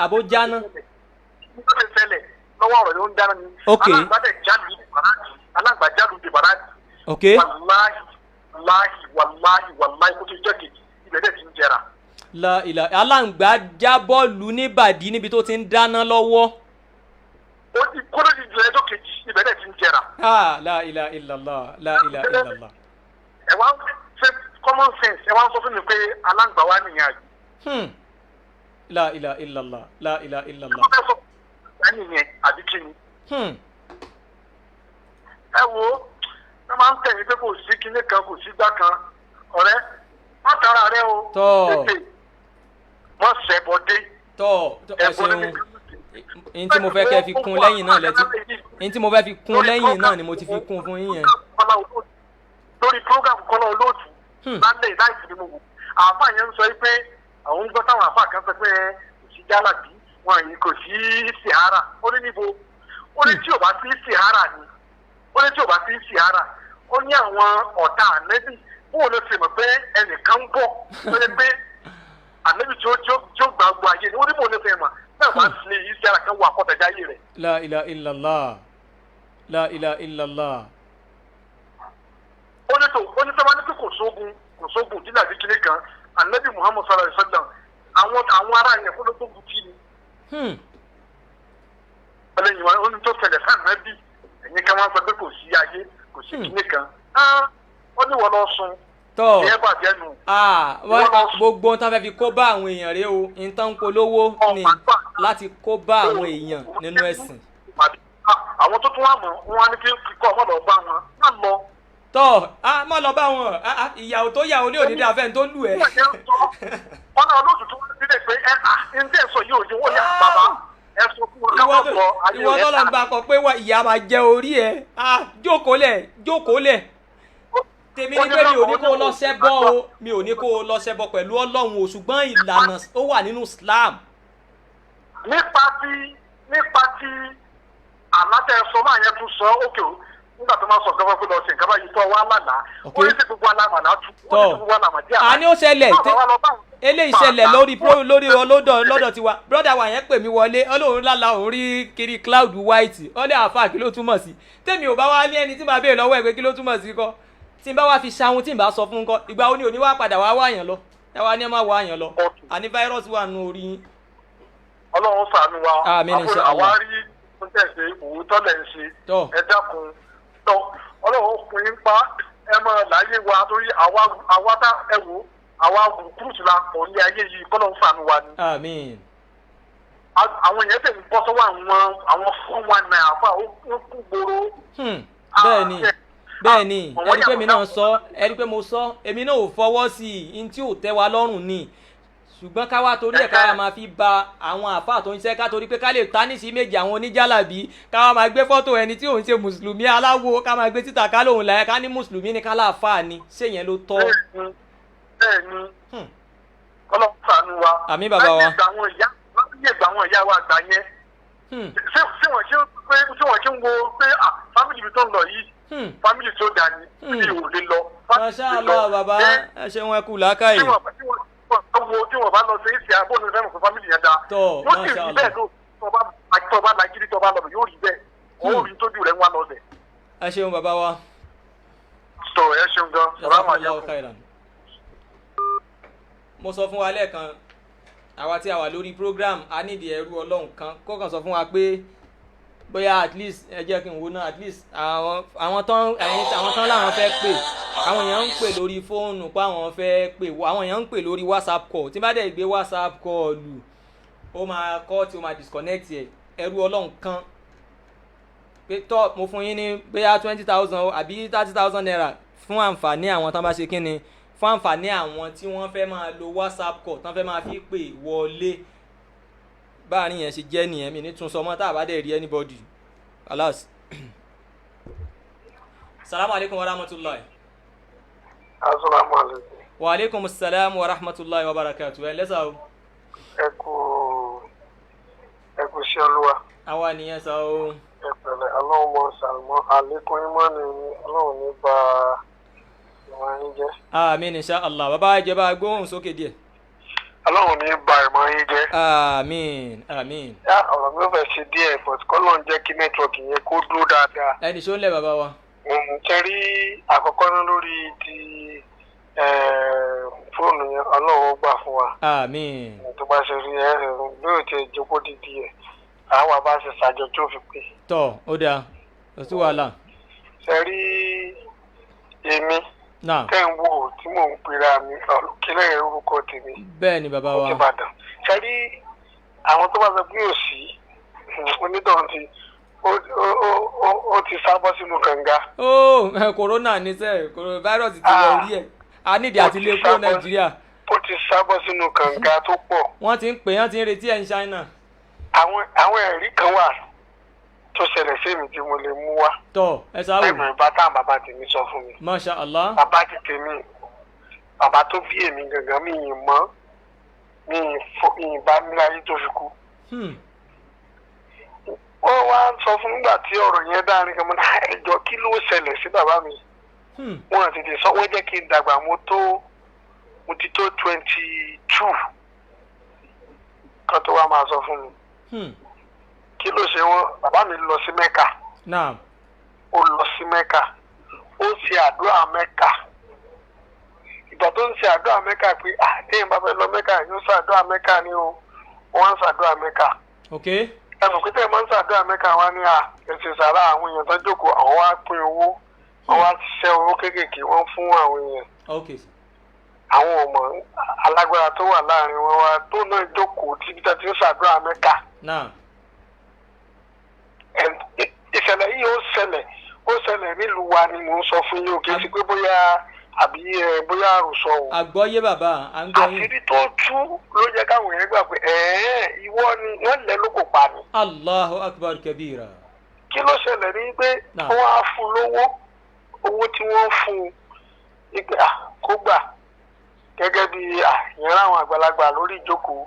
àbó jáná. ó ti ṣẹlẹ̀ lọ́wọ́ ọ̀rọ̀ yóò ń dáná ni. alágbà jáde di bàrádì. wàláhì kó tó jẹ́ kejì ibẹ̀ dẹ̀ ti ń jẹrà. aláǹgbá já bọ́ọ̀lù níbàdí níbi tó ti ń dáná lọ́wọ́. ó ti kóró ti jẹ ẹjọ́ kejì ibẹ̀ dẹ̀ ti ń jẹrà. la ilaha illallah la ilaha illallah. ẹ wá ṣe common sense ẹ wá sọ fún mi pé aláǹgbá wa nìyẹn àjò. la ilaha illallah la ilaha illallah. ẹ sọ fún mi nìyẹn àbí kí ni. ẹ wo ẹ máa ń tẹ̀yìn pé kò sí kinní kan kò sí gbá kan ọ̀rẹ́ má tara rẹ o. tètè wọ́n ṣẹ̀bọ̀dé. ẹ ṣeun n tí mo fẹ́ kẹ́ fi kún lẹ́yìn náà lẹ́tí n tí mo fẹ́ fi kún lẹ́yìn náà ni mo ti fi kún fún yín yẹn. lórí program kọ́lá olóòtú lálẹ́ láìsí ni mo wò àáfàá yẹn ń sọ pé àwọn ń gbọ́ táwọn àáfàá kan sọ pé kò sí jálàbí wọn yìí kò sí sìhárà ó ní níbo ó ní tí ò bá sí sìhárà ni ó ní tí ò bá sí sìhárà ó ní àwọn ọ̀tá ànẹ́bí bóun ló ti mọ̀ pé ẹnìkan ń bọ̀ ó ní pé ànẹ́bí tí ó gbà gbọ́ ayé ni ó ní bóun ló fẹ́ mọ̀ náà bá sílé yìí sí ara kan wà kọ́tẹ̀jáyé rẹ̀. la ilaha illallah la ilaha illallah. ó ní sọ́wọ́n ní pé kò sógun dídà bí kíní kan ànẹ́bí Muhammad sallallahu alaihi wasallam àwọn ará yẹn kó ló tó bùtì ni. ọlẹ́yìn wọn ó ní tó ṣẹlẹ̀ sáà ànẹ́bí ẹ̀yin kan máa ń sọ pé kò sí ayé kò sí kíní kan ó ní wọ́n lọ sun ìyẹn bàjẹ́ nù. gbogbo ohun tí wọ́n fẹ́ fi kó bá àwọn èèyàn rèé o nǹkan polówó ni láti kó bá àwọn èèyàn nínú ẹ̀sìn. àwọn tó tún wà mọ́ wọn á ní kí kíkọ́ ọmọ lọ bá wọn má lọ. má lọ bá wọn ìyàwó tó yàwó ní òní dáfẹ́ tó lù ẹ́. wọn náà olóòtú tó wọ́n ti dé pé ń tẹ̀ sọ yóò jẹ́ wọ́n yà bàbá ẹ sọ fún wọn káwọn bọ̀ ayé rẹ̀. ìwọ tó lọ gbà kọ pé ìyá máa jẹ orí ẹ jókòó lẹ̀ tèmi ní pé mi ò ní kó lọ ṣẹbọ o mi ò ní kó lọ ṣẹbọ pẹ̀lú Ọlọ́run o ṣùgbọ́n ìlànà ó wà nínú Islam. nípa tí àlátẹ sọ máa yẹn tún sọ òkè o nígbà tó máa sọ nǹkan fún lọ sí nǹkan báyìí tó wà lánàá ó ní sí gbogbo alámàlà tún ó ní sí gbogbo alámàlà díẹ̀. àní ó ṣẹlẹ̀ eléyìí ṣẹlẹ̀ lórí lọ́dọ̀ tiwa brọ́dà wa yẹn pè mí wọlé Ọlọ́run lálá òun rí kiri cloud white ọlẹ́ àáfà kí ló túmọ̀ sí tèmi ò bá wá ní ẹni tí màá béèrè lọ́wọ́ ẹ̀ pé kí ló túmọ̀ sí kọ́ tí n bá wá fi ṣahun tí n bá sọ fún un kọ́ ìgbà wo ni òní wá padà wá wáyàn lọ ẹ wá ní ẹ má wáyàn lọ àní fáírọ́ọ̀sì wà nù orí yín. Ọlọ́run ṣàánú wa àwa rí tẹ̀sí òwútọ́ lẹ̀ ń ṣe ẹ dákun Ọlọ́run fún yín pa ẹ mọ láyé wa torí àwa tá ẹ wò àwa kúrúùtù la kò ní ayé yìí kọ́lọ́run ṣàánú wa ni. àmín. àwọn èèyàn tẹ̀ ń bọ́ sọ́wọ́ àwọn fún wa náà àfa ó kú gbòòrò. bẹ́ẹ̀ ni ẹni pé mi náà sọ ẹni pé mo sọ èmi náà ò fọwọ́ sí i n tí ò tẹ́ wa lọ́rùn ni ṣùgbọ́n ká wá torí ẹ̀ ká máa fi ba àwọn àfáà tó ń ṣe ká torí pé ká lè ta ní sí méjì àwọn oníjàlábí ká wá máa gbé fọ́tò ẹni tí òun ṣe mùsùlùmí aláwo ká máa gbé títà ká lóun láyé ká ní mùsùlùmí ni ká láàfáà ni ṣé yẹn ló tọ́. bẹ́ẹ̀ni Ọlọ́run ṣàánú wa àmín bàbá wa. láyé ìgbà àwọn ìyá wa àgbà yẹn ṣé wọ́n ṣe ń wo pé fámìlì mi tó ń lọ yìí family tó dà ní bí ò lè lọ. Masha Allah bàbá ẹ ṣe wọn kú làákàyè. tí wọ́n bá lọ sí ìsì àbọ̀ ní fẹ́ràn fún family yẹn dáa. Masha Allah. yóò sì rí bẹ́ẹ̀ ló tọ́ba lagiri tọ́ba lọ yóò rí bẹ́ẹ̀ ó rí tójú rẹ̀ ń wá lọ́dẹ̀. ẹ ṣeun bàbá wa. sọ ẹ ṣeun gan salamu alaikum. mo sọ fún wa lẹ́ẹ̀kan àwa tí a wà lórí program a nídìí ẹrú Ọlọ́run kan kó kàn sọ fún wa pé bóyá at least ẹ jẹ́ kí n wo náà at least àwọn tán láwọn fẹ́ pè àwọn èèyàn ń pè lórí fóònù pé àwọn fẹ́ pè àwọn èèyàn ń pè lórí WhatsApp call tí bá dẹ̀ gbé WhatsApp call lù ó máa kọ́ tí ó máa disconnect ẹ̀ ẹrú Ọlọ́run kan pé tọ́ mo fún yín ní bóyá 20,000 àbí 30,000 naira fún àǹfààní àwọn tán bá ṣe kí ni fún àǹfààní àwọn tí wọ́n fẹ́ máa lo WhatsApp call tán fẹ́ máa fi pè wọlé báàrin yẹn ṣe jẹ́ nìyẹn mi ní tún sọ mọ́ tá a bá dẹ̀ rí anybody alas. salamu alaikum wa rahmatulahi. asalaamualeykum. wa alaikum salam wa rahmatulahi wa barakatu ẹ lẹ́sà o. ẹ kú sí olúwa. àwa nìyẹn sá o. ẹ pẹ̀lẹ́ ọlọ́run mọ sàlmọ́ àlékún ìmọ̀ni ọlọ́run ní bá ìmọ̀ yín jẹ́. àmín insha Allah bàbá ìjẹba gbóhùn sókè díẹ̀. ọlọ́run ní bá ìmọ̀ yín jẹ́. àmín àmín. yá ọ̀rọ̀ mi ò fẹ́ ṣe díẹ̀ but kọ́lọ́n jẹ́ kí nẹ́tíwọ̀kì yẹn kó dúró dáadáa. ẹnì ṣó ń lẹ̀ bàbá wa. kẹrí àkọ́kọ́ náà lórí ti fóònù yẹn ọlọ́run gbà fún wa. àmín. tó bá ṣe rí ẹ bí ó ti jókòó dídí ẹ àwọn bá ṣe ṣàjọ tó fi pé. tọ́ ó dáa kò sí wàhálà. ṣe rí èmi tẹ́ ń wò tí mò ń pera mi kílẹ̀ orúkọ tèmi. bẹ́ẹ̀ ni bàbá wa. Ìbàdàn ṣe rí àwọn tó bá sọ pé òsì onítọ̀hún ti ó ti sábọ́ sínú kànga. ó kòrónà ní sẹ́ coronavirus ti wọ orí ẹ̀ a nídìí àti ilé kúrò Nàìjíríà. ó ti sábọ́ sínú kànga tó pọ̀. wọ́n ti ń pè wọ́n ti ń retí ẹ̀ ní China. àwọn ẹ̀rí kan wà tó ṣẹlẹ̀ sí mi tí mo lè mú wá. tọ́ ẹ sáwò. ẹ̀mọ̀ ìbátan bàbá tèmi sọ fún mi. Masha Allah. bàbá ti tèmi bàbá tó bí èmi gangan mi ì mọ́ mi ì bá mi láyé tó fi kú. wọ́n wá sọ fún nígbà tí ọ̀rọ̀ yẹn dárin kan mọ́ náà ẹjọ́ kí ló ṣẹlẹ̀ sí bàbá mi. wọ́n àti tètè sọ wọ́n jẹ́ kí n dàgbà mo ti tó 22 kan tó wá máa sọ fún mi. kí ló ṣe wọn bàbá mi lọ sí Mẹ́kà. ó lọ sí Mẹ́kà ó ṣe àdúrà Mẹ́kà ìgbà tó ń ṣe àdúrà Mẹ́kà pé àdéhùn bá fẹ́ lọ Mẹ́kà yóò ṣàdúrà Mẹ́kà ni o wọ́n ń ṣàdúrà Mẹ́kà. ẹnu pété máa ń ṣàdúrà Mẹ́kà wá ní ẹsẹ̀ sàrà àwọn èèyàn tó jókòó àwọn wá pín owó wọ́n wá ṣiṣẹ́ owó kéékèèké wọ́n fún àwọn èèyàn. àwọn ọmọ alágbára tó wà láàrin wọn wá tó náà jókòó tí Peter ti ń ṣàdúrà Mẹ́kà. ìṣẹ̀lẹ̀ yìí ó ṣẹlẹ̀ nílùú wa ni mò ń sọ fún yín o kì í ṣe pé bóyá àbí bóyá àròsọ o. àgbọ́yé bàbá à ń gbọ́ yín. àṣírí tó tú ló jẹ́ káwọn èèyàn gbà pé ìwọ ni wọ́n lẹ̀ ló kò pa ni. Allahu akbar kabira. kí ló ṣẹlẹ̀ ní pé wọ́n á fún lówó owó tí wọ́n fún un ní pé kó gbà gẹ́gẹ́ bí ìyẹn àwọn àgbàlagbà lórí ìjókòó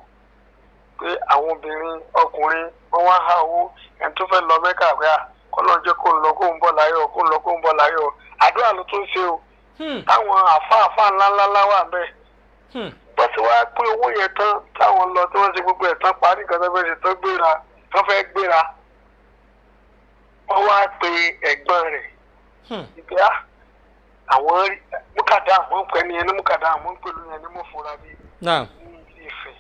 pé àwọn obìnrin ọkùnrin wọ́n wá há owó ẹni tó fẹ́ lọ Mẹ́kà pé kọ́lọ́n jẹ́ kó ń lọ kó ń bọ̀ láyọ̀ kó ń lọ kó ń bọ̀ láyọ̀ àdúrà ló tún ṣe o. táwọn àfáàfáà ńláńlá wà bẹ́ẹ̀. wọ́n ti wá pín owó yẹn tán táwọn lọ tí wọ́n ṣe gbogbo ẹ̀ tán parí nǹkan tó fẹ́ ṣe tán fẹ́ gbéra. wọ́n wá pe ẹ̀gbọ́n rẹ̀. ìgbé àwọn múkàdá àwọn ń pẹ́ ní ẹni múkàdá àwọn ń pẹ̀lú yẹn ní mọ̀fọ́ra bíi ní Ilé Ifẹ̀.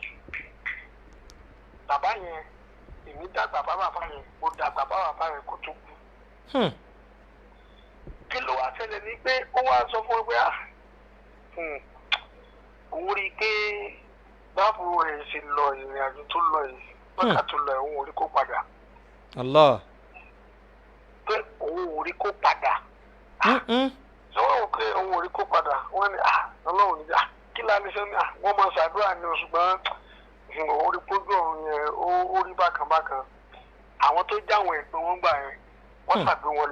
bàbá yẹn èmi dàgbà bàbá yẹn mo dàgbà bàbá yẹn kó tó kú. kí ló wá ṣẹlẹ̀ ní pé ó wá sọ fún ọ pé òun rí i pé báwo rẹ̀ ṣe lọ ìrìn àjò tó lọ yìí Mẹ́kà tó lọ òun ò rí kó padà. Allah. pé òun ò rí kó padà. sọ́wọ́n ò pé òun ò rí kó padà wọ́n ní ọlọ́run ní kí la ní sẹ́ni wọ́n máa ṣàdúrà ní ṣùgbọ́n òun rí pójú ọ̀run yẹn ó rí bákan bákan. àwọn tó jáwọn ẹ̀gbọ́n wọn gbà yẹn wọ́n ṣàgbé wọn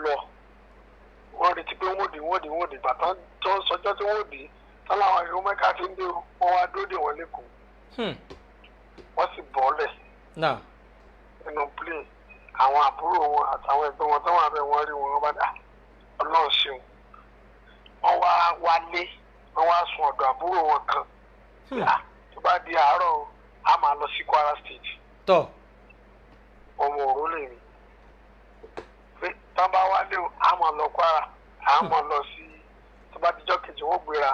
lọ wọ́n retí pé wọ́n dì bàtán tó ń sọjọ́ tí wọ́n dì tán láwọn ìlú Mẹ́kà ti ń dé wọ́n wá dóde wọn lẹ́kọ̀ọ́ wọ́n sì bọ́ọ̀lẹ̀ nínú plane àwọn àbúrò wọn àtàwọn ẹgbẹ́ wọn tó wà bẹ́ẹ̀ wọ́n rí wọn bá dà Ọlọ́run ṣeun wọ́n wá wálé wọ́n wá sùn ọ̀dọ̀ àbúrò wọn kan tó bá di àárọ̀ a máa lọ sí Kwara State ọmọ òró lè mi tán bá wálé o a máa lọ Kwara a máa lọ sí tó bá dijọ́ kejì wọ́n gbéra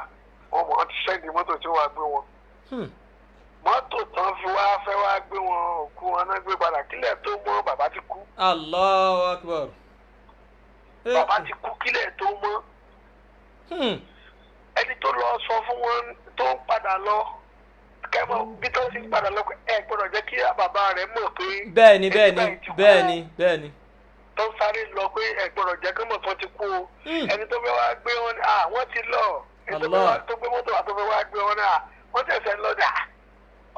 wọ́n mọ̀ ọ́n ti sẹ́ndì mọ́tò tí ó wàá gbé wọn. mọ́tò tán fi wá fẹ́ wá gbé wọn òkú wọn náà gbé padà kílẹ̀ tó mọ́ bàbá ti kú. Allahu Akbar. bàbá ti kú kílẹ̀ tó mọ́. ẹni tó lọ sọ fún wọn tó ń padà lọ kẹ́mọ́ bí tó ti ń padà lọ ẹ gbọ́dọ̀ jẹ́ kí bàbá rẹ̀ mọ̀ pé. bẹ́ẹ̀ni. tó ń sáré lọ pé ẹ̀gbọ́dọ̀ jẹ́ kí mọ̀tò ti kú o ẹni tó fẹ́ wá gbé wọn ni wọ́n ti lọ ẹni tó gbé mọ́tò wá tó fẹ́ wá gbé wọn ni wọ́n tẹ̀sẹ̀ lọ dà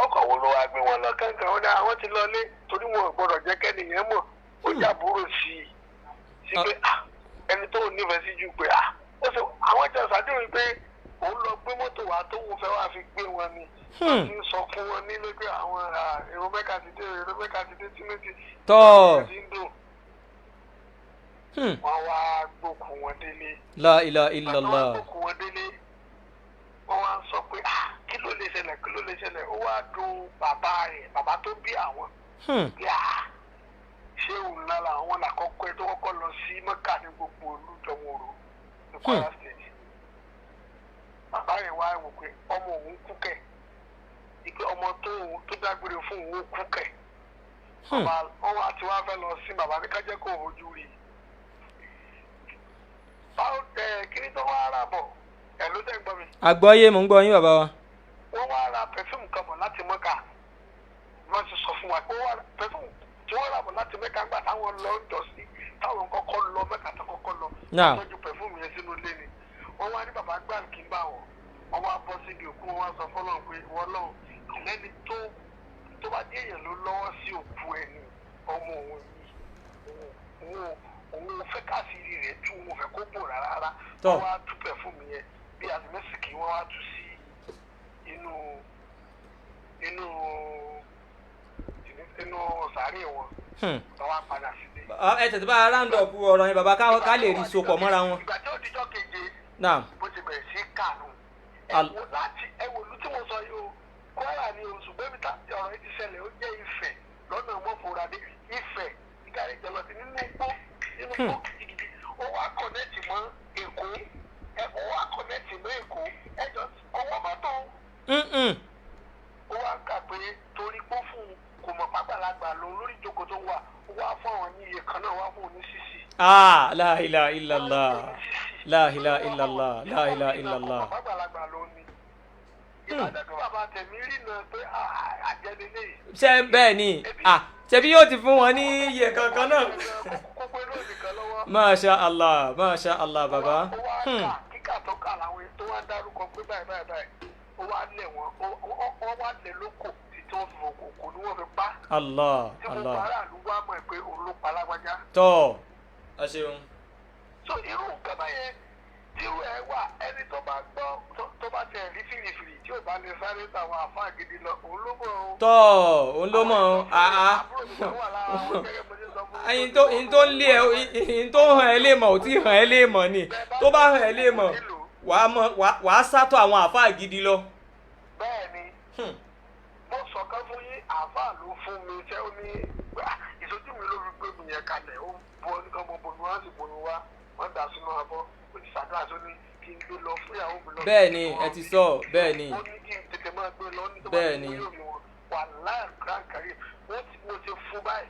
ọkọ̀ wo ló wá gbé wọn lọ kankan wọn ni wọ́n ti lọ lé torí wọn ò gbọ́dọ̀ jẹ́ kẹ́nìyàn mọ̀ ó jàbúrò sí pé ẹni tó nífẹ̀ẹ́ sí ju pé ó sọ àwọn jẹ́ sàdéhùn pé òun lọ gbé mọ́tò wá tó wọ́n fẹ́ wá fi gbé wọn ni wọ́n ti sọ fún wọn nílé pé àwọn èrò mẹ́ka ti dé tí méjì ti ń dùn wọ́n wá gbókùn wọn délé. La ilaha illallah. wọ́n gbókùn wọn délé wọ́n wá sọ pé kí ló lè ṣẹlẹ̀ ó wá dùn bàbá rẹ̀ bàbá tó bí àwọn. ṣé òun lára àwọn làkọ́kọ́ ẹ tó kọ́kọ́ lọ sí mẹ́kà ní gbogbo olùjọmọ̀rò ní Kwara State. bàbá rẹ̀ wá wò pé ọmọ òun kú kẹ̀ ìpè ọmọ tó dágbére fún òun kú kẹ̀. wọ́n wá ti wá fẹ́ lọ sí bàbá ní kájẹ́ kó ojú rí i. báwo kiri tó wá rà bọ̀ ẹ̀ ló tẹ̀ gbọ́ mi. àgbọ́yé mò ń gbọ́ yín bàbá wa. wọ́n wá ra pẹ̀fúmù kan bọ̀ láti mọ́kà wọ́n ti sọ fún wa pé pẹ̀fúmù tí wọ́n rà bọ̀ láti mẹ́kà gbà táwọn lọ ń jọ sí táwọn kọ́kọ́ lọ mẹ́kà tó kọ́kọ́ lọ tọ́jú pẹ̀fúmù yẹn sínú ilé ni wọ́n wá ní bàbá gbà kí n bá wọ́n wá bọ́ síbi òkú wọn wá sọ fọ́lọ́run pé wọ́n lọ́run àlẹ́ni tó bá dé èèyàn ló lọ́wọ́ sí òkú ẹni ọmọ òun yìí òun fẹ́ káàsìrì rẹ̀ tú òun fẹ́ kó bò rárá wọ́n wá tú pẹ̀fúmù yẹn bí àtìmẹ́sìkì wọ́n wá tú sí inú sàárè wọn wọ́n padà sílé. ẹ tètè bá round up ọ̀rọ̀ yẹn bàbá ká lè rí sopọ̀ mọ́ra wọn. ìgbà tí ó dijọ́ keje bó ti bẹ̀rẹ̀ sí kànú ẹ̀wò ìlú tí mo sọ yìí o Kwara ni o ṣùgbọ́n ibi tí ọ̀rọ̀ yìí ti ṣẹlẹ̀ ó jẹ́ Ifẹ̀ lọ́nà mọ́fòradé Ifẹ̀ ìdarí ìjọlọ́sí nínú igbó gidigidi ó wá kọ̀nẹ́tì mọ́ Èkó ó wá kọ̀nẹ́tì mọ́ Èkó ẹjọ́ ọwọ́ bá tó ó wá kà pé torí pé fún kò mọ̀ pàgbàlagbà lọ lórí ìjókòó tó wà ó wá fún àwọn ní iye kan náà wá fún òní sísì. La ilaha illallah la ilaha illallah la ilaha illallah. ọmọ pàgbàlagbà ló ní. ìbádẹ́gbẹ́ bàbá tẹ̀mí rí náà pé àjẹlélẹ́. ṣé bẹ́ẹ̀ ni ṣebí yóò ti fún wọn ní iye kankan náà. kókó inú nìkan lọ́wọ́. Masha Allah bàbá. ó wá kíkà tó kà láwọn tó wá dárúkọ pé báyìí ó wá lẹ̀ wọ́n wá lẹ̀ lóko tí wọ́n fi òkò ní wọ́n fi pa. Allah. tí mo bá aráàlú wá mọ̀ pé òun ló pa lágbájá. tọ́ ẹ ṣeun. so irú nǹkan báyẹn tí ẹ wà ẹni tó bá gbọ́ tó bá tẹ̀ rí fìrìfìrì tí ò bá lè sáré tàwọn àfáà gidi lọ òun ló mọ̀ ọ́. tọ́ òun ló mọ̀ ọ́. àbúrò mi kan wà lára àwọn gẹ́gẹ́ bó ṣe sọ fún mi. ẹyin tó ń lé ẹyin tó hàn ẹ́ lè mọ̀ ò tí hàn ẹ́ lè mọ̀ ni tó bá hàn ẹ́ lè mọ̀ wàá sátọ̀ àwọn àfáà gidi lọ. bẹ́ẹ̀ni mo sọ̀kan fún yín àáfàá ló fún mi ṣé ó ní ìṣojú mi ló fi gbé mi yẹn kalẹ̀ ó bu ọdún ọmọ bomi wá sí bomi wá wọ́n dà sínú abọ́ ó ti ṣàdúrà tó ní kí n gbé lọ fún ìyàwó mi lọ. bẹ́ẹ̀ni ẹ ti sọ bẹ́ẹ̀ni. ó ní kí n tètè máa gbé lọ ní tó bá bẹ́ẹ̀ni. ti wúlò mi wọn wà láì grand career mo ṣe fún báyìí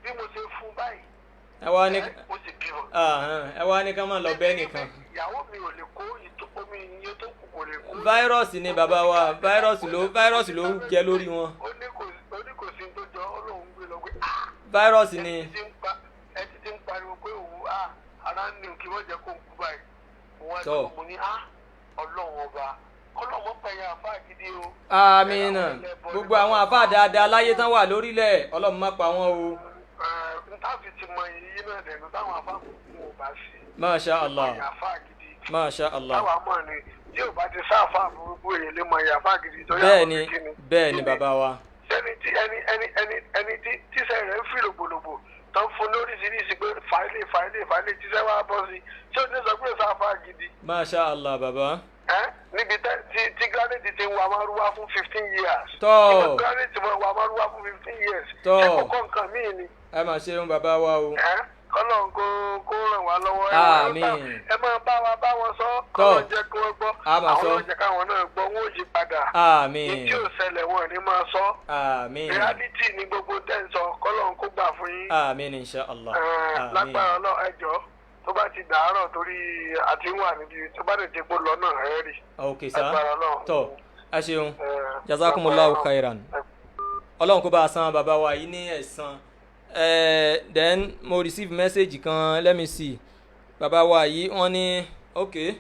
bí mo ṣe fún báyìí ẹ wá ní ó sì bímọ. ẹ wá ní ká má lọ bẹ́ẹ̀ nìkan. ìyàwó mi ò lè kó omi iye tó kù kò lè kó. fáírọ́ọ̀sì ni bàbá wa fáírọ́ọ̀sì ló jẹ lórí wọn. ó ní kò sí tó jọ ó lóun gbé lọ pé fáírọ́ọ̀sì ni. ẹ ti ń pariwo pé òun ara ń ní kí wọ́n jẹ́ kó ń kú báyìí. mo ní ọlọ́run ọba ọlọ́run pẹ̀yà àfáà gidi o. àmín gbogbo àwọn àfáà dáadáa láyé tán wà lórílẹ̀ ọlọ́run má pa wọ́n o. ntáfi ti mọ èyí náà dẹ̀nu táwọn àfáà kò bá sí. Masha Allah. Masha Allah. táwa mọ̀ ni tí ò bá ti sáfà burúkú èyí lè mọ ìyàfà gidi tó yà wọ́n kí ni. bẹ́ẹ̀ ni bàbá wa. sẹ́ni tí ẹni tíṣẹ́ rẹ̀ ń fi lògbòlògbò tó ń fún lóríṣiríṣi pé fàílè tíṣẹ́ wa bọ́ sí tí ò ní sọ pé sáfà gidi. Masha Allah bàbá. níbi tí granite ti ń wà márùwá fún 15 years. tọ́ granite ti wà márùwá fún 15 years. tọ́ ṣé kókó nǹkan míì ni. ẹ máa ṣeun bàbá wa o. Ọlọ́run kó ràn wá lọ́wọ́ àmín. ẹ máa bá wọn sọ Ọlọ́run jẹ́ kí wọ́n gbọ́ àwọn ọlọ́jẹ́ káwọn náà gbọ́ wọn ò yí padà àmín. ní tí ò ṣẹlẹ̀ wọn ní máa sọ àmín. reality ni gbogbo tẹ́ǹsọ̀ kọ́lọ́run kó gbà fún yín. àmín insha Allah. lágbára Ọlọ́run ẹjọ́ tó bá ti dàárọ̀ torí àti wà níbi tó bá lè dégbò lọ́nà ẹ̀ rí. ok sá tọ́ ẹ ṣeun jazakumullahu khairan Ọlọ́run kó bá a san bàbá wa yìí ní ẹ̀san then mo receive message kan, let me see. Bàbá wa yìí wọ́n ní okay,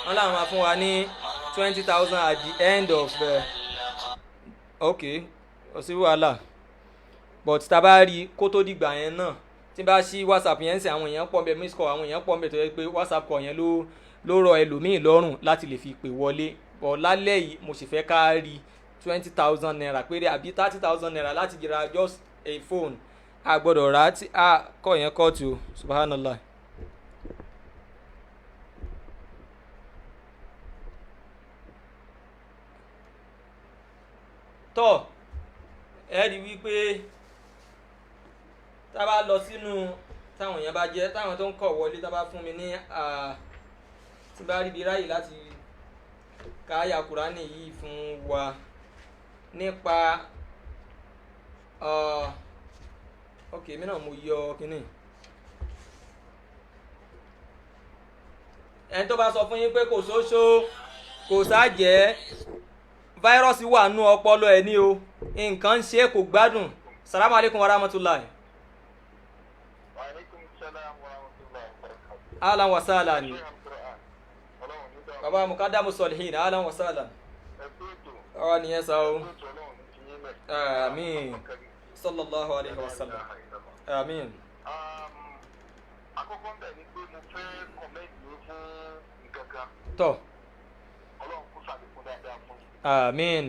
wọ́n làwọn máa fún wa ní 20,000 at the end of okay, kò sí wàhálà, but tá a bá rí kó tó dìgbà yẹn náà tí bá ṣí WhatsApp yẹn ń sìn àwọn èèyàn pọ̀ ń bẹ, miss call àwọn èèyàn pọ̀ ń bẹ tó yẹ pé WhatsApp call yẹn ló rọ ẹlòmíì lọ́rùn láti lè fi pè wọlé, but lálẹ́ yìí mo sì fẹ́ ká rí 20,000 naira péré àbí 30,000 naira láti jẹra just a phone. A gbọ́dọ̀ rà á tí a kọ́ yẹn kọ́ tu subhanallah. tọ́ ẹ rí wípé tá a bá lọ sínú táwọn èèyàn bá jẹ́ táwọn tó ń kọ̀ wọlé tá a bá fún mi ní tí bá rí bí ráyè láti ka àyá Kùránì yìí fún wa nípa ok mi náà mo yọ kínní. ẹni tó bá sọ fún yín pé kò sóṣó kò sájẹ́ fáírọ́ọ̀sì wà nú ọpọlọ ẹ̀ ní o nǹkan ń ṣe kò gbádùn. Salamu alaikum wa rahmatulahi. Ahlan wa sahlan. Baba Mukaddamu Solihin, ahlan wa sahlan. Ọ̀rọ̀ nìyẹn sá o. Àmín. Sallallahu alaihi wa sallam. Àmín. Àkọ́kọ́ ń bẹ̀ ni pé mo fẹ́ kọ̀mẹ́ǹtì fún nǹkan kan. Tọ́. Ọlọ́run kó ṣàlékún dáadáa fún. Àmín.